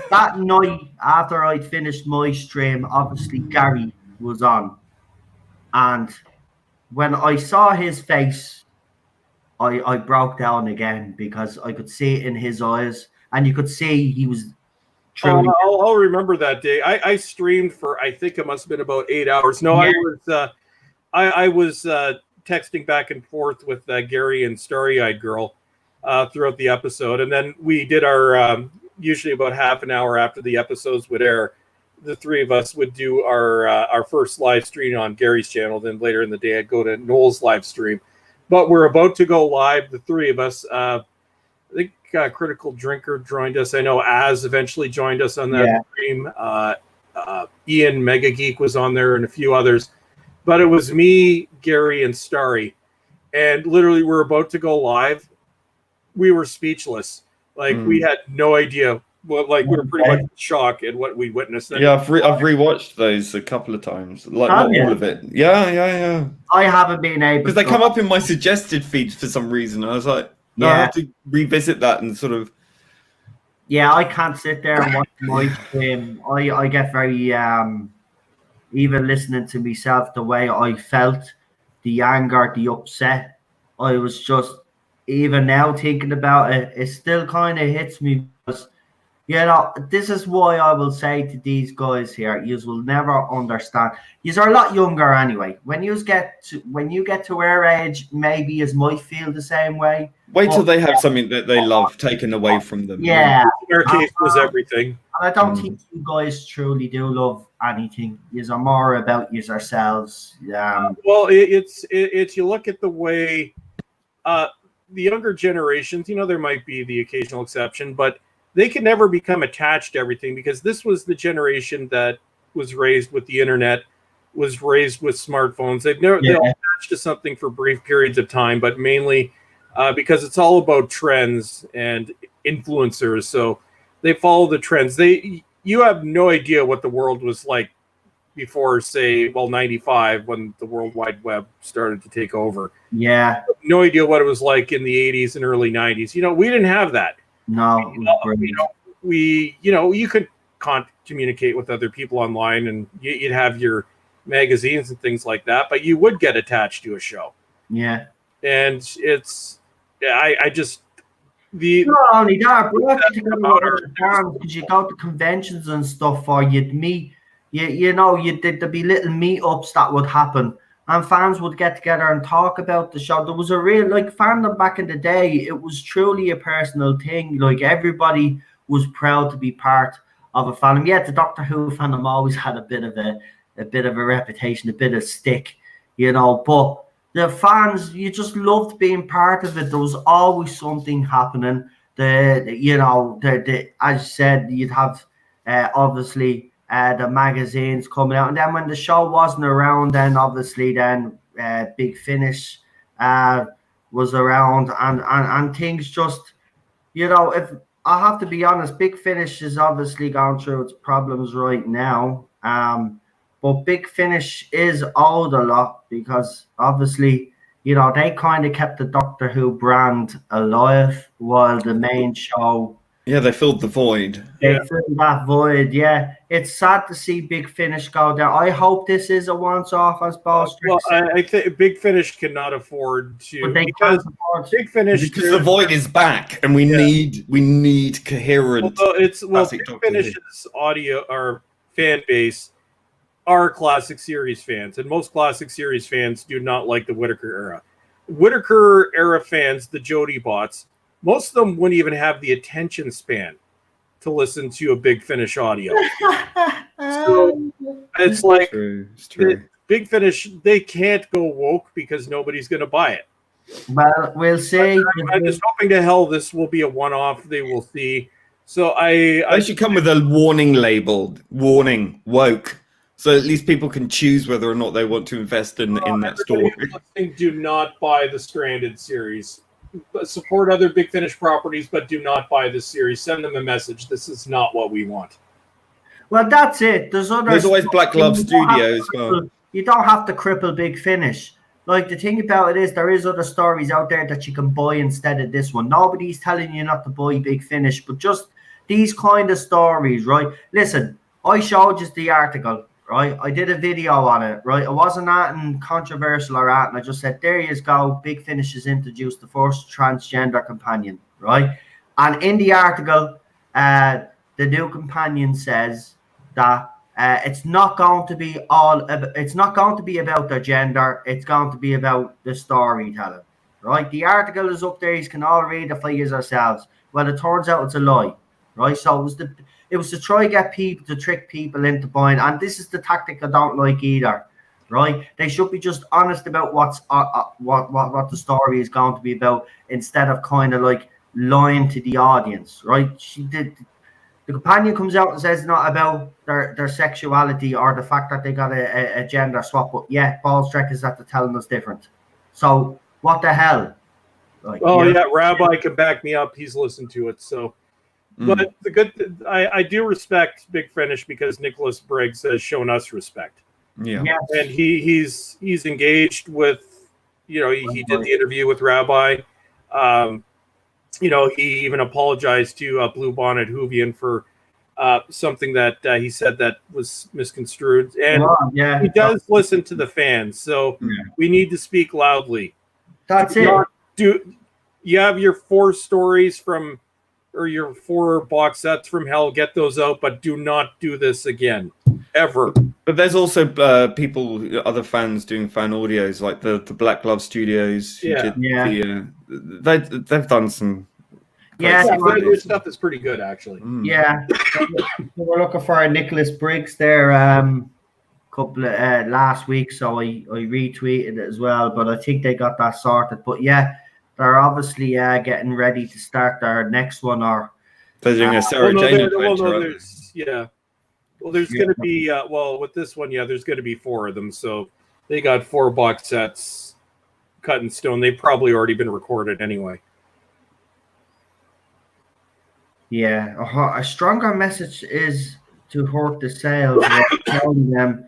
That night after I'd finished my stream, obviously Gary was on. And when I saw his face, I broke down again because I could see it in his eyes. And you could see he was truly... I'll remember that day. I streamed for, I think it must have been about 8 hours. No, yeah. I was texting back and forth with Gary and Starry-Eyed Girl throughout the episode, and then we did our usually about half an hour after the episodes would air, the three of us would do our first live stream on Gary's channel. Then later in the day I'd go to Noel's live stream, but we're about to go live, the three of us. I think Critical Drinker joined us. I know Az eventually joined us on that stream. Ian Mega Geek was on there and a few others, but it was me, Gary, and Starry, and literally we're about to go live. We were speechless. Like we had no idea. Well, like we were pretty much in shock at what we witnessed. Yeah, I've rewatched those a couple of times. Like not all of it. Yeah. I haven't been able because they come up in my suggested feed for some reason. I was like, no, I have to revisit that and sort of. Yeah, I can't sit there and watch my stream. I get very even listening to myself, the way I felt, the anger, the upset. I was just. Even now thinking about it, it still kind of hits me because, this is why I will say to these guys here, you will never understand. You are a lot younger anyway. When you get to our age, maybe you might feel the same way. Wait till they have something that they love taken away from them. Yeah. In our case was everything. And I don't think you guys truly do love anything. You are more about yourselves. Well, it's you look at the way the younger generations, there might be the occasional exception, but they can never become attached to everything because this was the generation that was raised with the internet, was raised with smartphones. They're attached to something for brief periods of time, but mainly because it's all about trends and influencers. So they follow the trends. You have no idea what the world was like before, say, 95, when the World Wide Web started to take over. Yeah. No idea what it was like in the 80s and early 90s. We didn't have that. No. You could communicate with other people online, and you'd have your magazines and things like that, but you would get attached to a show. Yeah. And I just not only that, but because you go to conventions and stuff, or you'd meet, there'd be little meetups that would happen, and fans would get together and talk about the show. There was a real fandom back in the day. It was truly a personal thing. Like, everybody was proud to be part of a fandom. Yeah, the Doctor Who fandom always had a bit of a reputation, a bit of stick, but the fans, you just loved being part of it. There was always something happening. As you said, you'd have obviously the magazines coming out, and then when the show wasn't around, then obviously Big Finish was around, and things just, if I have to be honest, Big Finish is obviously gone through its problems right now. But Big Finish is owed a lot, because obviously, they kind of kept the Doctor Who brand alive while the main show. Yeah, they filled the void. They filled that void, yeah. It's sad to see Big Finish go down. I hope this is a once-off, as Boss. Well, I think Big Finish cannot afford to, because Big Finish, because the void is back, and we need coherent. Big Finish's audio or fan base are classic series fans, and most classic series fans do not like the Whittaker era. Whittaker era fans, the Jody bots, most of them wouldn't even have the attention span to listen to a Big Finish audio. So it's like, it's true. Big Finish, they can't go woke because nobody's going to buy it. Well, we'll see. I'm just hoping to hell this will be a one-off. They will see. So I should come with a warning label. Warning, woke. So at least people can choose whether or not they want to invest in that story. Do not buy the Stranded series. Support other Big Finish properties, but do not buy this series. Send them a message. This is not what we want. Well, that's it. There's always Black Glove Studio as well. You don't have to cripple Big Finish. Like, the thing about it is, there is other stories out there that you can buy instead of this one. Nobody's telling you not to buy Big Finish, but just these kind of stories, right? Listen, I showed you the article, right? I did a video on it, right? It wasn't that controversial or that, and I just said, there you go, Big Finish has introduced the first transgender companion, right? And in the article, the new companion says that it's not going to be about their gender. It's going to be about the storytelling, right? The article is up there. You can all read it for yourselves. Well, it turns out it's a lie, right? So it was to try to get people, to trick people into buying, and this is the tactic I don't like either, right? They should be just honest about what the story is going to be about, instead of kind of like lying to the audience, right? The companion comes out and says it's not about their sexuality or the fact that they got a gender swap, but yeah, Paul Streck is after telling us different. So what the hell? Like, Rabbi can back me up. He's listened to it. So, but I do respect Big Finish, because Nicholas Briggs has shown us respect. Yeah, and he's engaged with, he did the interview with Rabbi. He even apologized to Blue Bonnet Hoovian for something that he said that was misconstrued. And he does listen to the fans, so we need to speak loudly. That's it. You have your 4 stories or your 4 box sets from hell, get those out, but do not do this again, ever. But there's also other fans doing fan audios, like the Black Glove Studios. They've done some. Their stuff is pretty good, actually. Yeah, we're looking for a Nicholas Briggs there. Couple of last week, so I retweeted it as well. But I think they got that sorted. But yeah, they're obviously getting ready to start their next one. Or they're doing a Sarah Jane adventure. There's going to be with this one, there's going to be 4 of them. So they got 4 box sets cut in stone. They've probably already been recorded anyway. Yeah, a stronger message is to hurt the sales. Telling them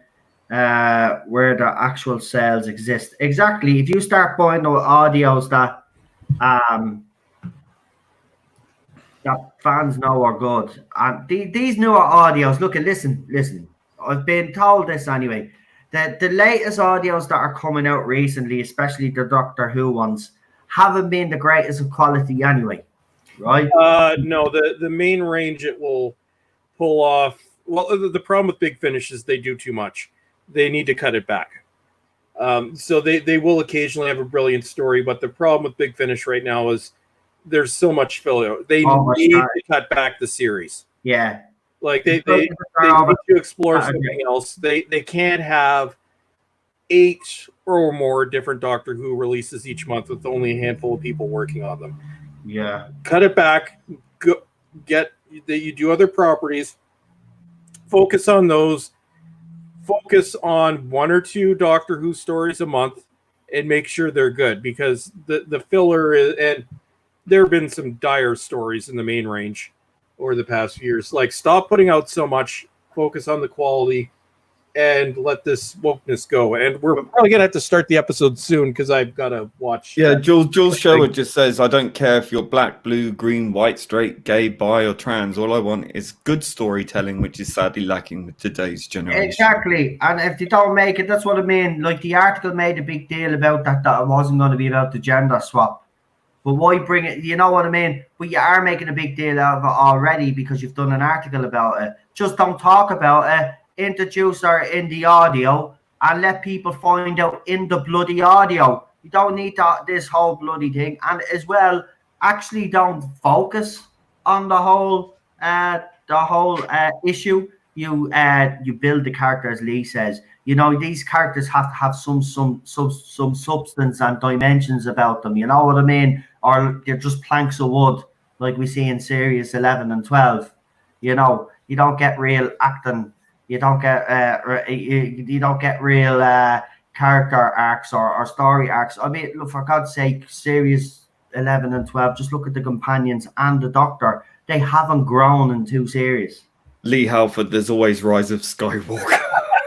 where the actual sales exist. Exactly. If you start buying the audios that fans know are good, and these newer audios, look and listen. I've been told this anyway. The latest audios that are coming out recently, especially the Doctor Who ones, haven't been the greatest of quality anyway, right? No, the main range it will pull off. Well, the problem with Big Finish is they do too much. They need to cut it back. So they will occasionally have a brilliant story, but the problem with Big Finish right now is there's so much filler. They need to cut back the series. Yeah. Like they need to explore something else. They can't have 8 or more different Doctor Who releases each month with only a handful of people working on them. Yeah. Cut it back. You do other properties. Focus on those. Focus on 1 or 2 Doctor Who stories a month and make sure they're good, because the filler is, and there have been some dire stories in the main range over the past few years. Like, stop putting out so much, focus on the quality, and let this wokeness go. And we're probably gonna have to start the episode soon because I've got to watch. Yeah, Jules Sherwood just says, "I don't care if you're black, blue, green, white, straight, gay, bi, or trans. All I want is good storytelling, which is sadly lacking with today's generation." Exactly, and if they don't make it, that's what I mean. Like, the article made a big deal about that it wasn't going to be about the gender swap. But why bring it? You know what I mean? But you are making a big deal out of it already because you've done an article about it. Just don't talk about it. Introduce her in the audio and let people find out in the bloody audio. You don't need this whole bloody thing. And as well, actually don't focus on the whole issue. You build the character, as Lee says. You know, these characters have to have some substance and dimensions about them. You know what I mean? Or they're just planks of wood, like we see in series 11 and 12. You know, you don't get real acting. You don't get real character arcs or story arcs. I mean, look, for God's sake, series 11 and 12. Just look at the companions and the Doctor. They haven't grown in 2 series. Lee Halford, there's always Rise of Skywalker.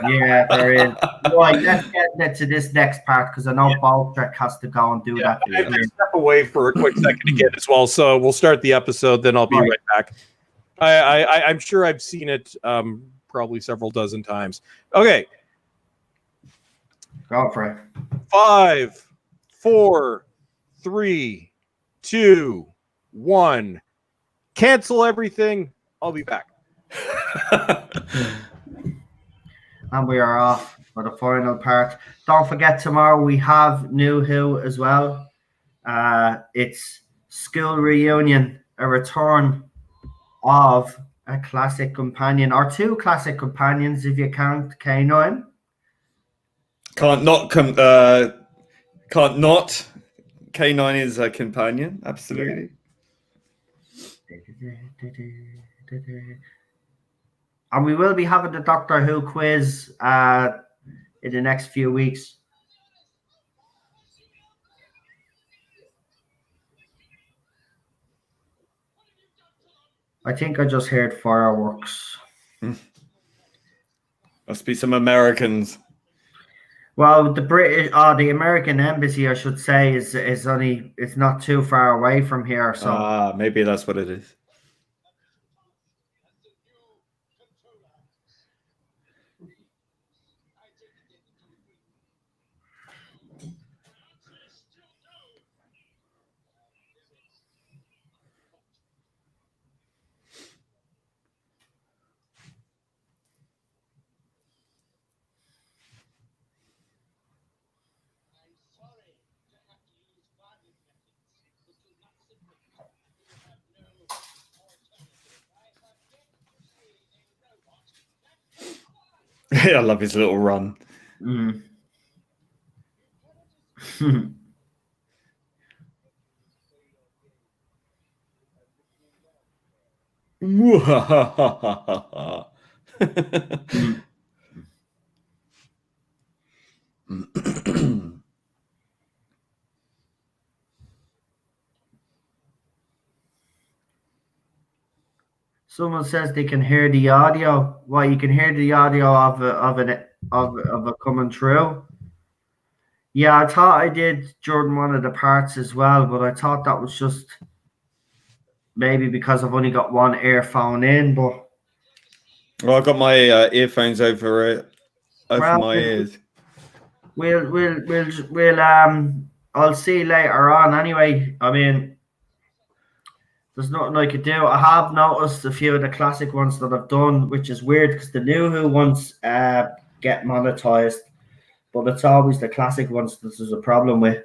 Yeah, there is. Right, let's get to this next part because I know Baltrek has to go and do that. I have to step away for a quick second again as well. So we'll start the episode, then I'll be right back. I'm sure I've seen it probably several dozen times. Okay. Go for it. 5, 4, 3, 2, 1. Cancel everything. I'll be back. And we are off for the final part. Don't forget, tomorrow we have New Who as well. It's School Reunion, a return of a classic companion, or 2 classic companions if you count K9. Can't not. K9 is a companion, absolutely. Yeah. And we will be having the Doctor Who quiz in the next few weeks. I think I just heard fireworks. Must be some Americans. Well, the American embassy, I should say, is only, it's not too far away from here. So maybe that's what it is. I love his little run. Mm. Someone says they can hear the audio. Well, you can hear the audio of an of it coming through. Yeah, I thought I did during one of the parts as well, but I thought that was just maybe because I've only got one earphone in. But well, I've got my earphones over my ears. We'll I'll see you later on. Anyway, I mean, there's nothing I could do. I have noticed a few of the classic ones that I've done, which is weird because the new Who ones get monetized, but it's always the classic ones that there's a problem with.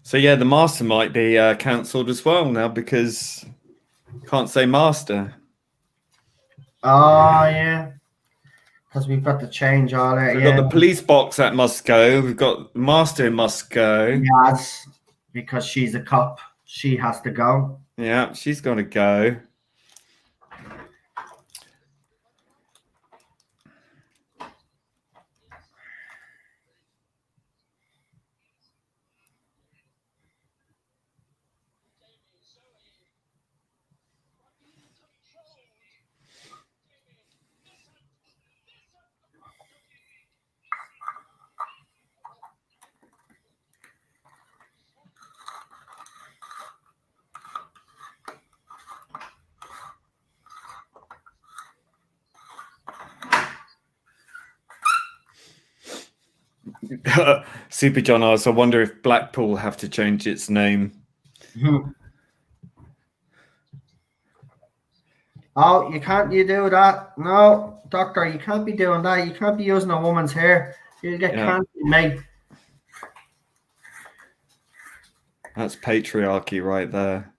So yeah, the Master might be cancelled as well now because can't say Master. Oh yeah, because we've got to change all that. We've got the police box that must go. We've got Master must go. Yes, because she's a cop, she has to go. Yeah, she's got to go. Super John asks, I wonder if Blackpool have to change its name. Oh, you can't do that. No, doctor, you can't be doing that. You can't be using a woman's hair. You'll get cancelled, mate. That's patriarchy right there.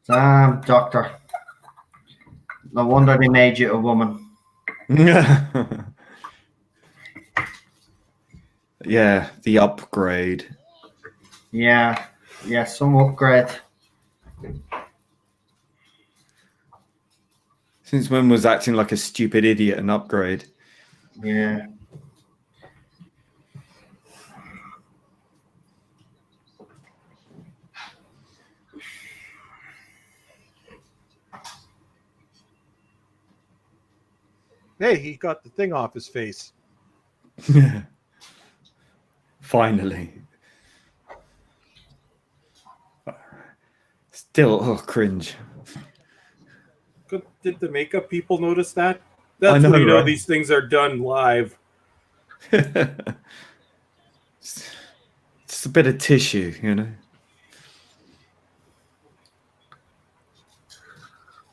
Damn, doctor. No wonder they made you a woman. Yeah, the upgrade. Yeah, some upgrade. Since when was acting like a stupid idiot an upgrade? Yeah. Hey, he got the thing off his face. Finally. Still, cringe. Did the makeup people notice that? That's I know, when you know right? these things are done live. Just a bit of tissue, you know.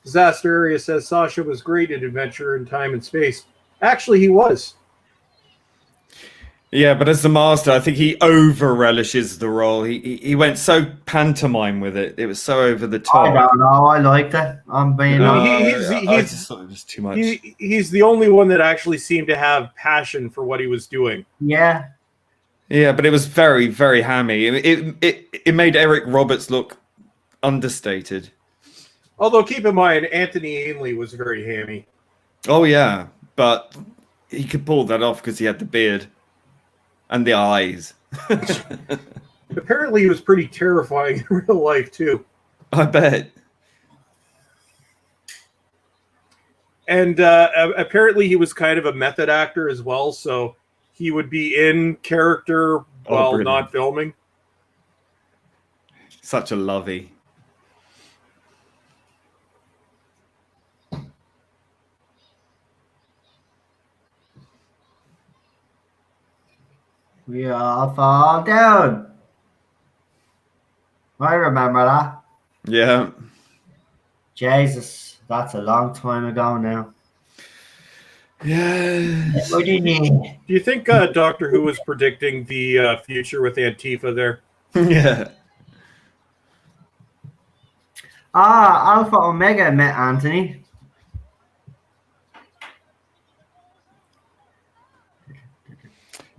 Disaster Area says Sasha was great at Adventure in Time and Space. Actually, he was. Yeah, but as the Master, I think he over relishes the role. He went so pantomime with it. It was so over the top. I don't know. I liked it. I'm being honest. I just thought it was too much. He's the only one that actually seemed to have passion for what he was doing. Yeah. Yeah, but it was very, very hammy. It made Eric Roberts look understated. Although, keep in mind, Anthony Ainley was very hammy. Oh, yeah. But he could pull that off because he had the beard and the eyes. Apparently, he was pretty terrifying in real life, too. I bet. And apparently, he was kind of a method actor as well, so he would be in character while not filming. Such a lovey. We all fall down. I remember that. Yeah. Jesus, that's a long time ago now. Yeah. What do you mean? Do you think Doctor Who was predicting the future with Antifa there? Yeah. Alpha Omega met Anthony.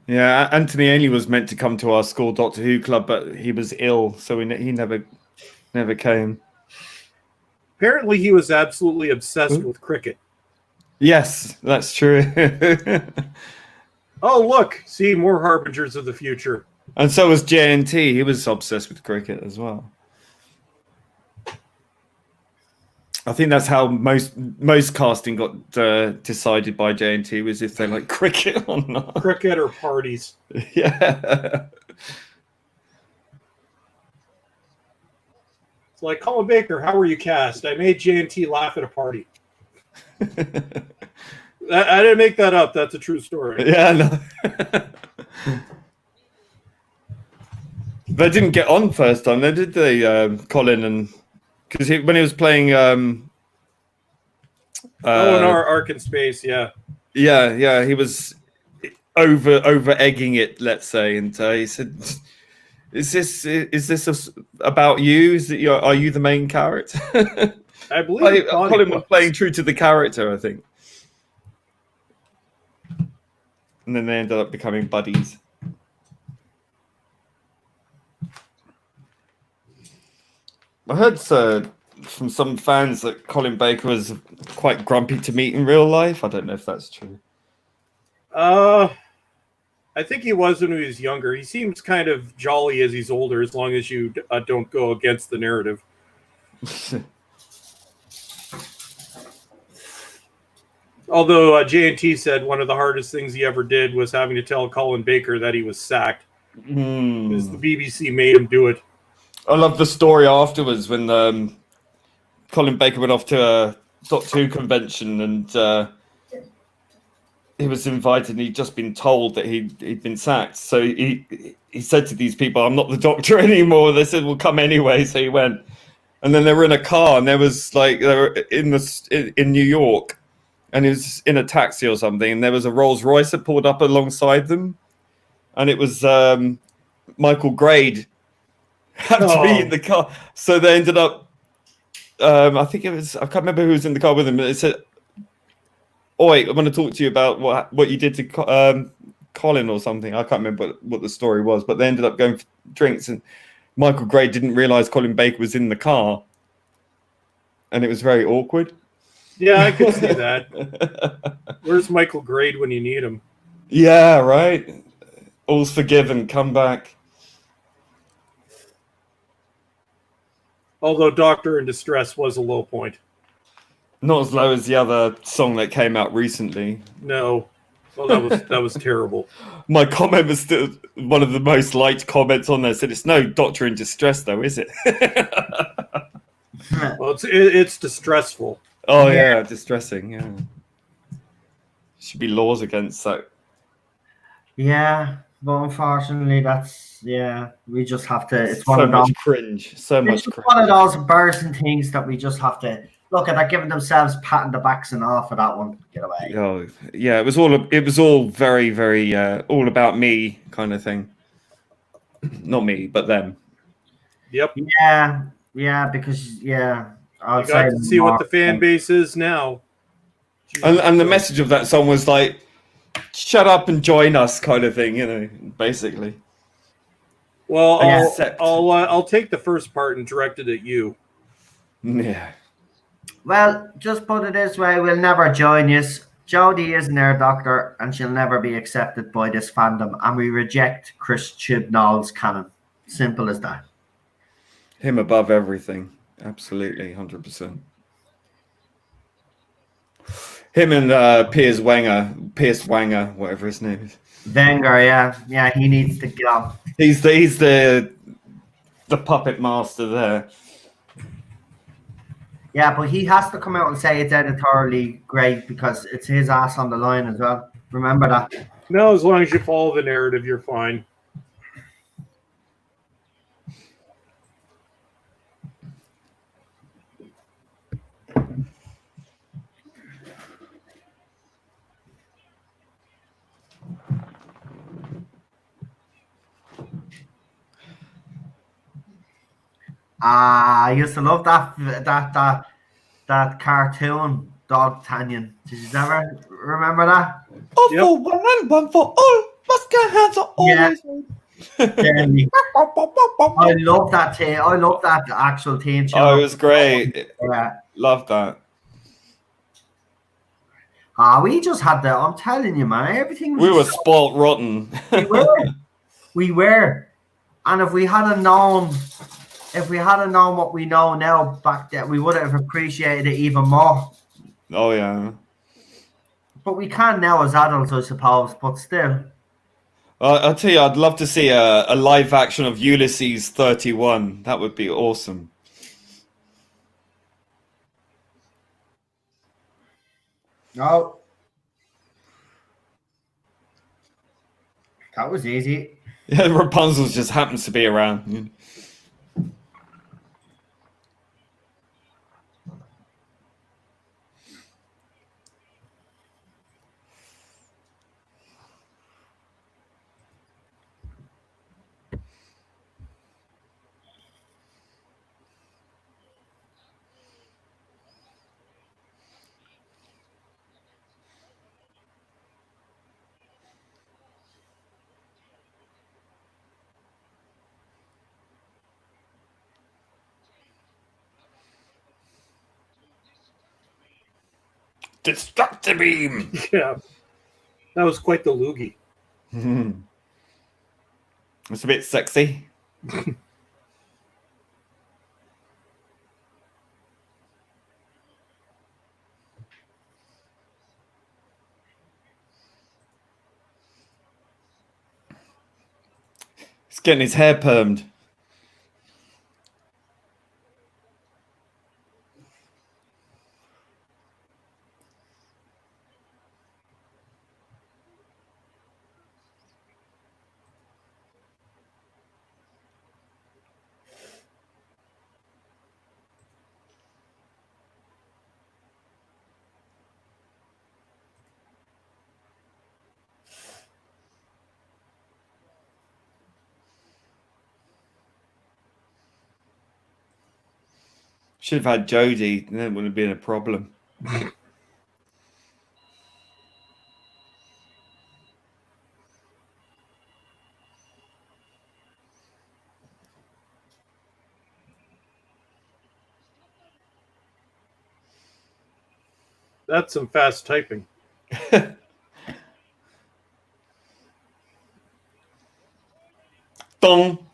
Yeah, Anthony Ainley was meant to come to our school Doctor Who club, but he was ill, so he never came. Apparently, he was absolutely obsessed with cricket. Yes, that's true. Oh, look, see more harbingers of the future. And so was JNT. He was obsessed with cricket as well. I think that's how most casting got decided by JNT, was if they like cricket or not. Cricket or parties. Yeah. It's like, Colin Baker, how were you cast? I made JNT laugh at a party. I didn't make that up. That's a true story. Yeah, no. They didn't get on first time, though, did they, Colin? And because when he was playing, in our Ark in Space, yeah, he was over egging it, let's say, and he said, "Is this about you? Are you the main character?" I believe Colin was playing true to the character, I think, and then they ended up becoming buddies. I heard from some fans that Colin Baker was quite grumpy to meet in real life. I don't know if that's true. I think he was when he was younger. He seems kind of jolly as he's older, as long as you don't go against the narrative. Although JNT said one of the hardest things he ever did was having to tell Colin Baker that he was sacked. Because the BBC made him do it. I love the story afterwards when Colin Baker went off to a Doctor Who convention and he was invited and he'd just been told that he'd been sacked. So he said to these people, "I'm not the Doctor anymore." They said, "Well, come anyway." So he went. And then they were in a car and they were in New York and he was in a taxi or something. And there was a Rolls Royce that pulled up alongside them. And it was Michael Grade had to be in the car. So they ended up, I think it was, I can't remember who was in the car with him, but they said, "Oi, I want to talk to you about what you did to Colin," or something. I can't remember what the story was, but they ended up going for drinks and Michael Gray didn't realize Colin Baker was in the car. And it was very awkward. Yeah, I could see that. Where's Michael Grade when you need him? Yeah, right. All's forgiven. Come back. Although Doctor in Distress was a low point. Not as low as the other song that came out recently. No. Well, that was terrible. My comment was still one of the most liked comments on there. Said, "It's no Doctor in Distress, though, is it?" Well, it's distressful. Oh yeah, distressing. Yeah, should be laws against that. Yeah, but unfortunately, we just have to. It's one so of much those cringe. So much cringe. One of those embarrassing things that we just have to look at. They're giving themselves pat on the backs and all for that one. Get away. Oh yeah, it was all very, very all about me kind of thing. Not me, but them. Yep. Yeah, because I got to see what the fan base is now. And the message of that song was like, "Shut up and join us," kind of thing, basically. Well, I'll take the first part and direct it at you. Yeah. Well, just put it this way: we'll never join you. Jodie isn't our Doctor, and she'll never be accepted by this fandom, and we reject Chris Chibnall's canon. Simple as that. Him above everything. Absolutely, 100%. Him and Piers Wanger, whatever his name is. Wenger, yeah, he needs to go. He's the puppet master there. Yeah, but he has to come out and say it's editorially great because it's his ass on the line as well. Remember that. No, as long as you follow the narrative, you're fine. I used to love that cartoon, Dog Tanyan. Did you ever remember that? All for one and one for all. Muscat hands are always. I love that team. I love that actual team tune. Oh, it was great. Yeah. Love that. We just had that. I'm telling you, man. Everything was. We were spoilt rotten. We were. And if we had known what we know now back then, we would have appreciated it even more. Oh yeah. But we can now as adults, I suppose. But still. I'll tell you, I'd love to see a live action of Ulysses 31. That would be awesome. No. That was easy. Yeah, Rapunzel just happens to be around. Destructor beam. Yeah, that was quite the loogie. It's a bit sexy. He's getting his hair permed. Should have had Jodie, then it wouldn't have been a problem. That's some fast typing. Dong.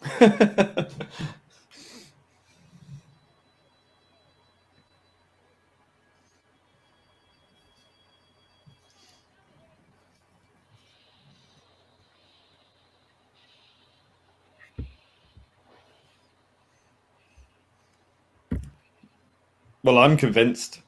Well, I'm convinced.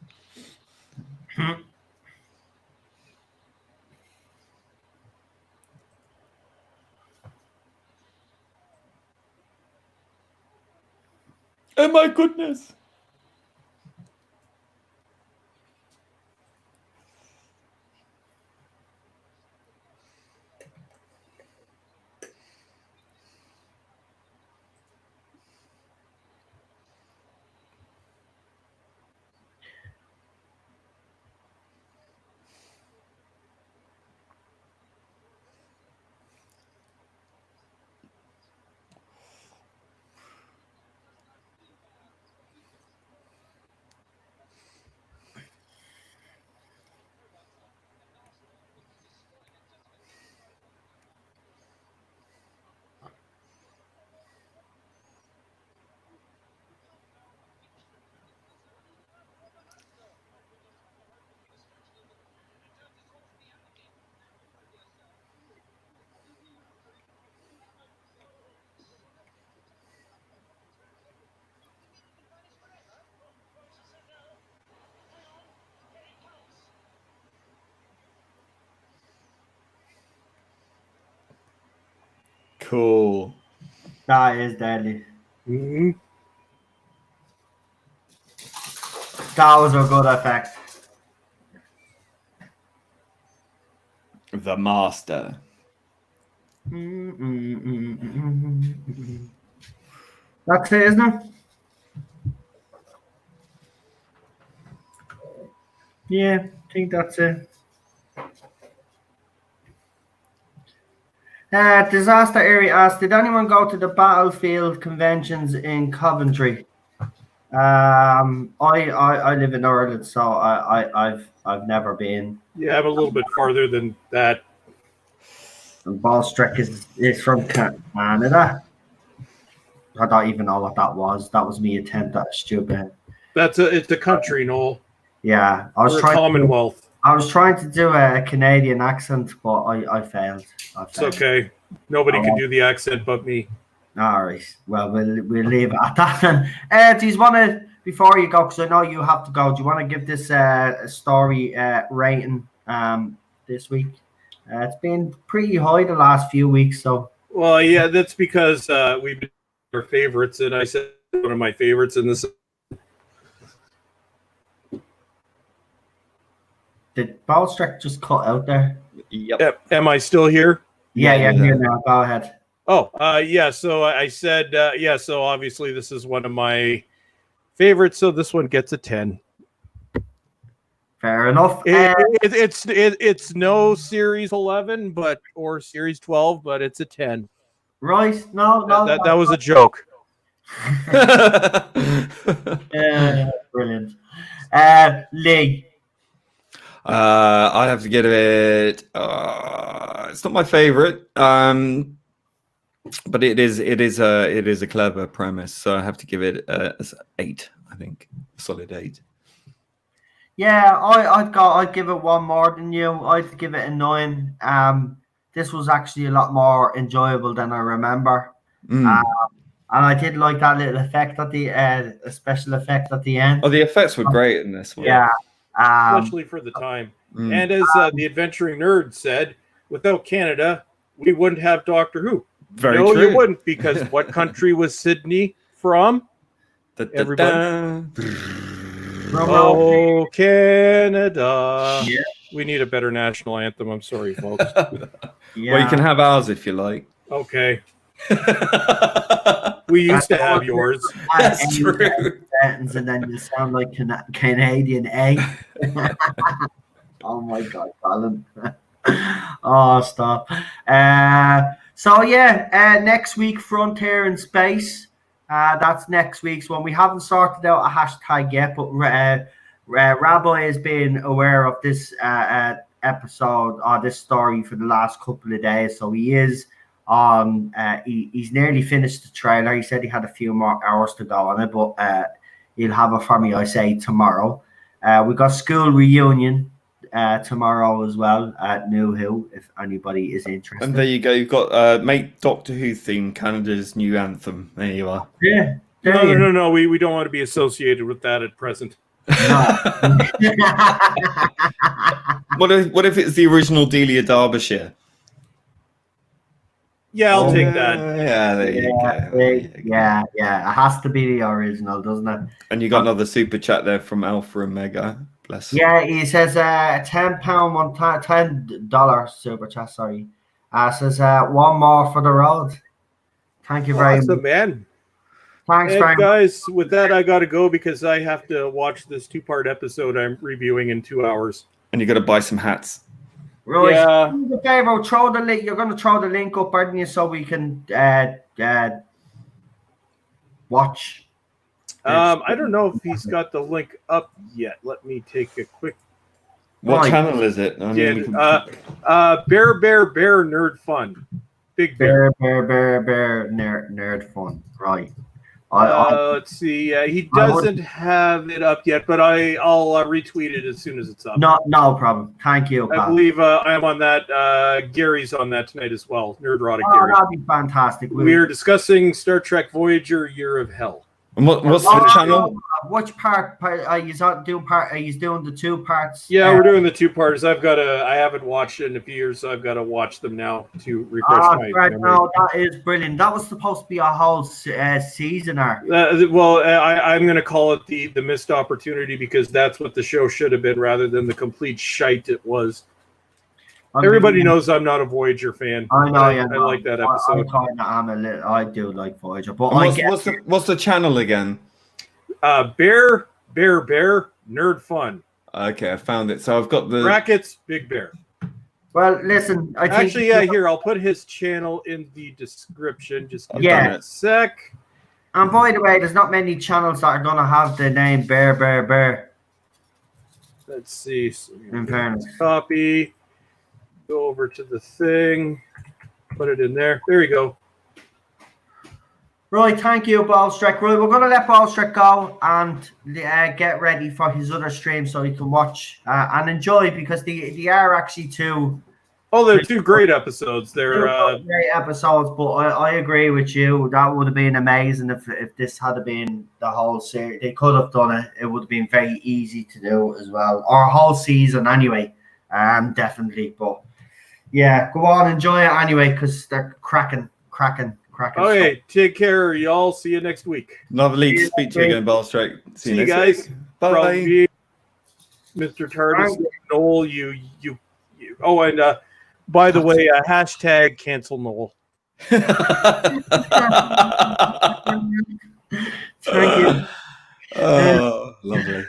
Oh my goodness. Cool. That is deadly. Mm-hmm. That was a good effect. The master. That's it, isn't it? Yeah, I think that's it. Disaster area asks, did anyone go to the battlefield conventions in Coventry? I live in Ireland, so I've never been. Yeah, I'm a little bit farther than that. And Ballstrick is from Canada. I don't even know what that was. That was me attempt at stupid. It's a country, Noel. Yeah, We're a Commonwealth. I was trying to do a Canadian accent, but I failed. It's okay. Nobody can do the accent but me. All right. Well, we'll leave it at that. Do you want to, before you go, because I know you have to go, do you want to give this story rating this week? It's been pretty high the last few weeks, so. Well, yeah, that's because we've been our favorites, and I said one of my favorites in this. Did Ballstrick just cut out there? Yep. Am I still here? Yeah, here now. Go ahead. Oh, yeah. So I said, yeah. So obviously, this is one of my favorites. So this one gets a 10. Fair enough. It's no Series 11, or Series 12, but it's a 10. Right? No. That was a joke. Brilliant. Lee. I have to give it. It's not my favorite, but it is a clever premise. So I have to give it an 8. I think a solid 8. Yeah, I'd give it one more than you. I'd give it a 9. This was actually a lot more enjoyable than I remember. And I did like that little effect at the a special effect at the end. Oh, the effects were great in this one. Yeah. Especially for the time. And as the Adventuring Nerd said, without Canada, we wouldn't have Doctor Who. Very true. You wouldn't, because what country was Sydney from? Everybody. Oh, Canada. Yeah. We need a better national anthem. I'm sorry, folks. Yeah. Well, you can have ours if you like. Okay. We used to have yours. That's true. And then you sound like Canadian A. Oh my God, Colin. Oh, stop. So yeah, next week, Frontier in Space. That's next week's one. We haven't sorted out a hashtag yet, but Rabbi has been aware of this episode or this story for the last couple of days. So he is on. He's nearly finished the trailer. He said he had a few more hours to go on it, but he'll have it for me, I say, tomorrow. We got school reunion tomorrow as well at New Who, if anybody is interested. And there you go. You've got make Doctor Who theme Canada's new anthem. There you are. Yeah. No. We don't want to be associated with that at present. What if it's the original Delia Derbyshire? Yeah, I'll take that. Yeah, there you go. Yeah. It has to be the original, doesn't it? And you got another super chat there from Alpha and Mega. Bless. Yeah, he says $10 super chat. Sorry, says one more for the road. Thank you very much, man. Thanks, and very guys. With that, I got to go because I have to watch this 2-part episode I'm reviewing in 2 hours. And you got to buy some hats. Right. Yeah. Do the favor, throw the link. You're going to throw the link up, aren't you, so we can watch. I don't know if he's got the link up yet. Let me take a quick. What channel is it? Bear Nerd Fun. Big Bear. Bear Nerd Fun. Right. Let's see. He doesn't have it up yet, but I'll retweet it as soon as it's up. No problem. Thank you, I believe I'm on that. Gary's on that tonight as well. Nerdrotic Gary. That'd be fantastic. We're discussing Star Trek Voyager: Year of Hell. And what's the channel? Which part? Are you doing part? Are you doing the 2 parts? Yeah, we're doing the 2 parts. I haven't watched it in a few years, so I've got to watch them now to refresh my memory. No, that is brilliant. That was supposed to be a whole season arc. Well, I'm going to call it the missed opportunity because that's what the show should have been rather than the complete shite it was. Everybody knows I'm not a Voyager fan. I know, I like that episode. I do like Voyager, but what's the channel again? Bear Nerd Fun. Okay, I found it. So I've got the brackets Big Bear. Well, listen, I think Actually, yeah, here, I'll put his channel in the description. Just give me a sec. And by the way, there's not many channels that are going to have the name Bear. Let's see. So In fairness. Copy. Go over to the thing. Put it in there. There you go. Right, thank you, Ballstrek. Right, we're going to let Ballstrek go and get ready for his other stream so he can watch and enjoy, because they are actually two. Oh, they're two great episodes. They're great episodes, but I agree with you. That would have been amazing if this had been the whole series. They could have done it. It would have been very easy to do as well, or a whole season anyway. Definitely, but yeah, go on, enjoy it anyway, because they're cracking. Okay, take care, y'all. See you next week. Lovely to speak to you again, Ballstrek. See you guys. Week. Bye. Mr. Tardis, Noel, you. Oh, and by the way, hashtag cancel Noel. Thank you. Oh, lovely.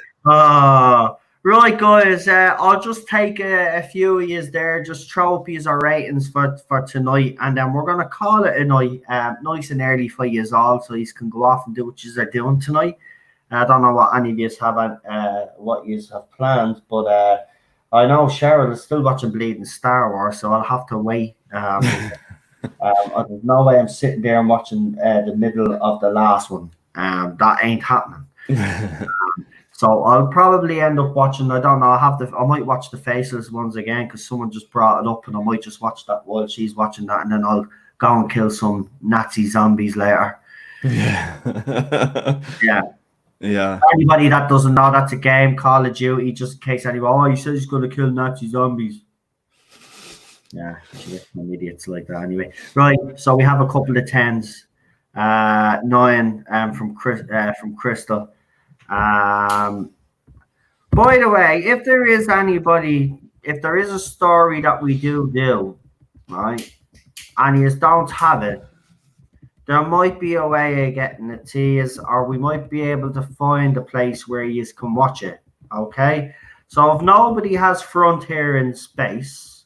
Right, guys. I'll just take a few of yous there, just trophies or ratings for tonight, and then we're gonna call it a night. Nice and early for yous all, so yous can go off and do what yous are doing tonight. I don't know what any of yous have what yous have planned, but I know Cheryl is still watching Bleeding Star Wars, so I'll have to wait. There's no way I'm sitting there and watching the middle of the last one. That ain't happening. So I'll probably end up watching. I don't know. I might watch the Faceless ones again because someone just brought it up, and I might just watch that while she's watching that, and then I'll go and kill some Nazi zombies later. Yeah. Anybody that doesn't know, that's a game, Call of Duty. Just in case anyone, he says he's going to kill Nazi zombies. Yeah, some idiots like that. Anyway, right. So we have a couple of 10s. 9 from Crystal. By the way, if there is a story that we do, right, and you don't have it, there might be a way of getting it to you, or we might be able to find a place where you can watch it. Okay, so if nobody has Frontier in Space,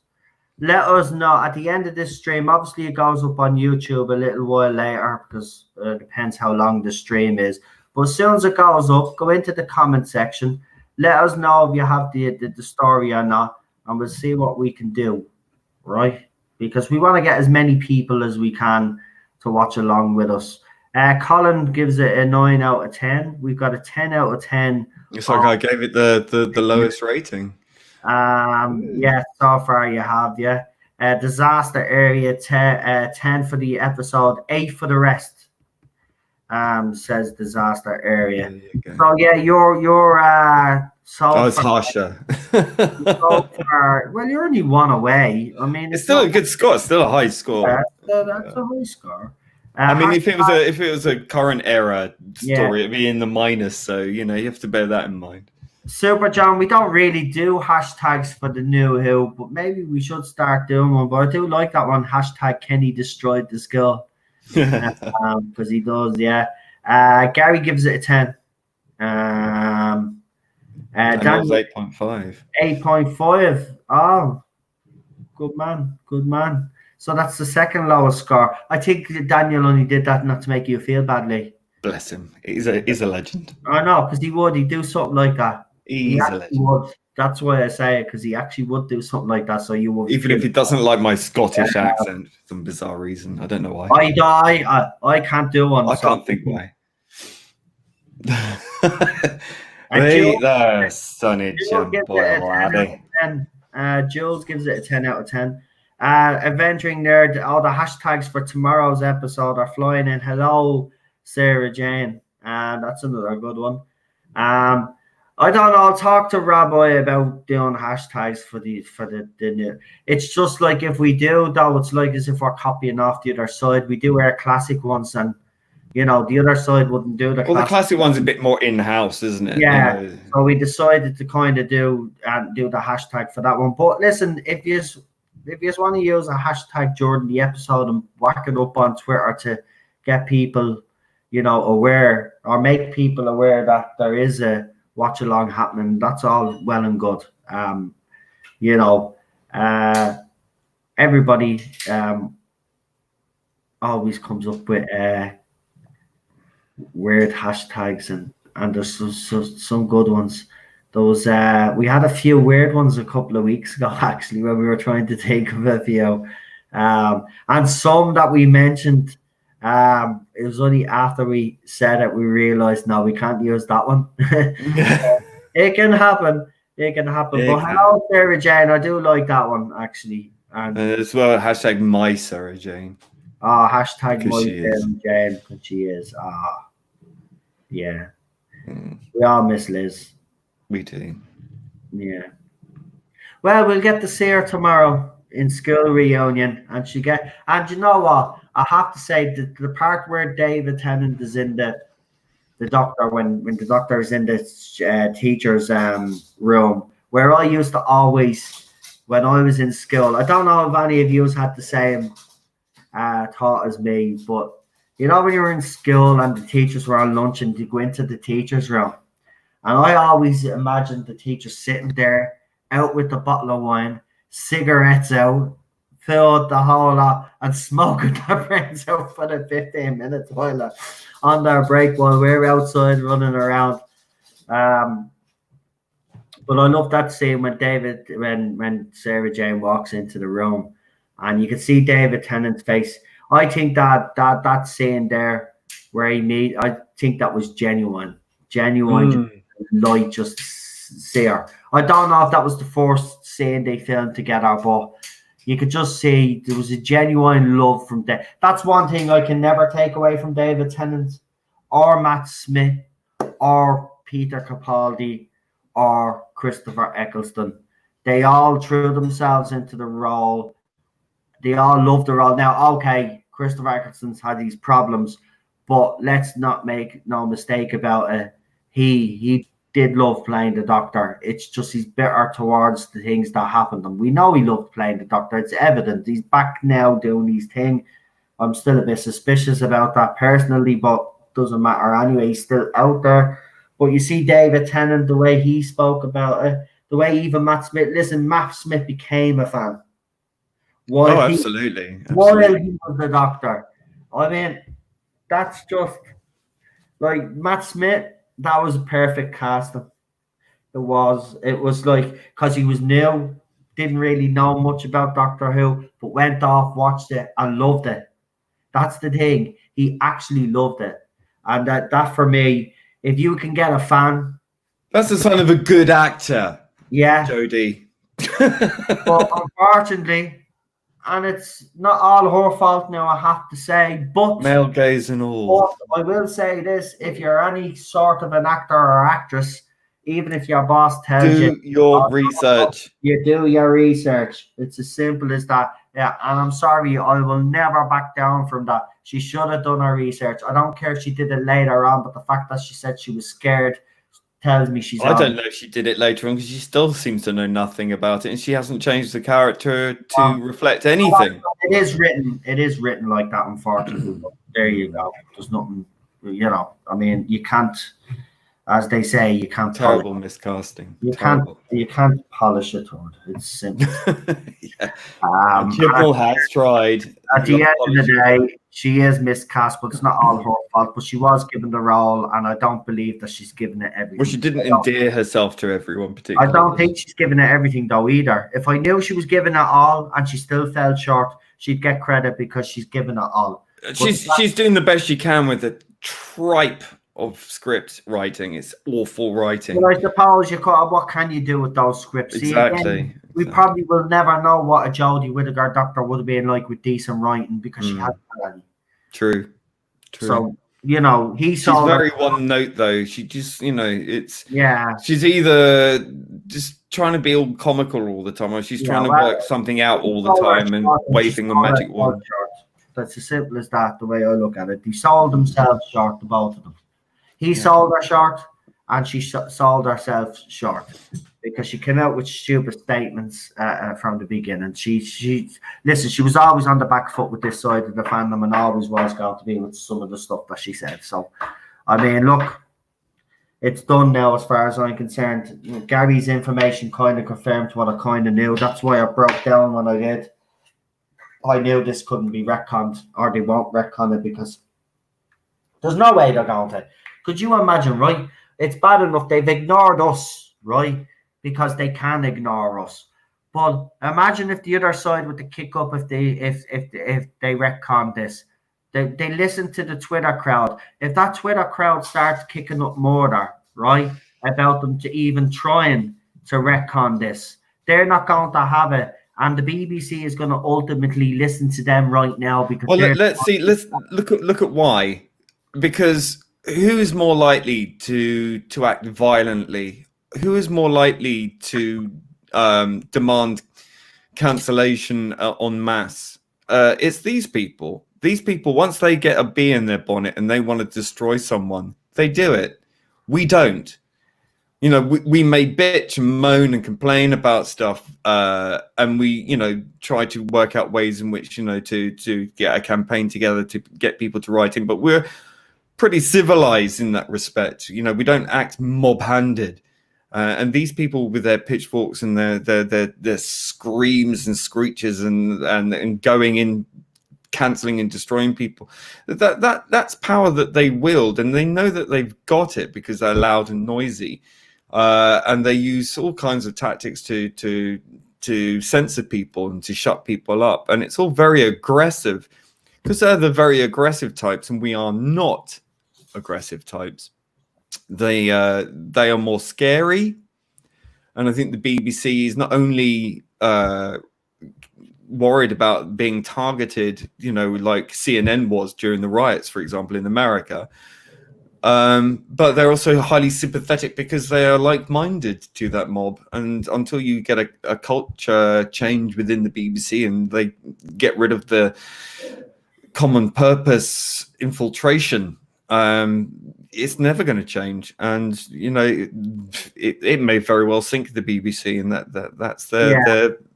let us know at the end of this stream. Obviously, it goes up on YouTube a little while later because it depends how long the stream is. But as soon as it goes up, go into the comment section. Let us know if you have the story or not, and we'll see what we can do, right? Because we want to get as many people as we can to watch along with us. Colin gives it a 9 out of 10. We've got a 10 out of 10. It's like I gave it the lowest rating. Yeah, so far you have, yeah. Disaster Area 10 for the episode, 8 for the rest. Says Disaster Area. So yeah, you're so it's harsher. So far, well, you're only one away. I mean, it's still a good score. It's still a high score. That's a high score. I mean, if it was a current era story, it'd be in the minus. So you have to bear that in mind. Super John, we don't really do hashtags for the new Who, but maybe we should start doing one. But I do like that one. Hashtag Kenny destroyed the skull. Because he does, yeah. Gary gives it a 10. Daniel 8.5. 8.5. Oh, good man. So that's the second lowest score. I think Daniel only did that not to make you feel badly. Bless him. He's a legend. I know, because he'd do something like that. He's a legend. That's why I say it, because he actually would do something like that. So you will, even if he doesn't like my Scottish accent for some bizarre reason. I don't know why. I can't do one. I can't think why. Hey there, Sonny Jim boy laddie. Jules gives it a 10 out of 10. Adventuring Nerd, all the hashtags for tomorrow's episode are flying in. Hello, Sarah Jane. That's another good one. I don't know. I'll talk to Rabbi about doing hashtags for the new. It's just like if we do, though, it's like as if we're copying off the other side. We do our classic ones, and the other side wouldn't do the. Well, the classic one's a bit more in-house, isn't it? Yeah. So we decided to kind of do the hashtag for that one. But listen, if you want to use a hashtag during the episode and whack it up on Twitter to get people, aware, or make people aware that there is a watch-along happening. That's all well and good. You know, everybody always comes up with weird hashtags, and there's some good ones. Those we had a few weird ones a couple of weeks ago, actually, when we were trying to think of a few, and some that we mentioned. It was only after we said it we realized no, we can't use that one. It can happen. It can happen. But hello, Sarah Jane. I do like that one actually. And as well, hashtag my Sarah Jane. Hashtag my Sarah Jane, because she is. Yeah. We all miss Liz. We do. Yeah. Well, we'll get to see her tomorrow in school reunion, and you know what? I have to say the part where David Tennant is in the doctor when the doctor is in the teacher's room, where I used to always, when I was in school, I don't know if any of you had the same thought as me, but you know when you were in school and the teachers were on lunch and you go into the teacher's room, and I always imagined the teacher sitting there out with the bottle of wine, cigarettes out, filled the whole lot, and smoking their brains out for the 15 minutes while on their break while we're outside running around. But I love that scene when Sarah Jane walks into the room, and you can see David Tennant's face. I think that scene there where I think that was genuine, light, just see her. I don't know if that was the first scene they filmed together, but you could just see there was a genuine love from David. That's one thing I can never take away from David Tennant or Matt Smith or Peter Capaldi or Christopher Eccleston. They all threw themselves into the role. They all loved the role. Now, okay, Christopher Eccleston's had these problems, but let's not make no mistake about it. He did love playing the Doctor. It's just he's bitter towards the things that happened. And we know he loved playing the Doctor. It's evident. He's back now doing his thing. I'm still a bit suspicious about that personally, but doesn't matter anyway. He's still out there. But you see David Tennant, the way he spoke about it, the way even Matt Smith, Matt Smith became a fan. Absolutely. While he was the Doctor. I mean, that's just like Matt Smith. That was a perfect casting. It was like, because he was new, didn't really know much about Doctor Who, but went off, watched it, and loved it. That's the thing. He actually loved it. And that for me, if you can get a fan. That's the sign of a good actor. Yeah. Jodie. But unfortunately, and it's not all her fault now, I have to say, but male gaze and all. But I will say this: if you're any sort of an actor or actress, even if your boss tells you your research, you do your research. It's as simple as that. Yeah, and I'm sorry, I will never back down from that. She should have done her research. I don't care if she did it later on, but the fact that she said she was scared tells me she's. I don't know if she did it later on because she still seems to know nothing about it, and she hasn't changed the character to reflect anything. It is written. It is written like that, unfortunately. There you go. There's nothing. You know, I mean, you can't. As they say, you can't. Terrible miscasting. You can't polish it. It's simple. Yeah. Kibble has tried. At the end of the day, she is miscast, but it's not all her fault. But she was given the role, and I don't believe that she's given it everything. Well, she didn't endear herself to everyone particularly. I don't think she's given it everything though either. If I knew she was giving it all and she still fell short, she'd get credit because she's given it all. She's doing the best she can with the tripe of script writing. It's awful writing. Well, I suppose what can you do with those scripts? Exactly. We probably will never know what a Jodie Whittaker Doctor would have been like with decent writing because she hasn't had any. True. So, you know, she's very one note though. She just, you know, she's either just trying to be all comical all the time, or she's trying to work something out all the time and waving a magic wand. That's as simple as that, the way I look at it. They sold themselves short, the both of them. He sold her short, and she sold herself short because she came out with stupid statements from the beginning. She was always on the back foot with this side of the fandom, and always was going to be with some of the stuff that she said. So, I mean, look, it's done now as far as I'm concerned. Gary's information kind of confirmed what I kind of knew. That's why I broke down when I did. I knew this couldn't be retconned, or they won't retcon it, because there's no way they're going to. Could you imagine, right? It's bad enough they've ignored us, right? Because they can ignore us. But imagine if the other side with the kick up, if they retcon this. They listen to the Twitter crowd. If that Twitter crowd starts kicking up murder, right, about them to even trying to retcon this, they're not going to have it. And the BBC is going to ultimately listen to them right now, because let's look at why. Because who is more likely to act violently? Who is more likely to demand cancellation en masse? It's these people. These people, once they get a bee in their bonnet and they want to destroy someone, they do it. We don't. You know, we may bitch and moan and complain about stuff, and we, you know, try to work out ways in which, you know, to get a campaign together to get people to write in. But we're pretty civilized in that respect. You know, we don't act mob-handed. And these people with their pitchforks and their screams and screeches and going in, cancelling and destroying people, that's power that they wield, and they know that they've got it because they're loud and noisy, and they use all kinds of tactics to censor people and to shut people up, and it's all very aggressive because they're the very aggressive types, and we are not aggressive types. They are more scary, and I think the BBC is not only worried about being targeted, you know, like CNN was during the riots, for example, in America, but they're also highly sympathetic because they are like-minded to that mob. And until you get a culture change within the BBC and they get rid of the common purpose infiltration, it's never going to change. And you know, it may very well sink the BBC, and that's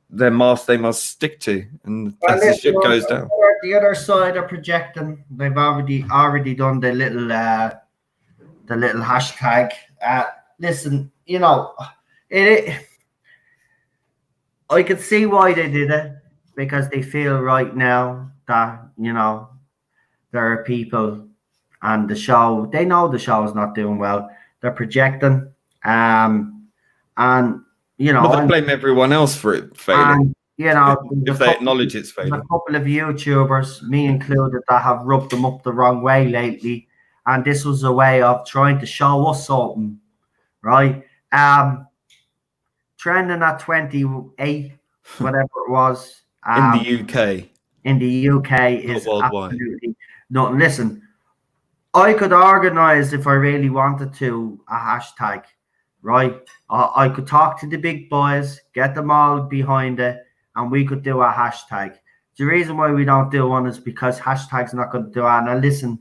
their mast they must stick to, and as the ship goes down. The other side are projecting. They've already done the little hashtag. Listen, you know, I can see why they did it, because they feel right now that, you know, there are people and the show, they know the show is not doing well. They're projecting, and you know, but they blame everyone else for it failing. And, you know, if they acknowledge it's failing. A couple of YouTubers, me included, that have rubbed them up the wrong way lately, and this was a way of trying to show us something, right? Trending at 28, whatever it was, in the UK. In the UK is absolutely nothing. Listen, I could organise, if I really wanted to, a hashtag, right? I could talk to the big boys, get them all behind it, and we could do a hashtag. The reason why we don't do one is because hashtag's not going to do it. And listen,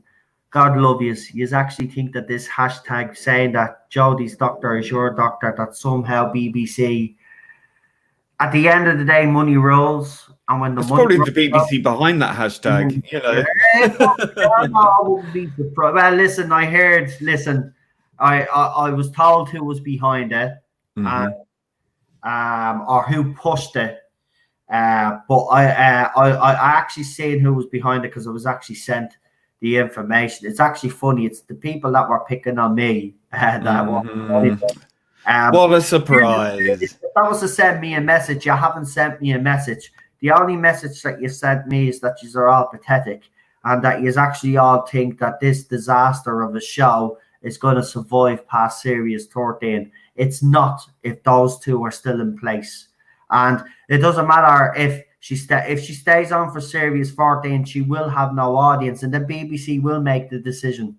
God love you. You actually think that this hashtag saying that Jodie's doctor is your doctor, that somehow BBC, at the end of the day, money rolls. And when the it's money probably the BBC behind that hashtag, you know. Well, listen, I was told who was behind it, or who pushed it, but I actually seen who was behind it, because I was actually sent the information. It's actually funny. It's the people that were picking on me what a surprise! If that was to send me a message, you haven't sent me a message. The only message that you sent me is that you are all pathetic, and that you actually all think that this disaster of a show is going to survive past Series 13. It's not, if those two are still in place. And it doesn't matter if she stays on for Series 14, she will have no audience, and the BBC will make the decision.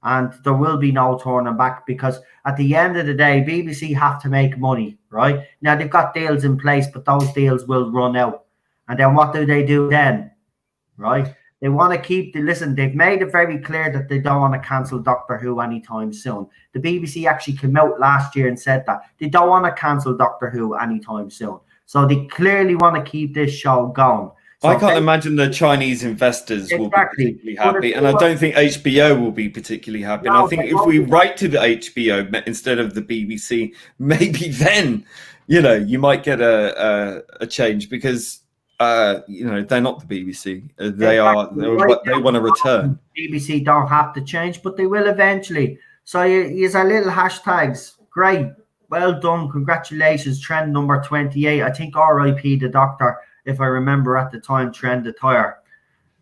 And there will be no turning back, because at the end of the day, BBC have to make money, right? Now, they've got deals in place, but those deals will run out. And then what do they do then, right? They want to keep listen, they've made it very clear that they don't want to cancel Doctor Who anytime soon. The BBC actually came out last year and said that they don't want to cancel Doctor Who anytime soon. So they clearly want to keep this show going. So I can't imagine the Chinese investors will be particularly happy, and I don't think HBO will be particularly happy. And I think if we write to the HBO instead of the BBC, maybe then, you might get a change, because they're not the BBC. They want to return. BBC don't have to change, but they will eventually. So use our little hashtags. Great, well done, congratulations. Trend number 28. I think RIP the Doctor, if I remember at the time, trended higher.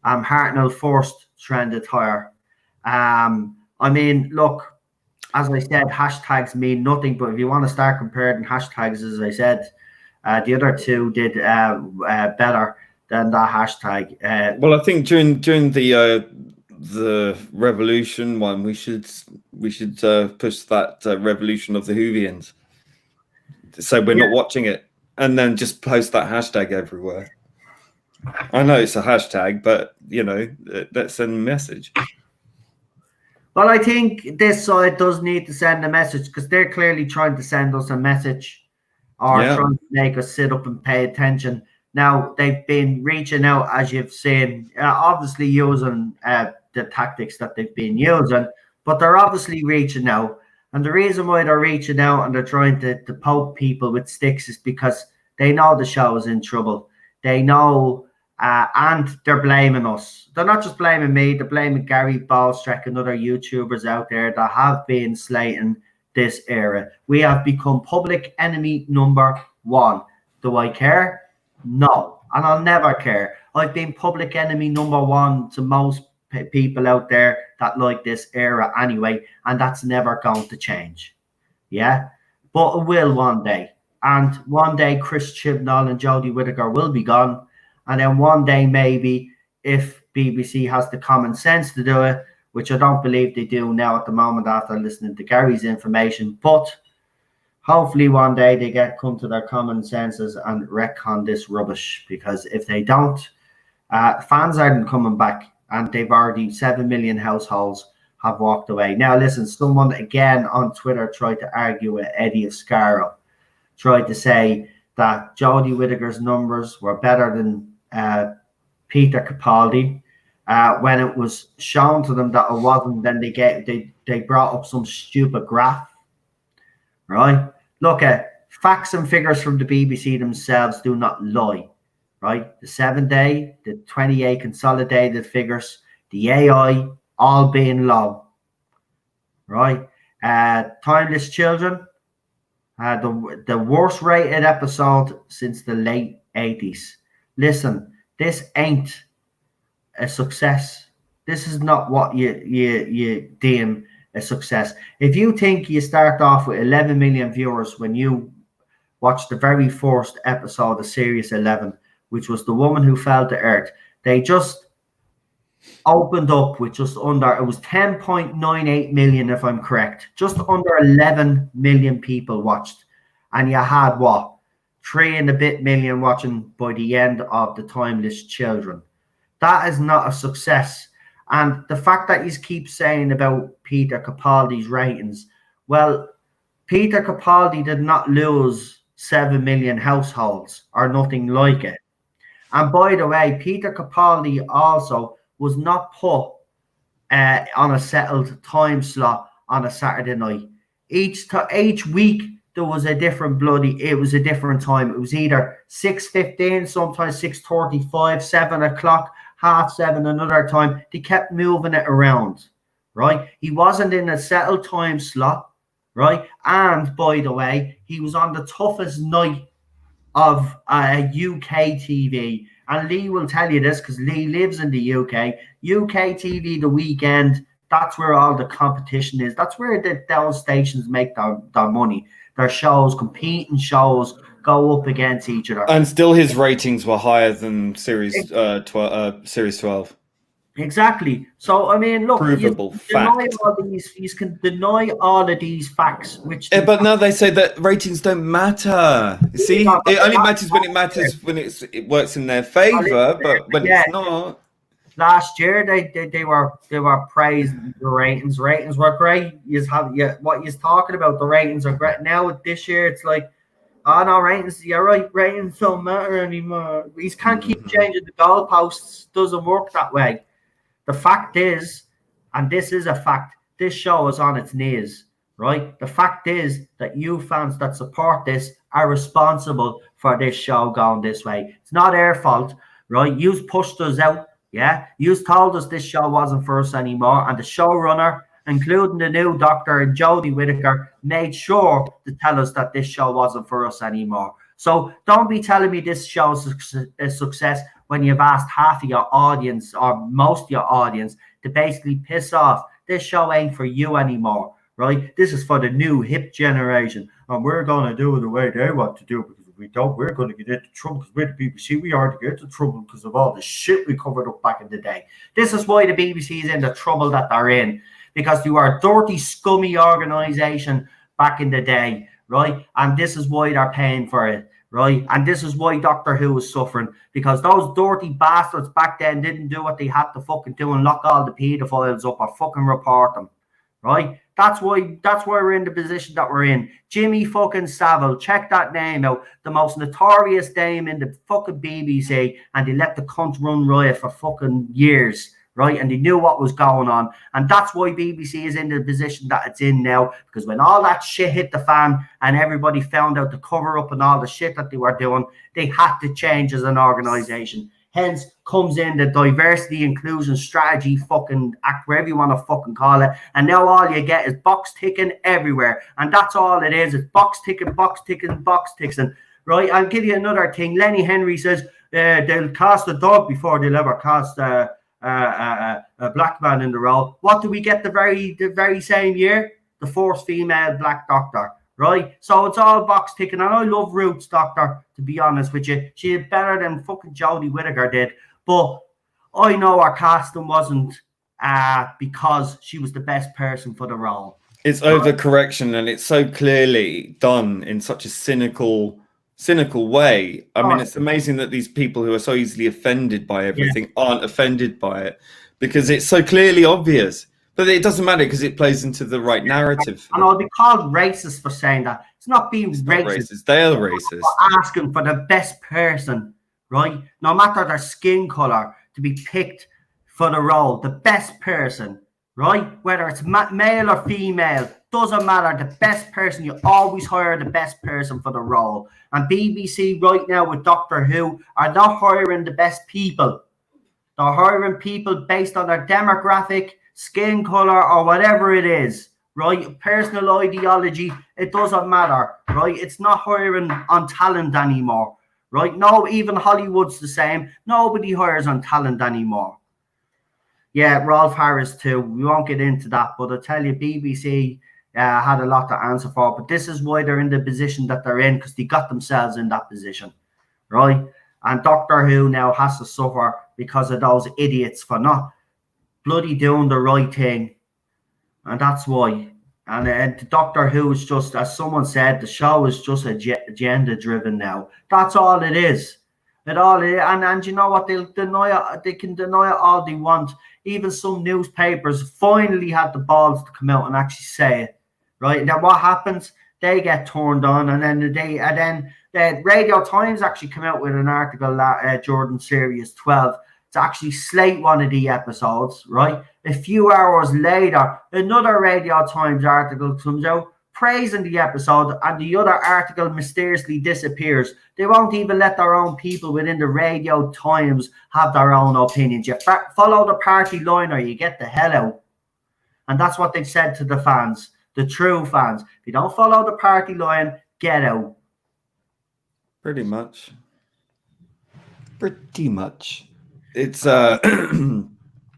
Hartnell Forced trended higher. I mean, look, as I said, hashtags mean nothing, but if you want to start comparing hashtags, as I said, the other two did better than that hashtag. Well, I think during the revolution one, we should push that revolution of the Whovians. So we're not watching it, and then just post that hashtag everywhere. I know it's a hashtag, but let's send a message. Well, I think this side does need to send a message, because they're clearly trying to send us a message, or trying to make us sit up and pay attention. Now, they've been reaching out, as you've seen, obviously using the tactics that they've been using, but they're obviously reaching out. And the reason why they're reaching out and they're trying to poke people with sticks is because they know the show is in trouble. They know, and they're blaming us. They're not just blaming me, they're blaming Gary Ballstreck and other YouTubers out there that have been slating this era. We have become public enemy number one. Do I care? No, and I'll never care. I've been public enemy number one to most people out there that like this era anyway, and that's never going to change. Yeah, but it will one day. And one day Chris Chibnall and Jodie Whittaker will be gone, and then one day maybe, if BBC has the common sense to do it, which I don't believe they do now at the moment after listening to Gary's information, but hopefully one day they come to their common senses and retcon this rubbish, because if they don't, fans aren't coming back, and they've already 7 million households have walked away. Now, listen, someone again on Twitter tried to argue with Eddie Oscaro, tried to say that Jodie Whittaker's numbers were better than Peter Capaldi. When it was shown to them that it wasn't, then they brought up some stupid graph. Right? Look at facts and figures from the BBC themselves do not lie. Right? The 7-day, the 28 consolidated figures, the AI all being low. Right? Timeless Children, the worst rated episode since the late 80s. Listen, this ain't a success. This is not what you deem a success. If you think you start off with 11 million viewers when you watch the very first episode of Series 11, which was The Woman Who Fell to Earth, they just opened up with just under, it was 10.98 million if I'm correct, just under 11 million people watched, and you had what, 3 and a bit million watching by the end of the Timeless Children. That is not a success. And the fact that you keep saying about Peter Capaldi's ratings, well, Peter Capaldi did not lose 7 million households or nothing like it. And by the way, Peter Capaldi also was not put on a settled time slot on a Saturday night. Each week there was a different it was a different time. It was either 6:15, sometimes 6:35, 7 o'clock, 7:30 another time. They kept moving it around, right? He wasn't in a settled time slot, right? And by the way, he was on the toughest night of UK TV. And Lee will tell you this because Lee lives in the UK. UK TV, the weekend, that's where all the competition is. That's where those stations make their money. Their shows, competing shows, go up against each other. And still his ratings were higher than Series 12. Exactly. So, I mean, look, provable fact. You can deny all of these facts. But now they say that ratings don't matter. See, it only matters when it works in their favor, but when it's not. Last year, they were praised the ratings. Ratings were great. What you're talking about, the ratings are great. Now this year, it's like, Oh no, ratings. You're right. Ratings don't matter anymore. We can't keep changing the goalposts. Doesn't work that way. The fact is, and this is a fact, this show is on its knees, right? The fact is that you fans that support this are responsible for this show going this way. It's not our fault, right? You've pushed us out, yeah? You've told us this show wasn't for us anymore, and the showrunner, including the new doctor and Jodie Whittaker, made sure to tell us that this show wasn't for us anymore. So don't be telling me this show's a success when you've asked half of your audience or most of your audience to basically piss off. This show ain't for you anymore, right? This is for the new hip generation, and we're going to do it the way they want to do it, because if we don't, we're going to get into trouble, because we're the BBC. We are to get into trouble because of all the shit we covered up back in the day. This is why the BBC is in the trouble that they're in, because you are a dirty, scummy organisation back in the day, right? And this is why they're paying for it. Right, and this is why Doctor Who is suffering, because those dirty bastards back then didn't do what they had to fucking do and lock all the paedophiles up or fucking report them. Right, that's why we're in the position that we're in. Jimmy fucking Savile, check that name out, the most notorious name in the fucking BBC, and they let the cunt run riot for fucking years. Right, and they knew what was going on, and that's why BBC is in the position that it's in now, because when all that shit hit the fan and everybody found out the cover up and all the shit that they were doing, they had to change as an organization. Hence comes in the diversity inclusion strategy fucking act, wherever you want to fucking call it, and now all you get is box ticking everywhere, and that's all it is. It's box ticking, box ticking, box ticking. Right, I'll give you another thing. Lenny Henry says they'll cast a dog before they'll ever cast a black man in the role. What do we get the very same year? The first female black doctor, right? So it's all box ticking, and I love Ruth's doctor, to be honest with you. She did better than fucking Jodie Whittaker did, but I know our casting wasn't because she was the best person for the role. It's overcorrection, and it's so clearly done in such a cynical way. I mean, it's amazing that these people who are so easily offended by everything aren't offended by it, because it's so clearly obvious. But it doesn't matter, because it plays into the right narrative. And I'll be called racist for saying that. It's not being racist. They are racist. Asking for the best person, right? No matter their skin color, to be picked for the role. The best person, right? Whether it's male or female, doesn't matter. The best person, you always hire the best person for the role. And BBC right now with Doctor Who are not hiring the best people. They're hiring people based on their demographic, skin color, or whatever it is, right? Personal ideology, it doesn't matter, right? It's not hiring on talent anymore, right? No, even Hollywood's the same. Nobody hires on talent anymore. Yeah, Rolf Harris too. We won't get into that, but I tell you, BBC had a lot to answer for. But this is why they're in the position that they're in, because they got themselves in that position, right? And Doctor Who now has to suffer because of those idiots for not bloody doing the right thing, and that's why. And Doctor Who is just, as someone said, the show is just agenda driven now. That's all it is. And you know what? They can deny it all they want. Even some newspapers finally had the balls to come out and actually say it, right? And then what happens? They get turned on, and then the Radio Times actually come out with an article, Jordan Series 12, to actually slate one of the episodes, right? A few hours later, another Radio Times article comes out praising the episode, and the other article mysteriously disappears. They won't even let their own people within the Radio Times have their own opinions. You follow the party line or you get the hell out. And that's what they've said to the fans, the true fans. If you don't follow the party line, get out. Pretty much. It's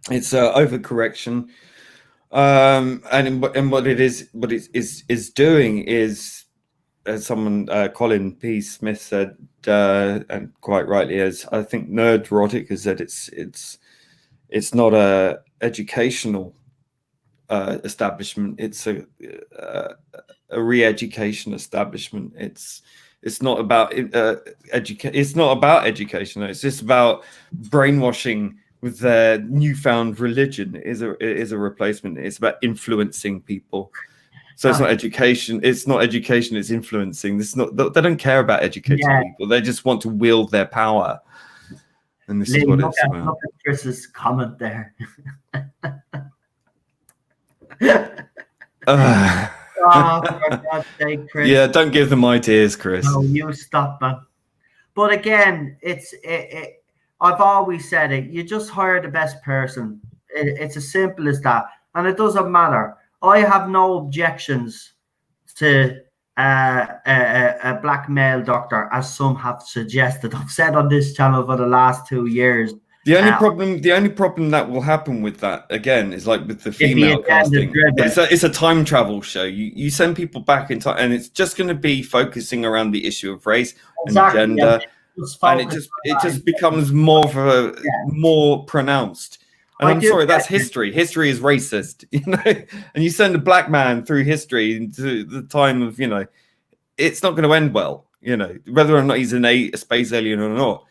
it's overcorrection. And what it is doing is, as someone, Colin P. Smith said, and quite rightly, as I think Nerdrotic has said, it's not a educational establishment. It's a re-education establishment. It's not about It's not about education. It's just about brainwashing with their newfound religion. It is a replacement. It's about influencing people. So it's not education. It's not education. It's influencing. This is not. They don't care about educating people. They just want to wield their power. And this is what it's about. Look at Chris's comment there. Oh, for God's sake, Chris. Yeah, don't give them ideas, Chris. No, you stop, man. But again, I've always said it. You just hire the best person. It's as simple as that. And it doesn't matter. I have no objections to a black male doctor, as some have suggested. I've said on this channel for the last 2 years. The only problem that will happen with that again is like with the female casting. It's a time travel show. You send people back in time, and it's just going to be focusing around the issue of race and gender, and it just becomes more of a more pronounced. And I'm sorry, that's history. History is racist, you know. And you send a black man through history into the time of, you know, it's not going to end well, you know, whether or not he's a space alien or not.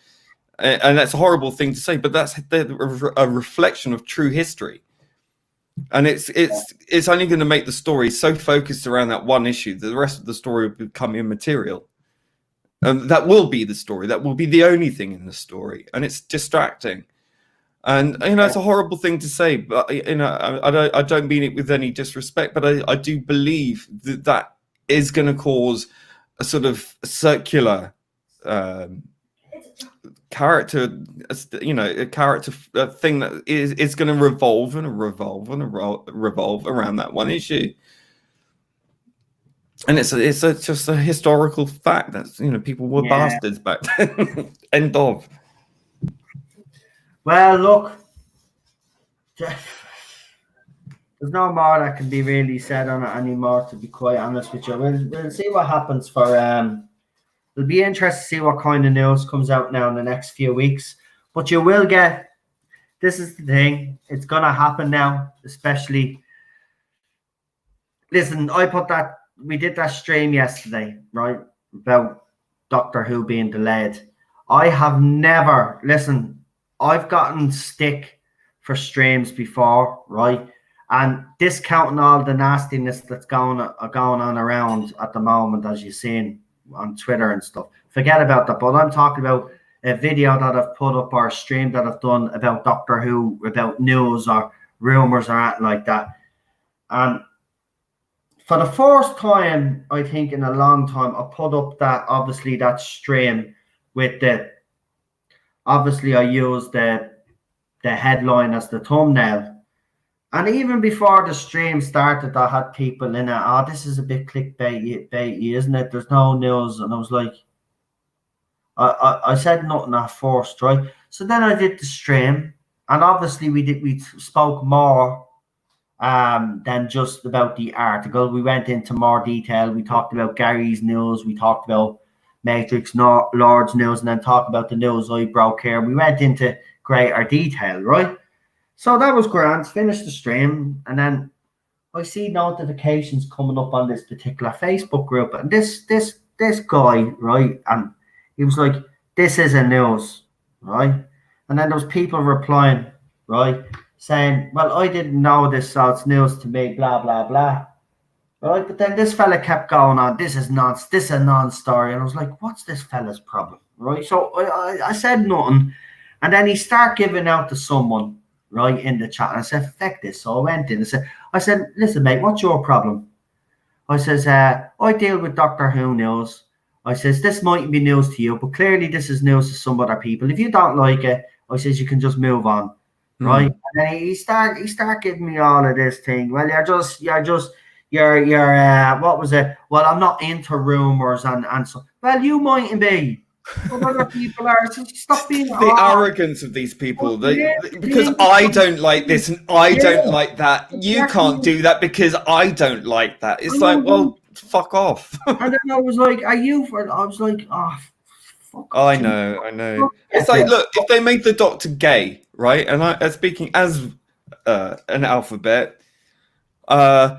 And that's a horrible thing to say, but that's a reflection of true history. And it's only going to make the story so focused around that one issue that the rest of the story will become immaterial. And that will be the story. That will be the only thing in the story, and it's distracting. And you know, it's a horrible thing to say, but you know, I don't mean it with any disrespect, but I do believe that is going to cause a sort of circular character, you know, a character thing that is going to revolve around that one issue. And it's just a historical fact that, you know, people were bastards back then. End of. Well, look, there's no more that can be really said on it anymore, to be quite honest with you. We'll see what happens for it'll be interesting to see what kind of news comes out now in the next few weeks. But you will get, this is the thing, it's gonna happen now, especially. Listen, we did that stream yesterday, right? About Doctor Who being delayed. I have never, listen, I've gotten stick for streams before, right? And discounting all the nastiness that's going on around at the moment, as you've seen on Twitter and stuff. Forget about that. But I'm talking about a video that I've put up or a stream that I've done about Doctor Who, about news or rumors or anything like that. And for the first time, I think in a long time, I put up that stream with obviously I used the headline as the thumbnail. And even before the stream started, I had people in it, oh, this is a bit clickbaity, isn't it? There's no news. And I was like, I said nothing at first, right? So then I did the stream, and obviously we spoke more than just about the article. We went into more detail. We talked about Gary's news. We talked about Matrix Lord's news, and then talked about the news I broke here. We went into greater detail, right? So that was grand. Finished the stream, and then I see notifications coming up on this particular Facebook group, and this guy, right, and he was like, "This isn't news," right? And then there was people replying, right, saying, "Well, I didn't know this, so it's news to me." Blah blah blah, right? But then this fella kept going on. This is a non-story, and I was like, "What's this fella's problem?" Right? So I said nothing, and then he started giving out to someone, right, in the chat, and I said, "Fuck this." So I went in and I said, "Listen, mate, what's your problem?" I says, "I deal with Doctor Who news." I says, "This mightn't be news to you, but clearly this is news to some other people. If you don't like it," I says, "you can just move on." Right? And then he start giving me all of this thing. Well, you're what was it? Well, I'm not into rumors and so. Well, you mightn't be. But other people are. So stop being the arrogance of these people. Because I don't like this and I don't like that. You can't do that because I don't like that. It's like, well, fuck off. And then I was like, "Are you?" I was like, "Oh, fuck." I know. It's like, look, if they made the Doctor gay, right? And I, speaking as an alphabet, I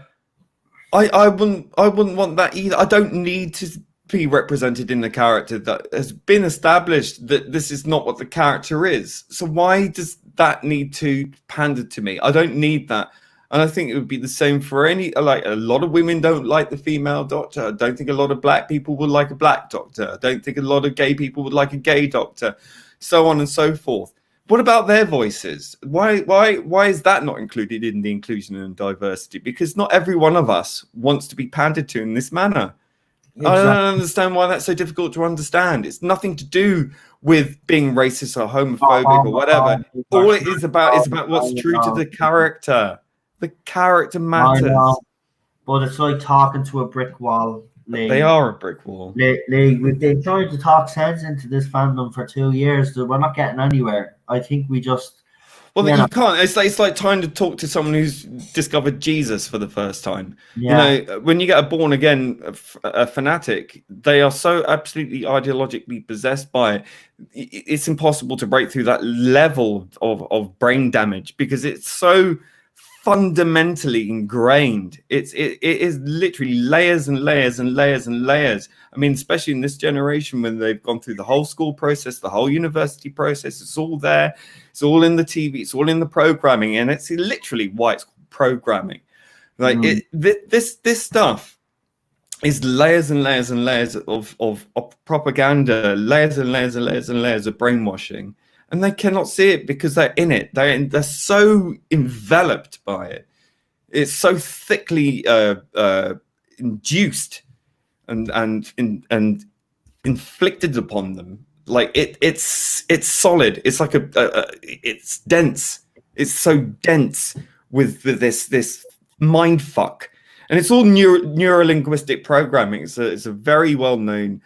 wouldn't want that either. I don't need to be represented in the character that has been established that this is not what the character is. So why does that need to pander to me? I don't need that. And I think it would be the same for any, like, a lot of women don't like the female doctor. I don't think a lot of black people would like a black doctor. I don't think a lot of gay people would like a gay doctor, so on and so forth. What about their voices? Why is that not included in the inclusion and diversity? Because not every one of us wants to be pandered to in this manner. Exactly. I don't understand why that's so difficult to understand. It's nothing to do with being racist or homophobic or whatever. All it is about what's true to the character. The character matters. But it's like talking to a brick wall. Lee. They are a brick wall. Lee, we've been trying to talk sense into this fandom for 2 years. We're not getting anywhere. I think we just... Well, you can't. It's like trying to talk to someone who's discovered Jesus for the first time. Yeah. You know, when you get a born again a fanatic, they are so absolutely ideologically possessed by it. It's impossible to break through that level of brain damage because it's so fundamentally ingrained. It is literally layers and layers and layers and layers. I mean, especially in this generation when they've gone through the whole school process, the whole university process, it's all there. It's all in the TV, it's all in the programming, and it's literally why it's programming. Like this stuff is layers and layers and layers of propaganda, layers and layers and layers and layers of brainwashing. And they cannot see it because they're in it. They're so enveloped by it. It's so thickly induced and inflicted upon them. Like it's solid. It's like it's dense. It's so dense with this mind fuck, and it's all neurolinguistic programming. It's a very well known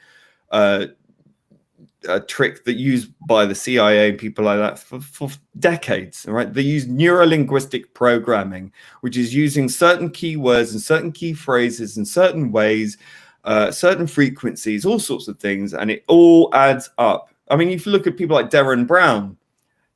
trick that used by the CIA and people like that for decades. Right? They use neurolinguistic programming, which is using certain keywords and certain key phrases in certain ways. Certain frequencies, all sorts of things, and it all adds up. I mean, if you look at people like Darren Brown,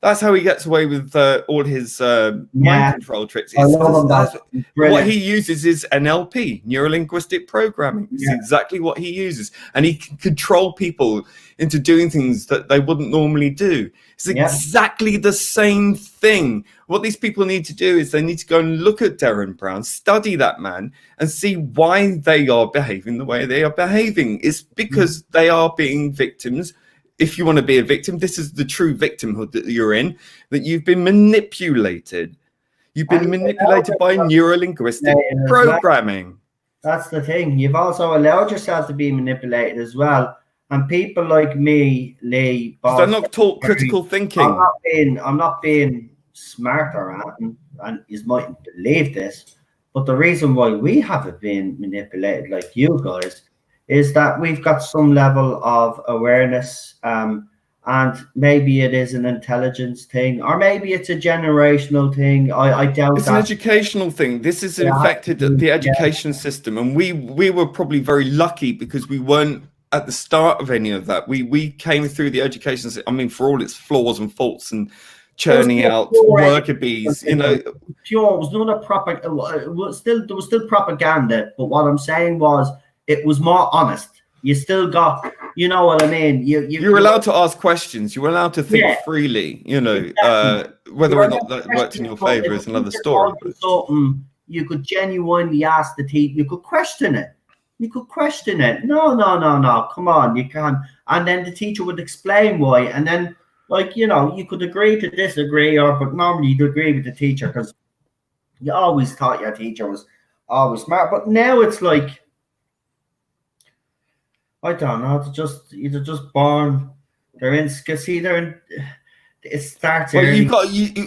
that's how he gets away with all his mind control tricks. What he uses is NLP, neuro-linguistic programming. It's exactly what he uses, and he can control people into doing things that they wouldn't normally do. It's exactly the same thing. What these people need to do is they need to go and look at Darren Brown, study that man, and see why they are behaving the way they are behaving. It's because they are being victims. If you want to be a victim, this is the true victimhood that you're in, that you've been manipulated. You've been manipulated by neuro-linguistic programming. That's the thing. You've also allowed yourself to be manipulated as well. And people like me, Lee, they're not taught critical thinking. I'm not being smart or and you mightn't believe this, but the reason why we haven't been manipulated like you guys is that we've got some level of awareness, and maybe it is an intelligence thing, or maybe it's a generational thing. I doubt it's an educational thing. This has infected the education system, and we were probably very lucky because we weren't at the start of any of that. We came through the education system. I mean, for all its flaws and faults and churning out worker bees, you know, pure. It was not a proper. There was still propaganda, but what I'm saying was, it was more honest. You still got, you know what I mean? You were allowed to ask questions. You were allowed to think freely, you know, whether or not that worked in your favor is another story. You could genuinely ask the teacher. You could question it. No. Come on, you can't. And then the teacher would explain why. And then, like, you know, you could agree to disagree, but normally you'd agree with the teacher because you always thought your teacher was always smart. But now it's like, I don't know. They're just born. They're in. See, they're in. It starts. Well,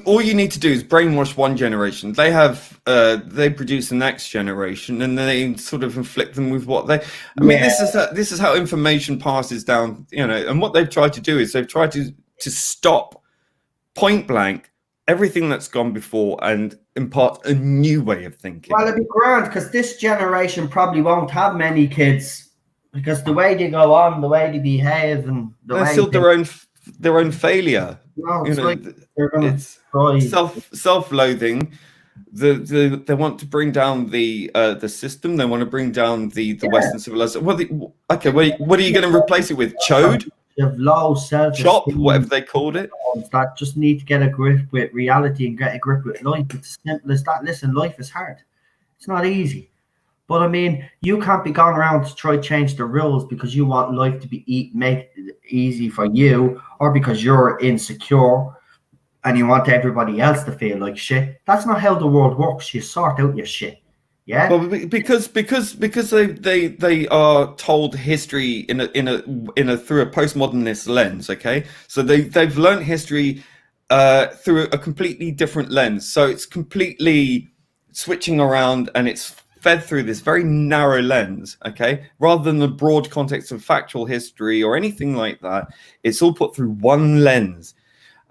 all you need to do is brainwash one generation. They have. They produce the next generation, and they sort of inflict them with what they. I mean, this is how information passes down. You know, and what they've tried to do is they've tried to stop, point blank, everything that's gone before and impart a new way of thinking. Well, it'd be grand because this generation probably won't have many kids. Because the way they go on, the way they behave, and they're still their own failure. No, it's like they're gonna cry. Self-loathing. They want to bring down the system. They want to bring down the Western civilization. What are you going to replace it with? Chode? have low self-esteem. Chop, whatever they called it. That just need to get a grip with reality and get a grip with life. It's as simple as that. Listen, life is hard. It's not easy. But I mean, you can't be going around to try to change the rules because you want life to be make it easy for you, or because you're insecure and you want everybody else to feel like shit. That's not how the world works. You sort out your shit. Yeah. Well, because they are told history in a through a postmodernist lens. Okay, so they've learned history through a completely different lens. So it's completely switching around, and it's fed through this very narrow lens. Okay, rather than the broad context of factual history or anything like that, it's all put through one lens.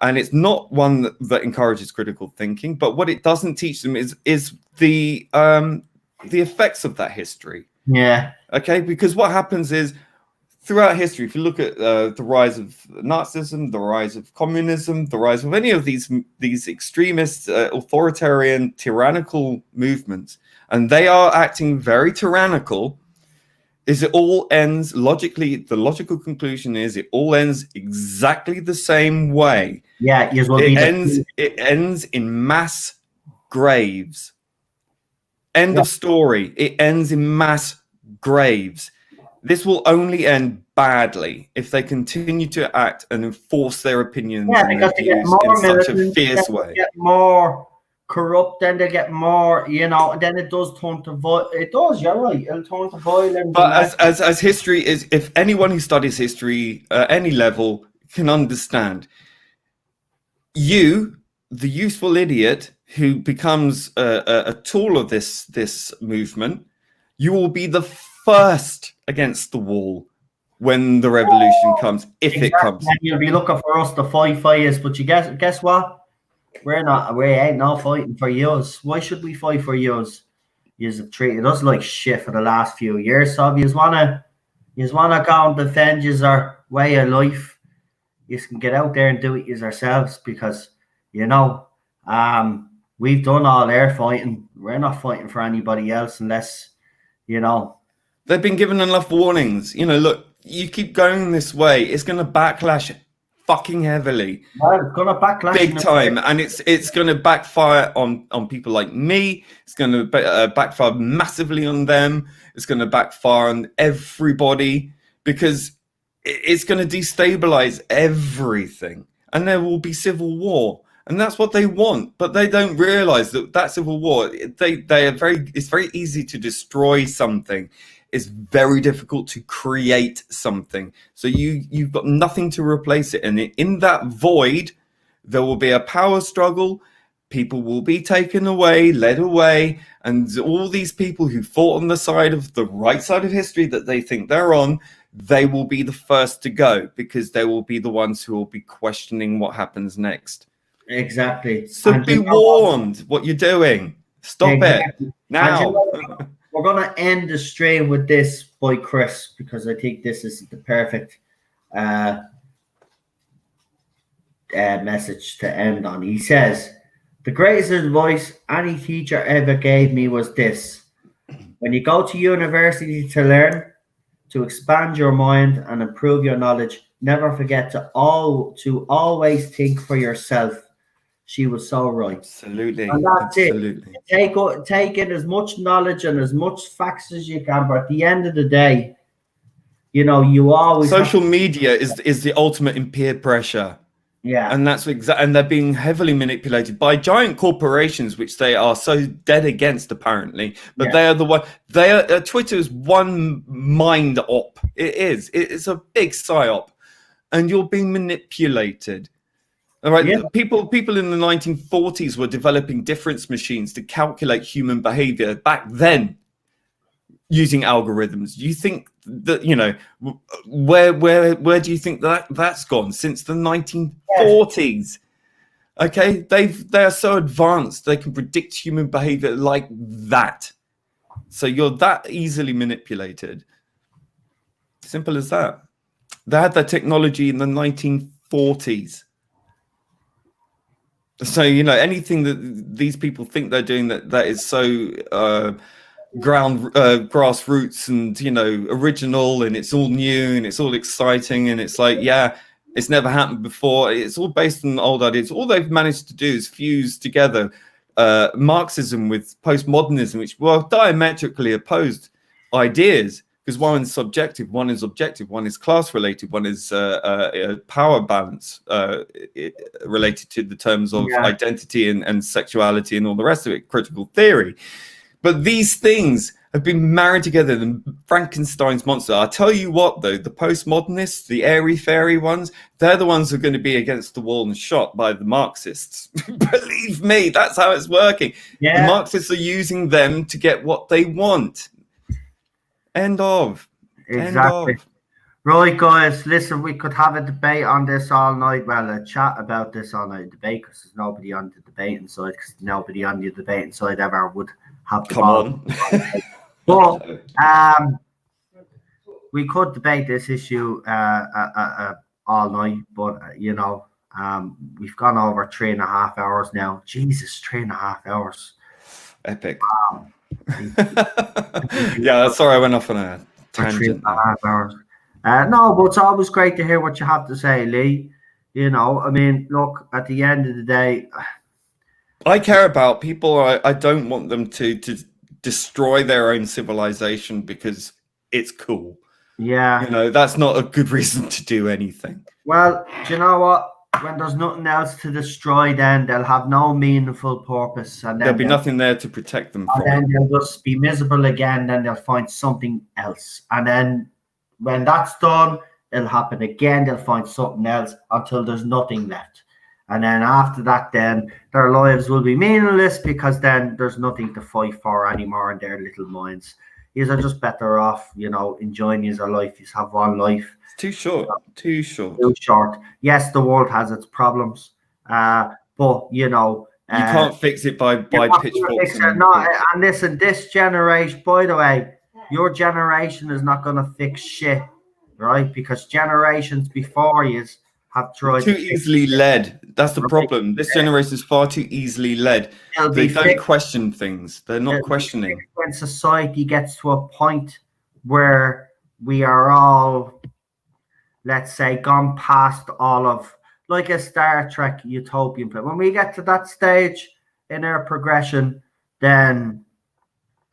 And it's not one that encourages critical thinking, but what it doesn't teach them is the effects of that history. Yeah. Okay, because what happens is throughout history, if you look at the rise of Nazism, the rise of communism, the rise of any of these extremist, authoritarian, tyrannical movements, and they are acting very tyrannical. Is it all ends logically? The logical conclusion is it all ends exactly the same way. Yeah, it ends in mass graves. End of story. It ends in mass graves. This will only end badly if they continue to act and enforce their opinions and their views in such a fierce way. Get more corrupt, then they get more, and then it does turn to violence. It does, you're right. It'll turn to violence. But as history is, if anyone who studies history at any level can understand, you, the useful idiot who becomes a tool of this movement, you will be the first against the wall when the revolution comes, if it comes. And you'll be looking for us to fight for you, but you guess what? We ain't not fighting for yous. Why should we fight for yous? Yous have treated us like shit for the last few years. So if yous wanna go and defend your way of life, yous can get out there and do it yourselves, because we've done all their fighting. We're not fighting for anybody else unless they've been given enough warnings. Look, you keep going this way, it's gonna backlash fucking heavily. Well, it's gonna backlash big time, and it's gonna backfire on people like me. It's gonna backfire massively on them. It's gonna backfire on everybody, because it's gonna destabilize everything, and there will be civil war, and that's what they want. But they don't realize that civil war, it's very easy to destroy something. It's very difficult to create something. So you've got nothing to replace it. And in that void, there will be a power struggle. People will be taken away, led away. And all these people who fought on the right side of history that they think they're on, they will be the first to go, because they will be the ones who will be questioning what happens next. Exactly. So be warned what you're doing. Stop it now. We're going to end the stream with this by Chris, because I think this is the perfect message to end on. He says, the greatest advice any teacher ever gave me was this: when you go to university to learn, to expand your mind and improve your knowledge, never forget to always think for yourself. She was so right. Absolutely. And that's Absolutely. it. Take in as much knowledge and as much facts as you can, but at the end of the day, you always social media is the ultimate in peer pressure. Yeah. And that's and they're being heavily manipulated by giant corporations, which they are so dead against, apparently. But they are the one. Twitter is one mind op. It is. It's a big psyop, and you're being manipulated. All right. Yeah. People in the 1940s were developing difference machines to calculate human behavior back then, using algorithms. Do you think that where do you think that's gone since the 1940s? Okay, they are so advanced they can predict human behavior like that. So you're that easily manipulated. Simple as that. They had that technology in the 1940s. So anything that these people think they're doing that is so grassroots and, you know, original, and it's all new and it's all exciting, and it's like, yeah, it's never happened before. It's all based on old ideas. All they've managed to do is fuse together Marxism with postmodernism, which were diametrically opposed ideas, because one is subjective, one is objective, one is class related, one is power balance related to the terms of identity and sexuality and all the rest of it, critical theory. But these things have been married together in Frankenstein's monster. I'll tell you what, though, the postmodernists, the airy-fairy ones, they're the ones who are going to be against the wall and shot by the Marxists. Believe me, that's how it's working. Yeah. The Marxists are using them to get what they want. End of. Exactly. End of. Right, guys, listen, we could have a debate on this all night. Well, a chat about this all night, debate, because there's nobody on the debating side, because nobody on the debating side ever would have to. Come on. But we could debate this issue all night, but you know, we've gone over 3.5 hours now. Jesus, 3.5 hours. Epic. Yeah, sorry, I went off on a tangent. 3.5 hours. No, but it's always great to hear what you have to say, Lee. You know, I mean, look, at the end of the day, I care about people. I don't want them to destroy their own civilization because it's cool. Yeah. You know, that's not a good reason to do anything. Well, do you know what? When there's nothing else to destroy, then they'll have no meaningful purpose. And then there'll be nothing there to protect them from. And then they'll just be miserable again, then they'll find something else. And then when that's done, it'll happen again. They'll find something else until there's nothing left. And then after that, then their lives will be meaningless because then there's nothing to fight for anymore in their little minds. Yous are just better off, you know, enjoying your life. You have one life. It's too short. Too short. Too short. Yes, the world has its problems, but you know, you can't fix it by pitchforks. And listen, this generation, by the way, your generation is not going to fix shit, right? Because generations before you have tried too easily led. That's the problem. This generation is far too easily led. They don't question things. They're not questioning. When society gets to a point where we are all, let's say, gone past all of, like a Star Trek utopian plan. When we get to that stage in our progression, then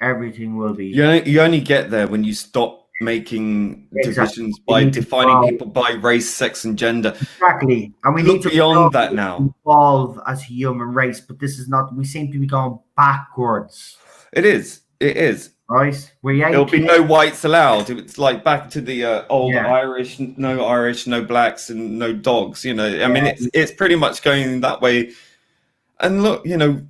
everything will be. You only get there when you stop making divisions by defining people by race, sex, and gender. Exactly. And we look need to beyond that now. Evolve as a human race, but this is not. We seem to be going backwards. It is. It is. Right. There'll be no whites allowed. It's like back to the old Irish, no blacks, and no dogs. You know, I mean, it's pretty much going that way. And look, you know,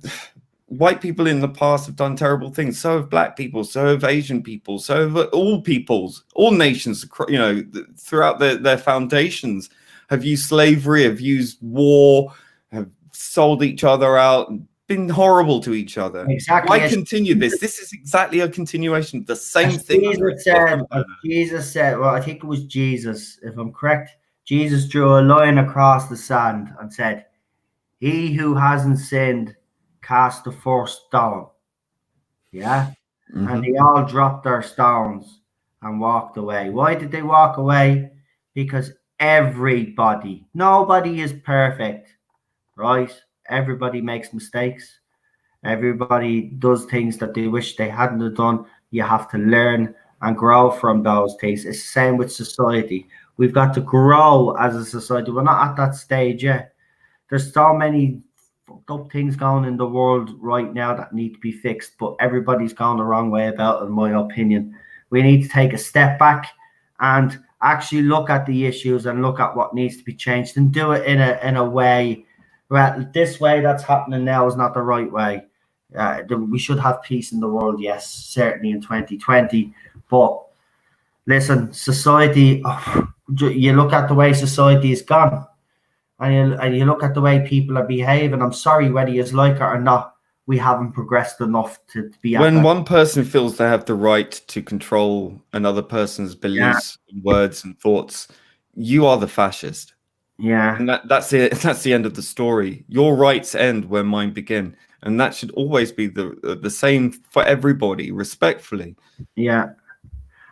white people in the past have done terrible things. So have black people. So have Asian people. So have all peoples, all nations. You know, throughout their foundations, have used slavery, have used war, have sold each other out, and been horrible to each other. Exactly. Why continue this? This is exactly a continuation of the same thing. Jesus said, well, I think it was Jesus, if I'm correct. Jesus drew a line across the sand and said, "He who hasn't sinned, cast the first stone." Yeah. Mm-hmm. And they all dropped their stones and walked away. Why did they walk away? Because nobody is perfect, right? Everybody makes mistakes. Everybody does things that they wish they hadn't have done. You have to learn and grow from those things. It's the same with society. We've got to grow as a society. We're not at that stage yet. There's so many fucked up things going in the world right now that need to be fixed, but everybody's going the wrong way about it, in my opinion. We need to take a step back and actually look at the issues and look at what needs to be changed and do it in a way. Well, this way that's happening now is not the right way. We should have peace in the world, yes, certainly in 2020. But listen, society, you look at the way society is gone, and you look at the way people are behaving. I'm sorry, whether you like it or not, we haven't progressed enough to be. When one person feels they have the right to control another person's beliefs, words, and thoughts, you are the fascist. Yeah, and that's it. That's the end of the story. Your rights end where mine begin. and that should always be the same for everybody, respectfully. Yeah.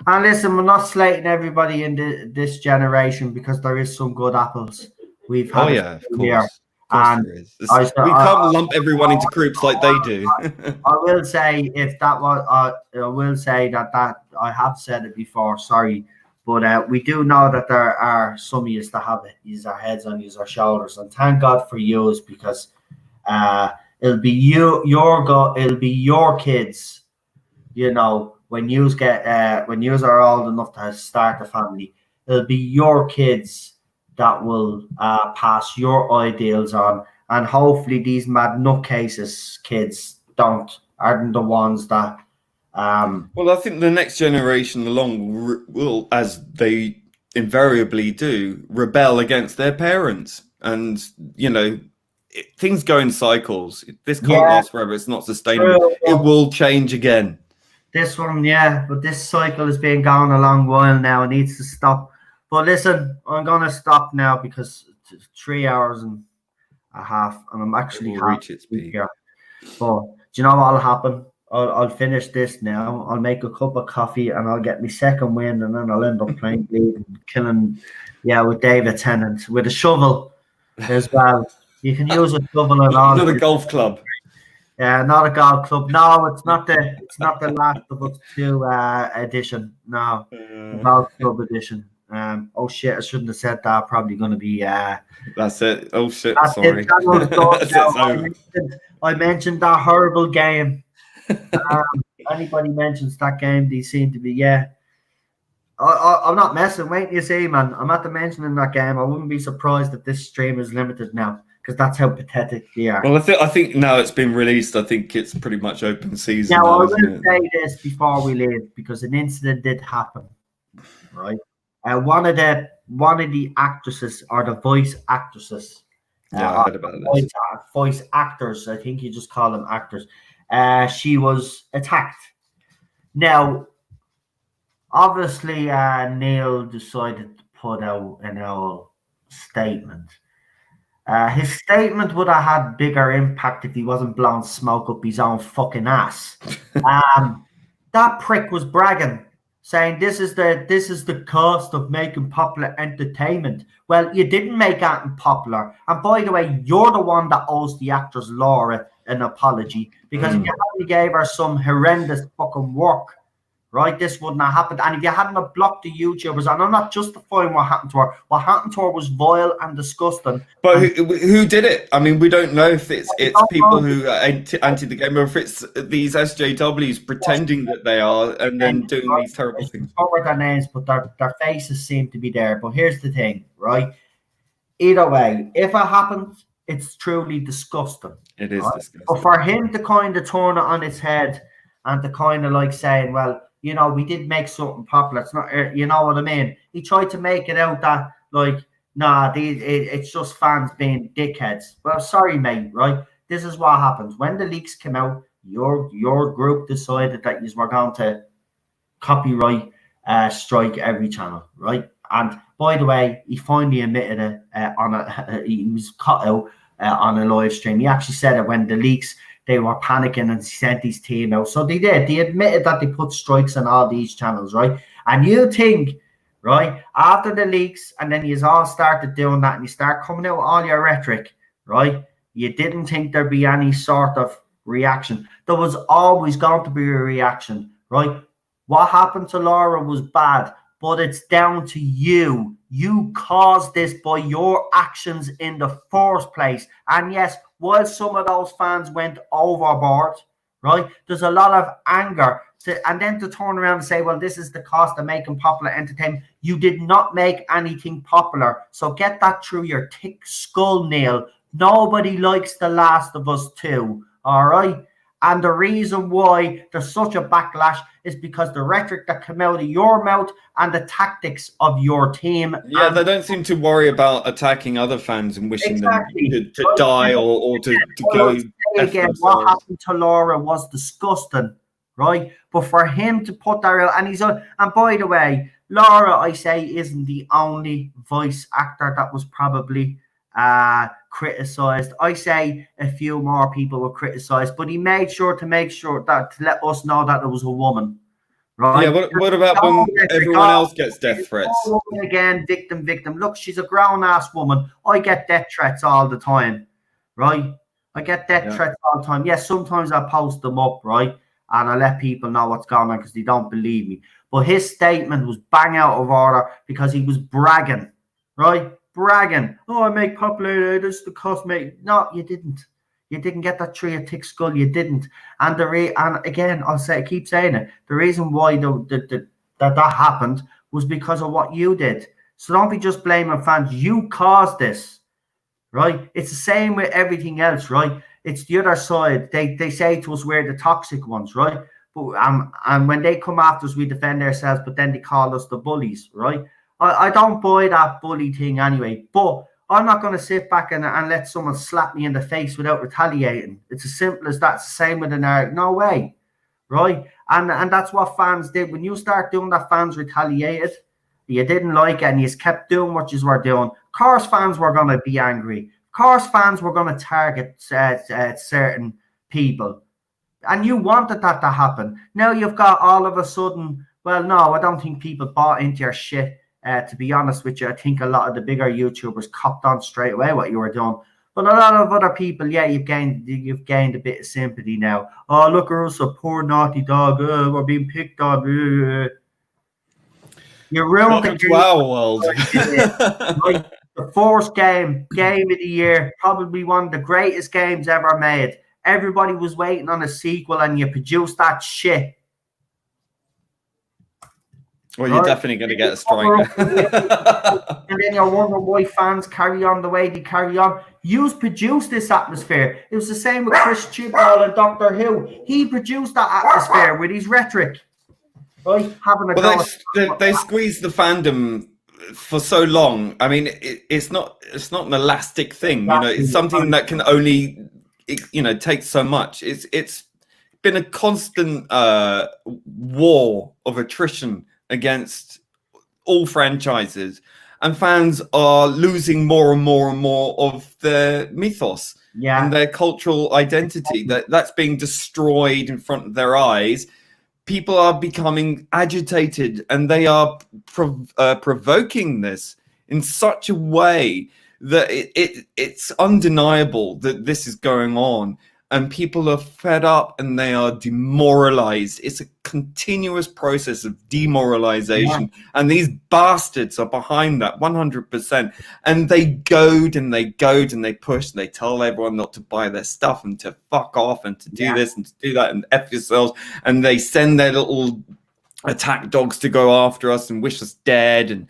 And listen, we're not slating everybody in this generation, because there is some good apples. We've had of course. And there is. We can't lump everyone into groups like they do. I will say, if that was, I will say that I have said it before. Sorry, but we do know that there are some of us that have it. Use our heads on, use our shoulders, and thank God for yous, because it'll be it'll be your kids. You know, when yous are old enough to start a family, it'll be your kids that will pass your ideals on, and hopefully these mad nutcases kids aren't the ones that. Well, I think the next generation along will, as they invariably do, rebel against their parents, and things go in cycles. This can't last forever. It's not sustainable. True. It will change again. This one, but this cycle has been going a long while now. It needs to stop. But listen, I'm gonna stop now, because it's 3 hours and a half, and I'm actually reach its peak. Here. But do you know what'll happen? I'll finish this now. I'll make a cup of coffee, and I'll get my second win, and then I'll end up playing killing, with David Tennant with a shovel as well. You can use a shovel and all. Not a golf club. Yeah, not a golf club. No, it's not the Last of Us 2 edition. No, golf club edition. Oh shit! I shouldn't have said that. Probably going to be. That's it. Oh shit! That's sorry. I mentioned that horrible game. Anybody mentions that game, they seem to be I'm not messing. Wait till you see, man. I'm not mentioning that game. I wouldn't be surprised if this stream is limited now, because that's how pathetic they are. Well, I think now it's been released, I think it's pretty much open season. Now, I will say this before we leave, because an incident did happen, right? One of the actresses, or the voice actresses, I heard about this. Voice actors, I think you just call them actors. She was attacked. Now, obviously, Neil decided to put out an old statement. His statement would have had bigger impact if he wasn't blowing smoke up his own fucking ass. That prick was bragging, saying this is the cost of making popular entertainment. Well, you didn't make that popular. And by the way, you're the one that owes the actress Laura an apology, because if you hadn't gave her some horrendous fucking work, right, this wouldn't have happened. And if you hadn't have blocked the YouTubers, and I'm not justifying what happened to her was vile and disgusting. But who did it? I mean, we don't know if it's people who are anti the game, or if it's these SJWs pretending that they are and then doing these terrible things. I don't know their names, but their faces seem to be there. But here's the thing, right? Either way, if it happens, it's truly disgusting. It is disgusting. But for him to kind of turn it on its head and to kind of like saying, well, we did make something popular. It's not, you know what I mean? He tried to make it out that, like, nah, it's just fans being dickheads. Well, sorry, mate, right? This is what happens. When the leaks came out, your group decided that you were going to copyright strike every channel, right? And by the way, he finally admitted it he was cut out on a live stream. He actually said it when the leaks, they were panicking, and sent his team out. So they did. They admitted that they put strikes on all these channels, right? And you think, right, after the leaks, and then you all started doing that, and you start coming out with all your rhetoric, right? You didn't think there'd be any sort of reaction. There was always going to be a reaction, right? What happened to Laura was bad, but it's down to you. You caused this by your actions in the first place. And yes, while some of those fans went overboard, right, there's a lot of anger. And then to turn around and say, well, this is the cost of making popular entertainment. You did not make anything popular. So get that through your thick skull, Neil. Nobody likes The Last of Us 2, all right? And the reason why there's such a backlash is because the rhetoric that came out of your mouth and the tactics of your team. Yeah, they don't seem to worry about attacking other fans and wishing them to die or to go. Again, what happened to Laura was disgusting, right? But for him to put that out, and and by the way, Laura, I say, isn't the only voice actor that was probably criticised. I say a few more people were criticised, but he made sure to let us know that there was a woman. Right? Yeah, what about when everyone else gets death threats? Again, victim. Look, she's a grown-ass woman. I get death threats all the time, right? I get death threats all the time. Yes, sometimes I post them up, right? And I let people know what's going on because they don't believe me. But his statement was bang out of order because he was bragging, right? Bragging. Oh, I make popular. This is the cost, mate. No, you didn't. You didn't get that tree of thick skull. You didn't. And and again, keep saying it. The reason why that happened was because of what you did. So don't be just blaming fans. You caused this, right? It's the same with everything else, right? It's the other side. They say to us we're the toxic ones, right? But and when they come after us, we defend ourselves. But then they call us the bullies, right? I don't buy that bully thing anyway. But I'm not going to sit back and let someone slap me in the face without retaliating. It's as simple as that. It's the same with an art. No way, right? And that's what fans did. When you start doing that, fans retaliated. You didn't like it and you kept doing what you were doing. Of course, fans were going to be angry. Of course, fans were going to target certain people. And you wanted that to happen. Now you've got all of a sudden, well, no, I don't think people bought into your shit. To be honest with you, I think a lot of the bigger YouTubers copped on straight away what you were doing. But a lot of other people, yeah, you've gained a bit of sympathy now. Oh, look at us, a poor naughty dog. We're being picked on. You ruined the world. The fourth game of the year, probably one of the greatest games ever made. Everybody was waiting on a sequel, and you produced that shit. Well, you're definitely going to get a strike. And then you're wondering why fans carry on the way they carry on. You produced this atmosphere. It was the same with Chris Chibnall and Doctor Who. He produced that atmosphere with his rhetoric. Right? They squeezed the fandom for so long. I mean, it's not an elastic thing. You know, it's something that can only, take so much. It's been a constant war of attrition against all franchises, and fans are losing more and more and more of their mythos and their cultural identity. That's being destroyed in front of their eyes. People are becoming agitated, and they are provoking this in such a way that it's undeniable that this is going on. And people are fed up and they are demoralized. It's a continuous process of demoralization. Yeah. And these bastards are behind that 100%. And they goad and they push and they tell everyone not to buy their stuff and to fuck off and to do this and to do that and F yourselves. And they send their little attack dogs to go after us and wish us dead and,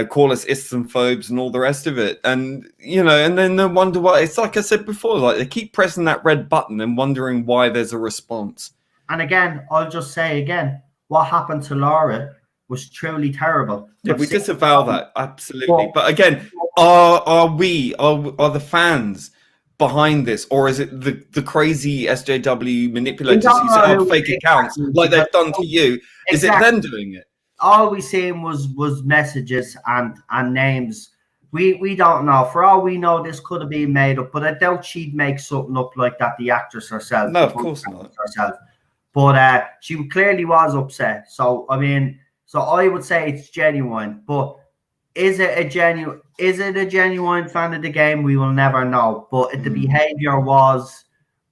call us Islamophobes and all the rest of it. And, and then they wonder why. It's like I said before, like they keep pressing that red button and wondering why there's a response. And again, I'll just say again, what happened to Laura was truly terrible. Yeah, we disavow that, absolutely. But again, are the fans behind this, or is it the crazy SJW manipulators who set up fake accounts like they've done to you? Is it them doing it? All we seen was messages and names. We don't know. For all we know, this could have been made up, but I doubt she'd make something up like that, the actress herself. No, of course not. Herself. But she clearly was upset. So I would say it's genuine. But is it a genuine fan of the game? We will never know. But the behavior was.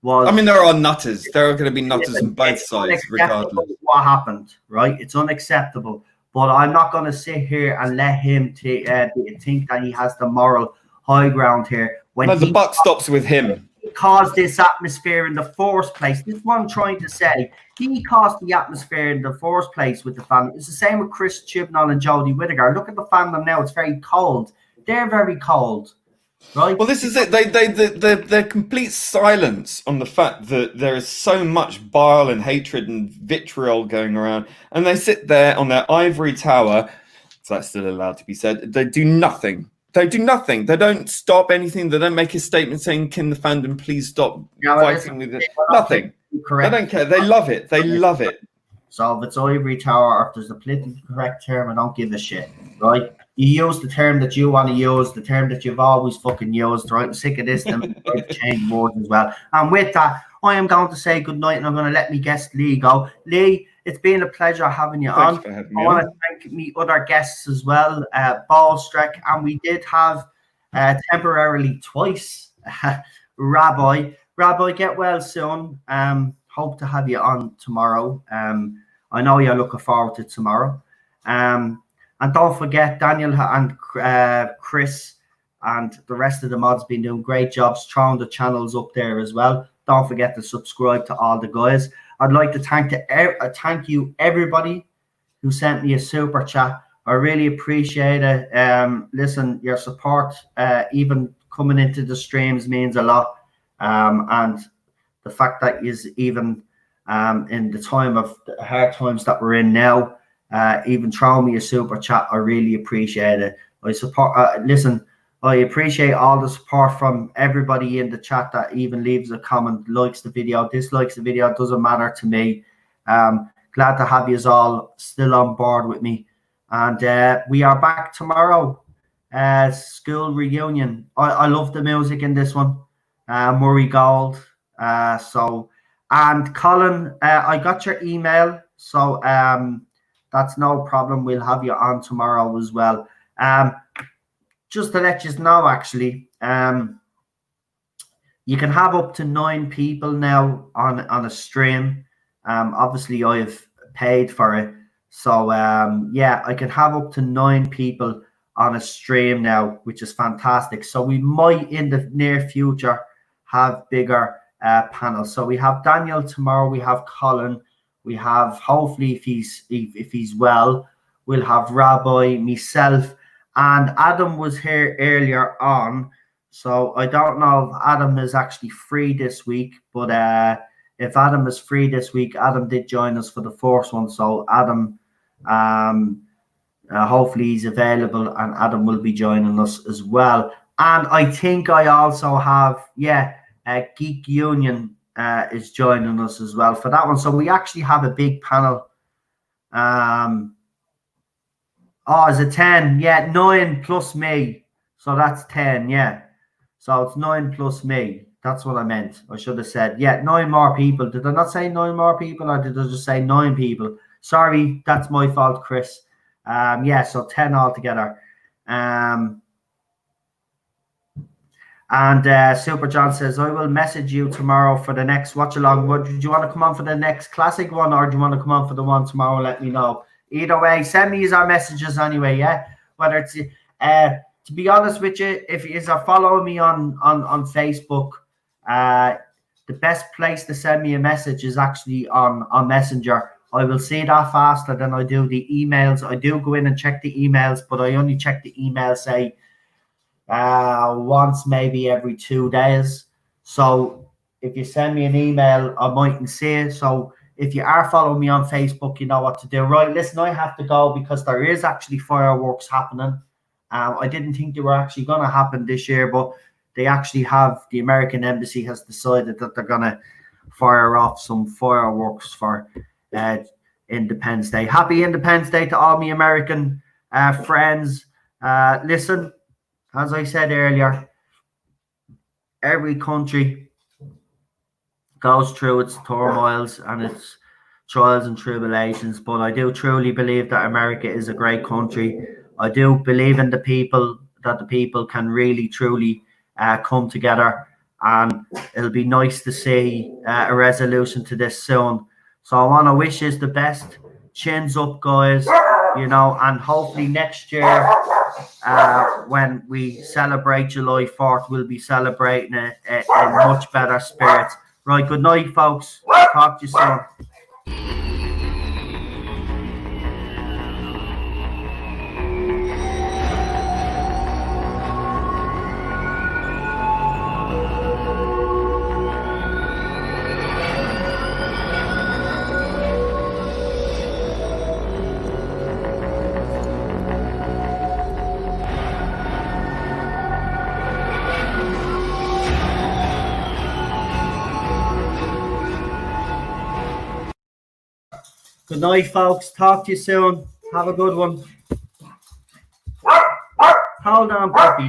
I mean, there are nutters. There are going to be nutters on both sides, regardless. What happened, right? It's unacceptable. But I'm not going to sit here and let him think that he has the moral high ground here. The buck stops with him. He caused this atmosphere in the first place. This is what I'm trying to say. He caused the atmosphere in the first place with the fandom. It's the same with Chris Chibnall and Jodie Whittaker. Look at the fandom now. It's very cold. They're very cold. Right. Well, this is it. Their complete silence on the fact that there is so much bile and hatred and vitriol going around, and they sit there on their ivory tower. If that's still allowed to be said. They do nothing. They don't stop anything. They don't make a statement saying, "Can the fandom please stop fighting with it?" Nothing. Correct. They don't care. They love it. They love it. So if it's ivory tower, or if there's a politically correct term, I don't give a shit. Right. you use the term that you want to use, the term that you've always fucking used, right? I'm sick of this. Then change words as well. And with that, I am going to say good night, and I'm going to let me guest Lee go. Lee, it's been a pleasure having you on. For having I me want on. to thank me other guests as well, Ballstreck, and we did have temporarily twice Rabbi. Rabbi, get well soon. Hope to have you on tomorrow. I know you're looking forward to tomorrow. And don't forget, Daniel and Chris and the rest of the mods been doing great jobs throwing the channels up there as well. Don't forget to subscribe to all the guys. I'd like to thank you everybody who sent me a super chat. I really appreciate it. Listen, your support, even coming into the streams, means a lot. And the fact that is even in the time of the hard times that we're in now, even throwing me a super chat, I really appreciate it. I support. Listen, I appreciate all the support from everybody in the chat that even leaves a comment, likes the video, dislikes the video. It doesn't matter to me. Glad to have you all still on board with me. And we are back tomorrow. School reunion. I love the music in this one. Murray Gold. And Colin, I got your email, so that's no problem. We'll have you on tomorrow as well. Just to let you know, actually, you can have up to 9 people now on a stream. Obviously, I've paid for it, so yeah, I can have up to 9 people on a stream now, which is fantastic. So we might, in the near future, have bigger panels. So we have Daniel tomorrow. We have Colin. We have, hopefully, if he's well, we'll have Rabbi, myself. And Adam was here earlier on, so I don't know if Adam is actually free this week. But if Adam is free this week, Adam did join us for the first one. So Adam, hopefully he's available, and Adam will be joining us as well. And I think I also have, Geek Union is joining us as well for that one. So we actually have a big panel. Is it 10? Yeah, 9 plus me. So that's 10, yeah. So it's 9 plus me. That's what I meant. I should have said, 9 more people. Did I not say 9 more people, or did I just say 9 people? Sorry, that's my fault, Chris. So 10 altogether. And Super John says, I will message you tomorrow for the next watch along. Do you want to come on for the next classic one, or do you want to come on for the one tomorrow? Let me know. Either way, send me our messages anyway, yeah? Whether it's, to be honest with you, if you are following me on Facebook, the best place to send me a message is actually on Messenger. I will see that faster than I do the emails. I do go in and check the emails, but I only check the emails, say, once maybe every 2 days. So if you send me an email, I mightn't see it. So if you are following me on Facebook, you know what to do. Right, listen, I have to go because there is actually fireworks happening. I didn't think they were actually going to happen this year, but they actually have. The American Embassy has decided that they're going to fire off some fireworks for Independence Day. Happy Independence Day to all my American friends. Listen, as I said earlier, every country goes through its turmoils and its trials and tribulations, but I do truly believe that America is a great country. I do believe in the people, that the people can really truly come together, and it'll be nice to see a resolution to this soon. So I want to wish you the best. Chins up, guys, and hopefully next year, when we celebrate July 4th, we'll be celebrating it in much better spirits. Right, good night, folks. Talk to you soon. Good night, folks. Talk to you soon. Have a good one. Hold on, puppy.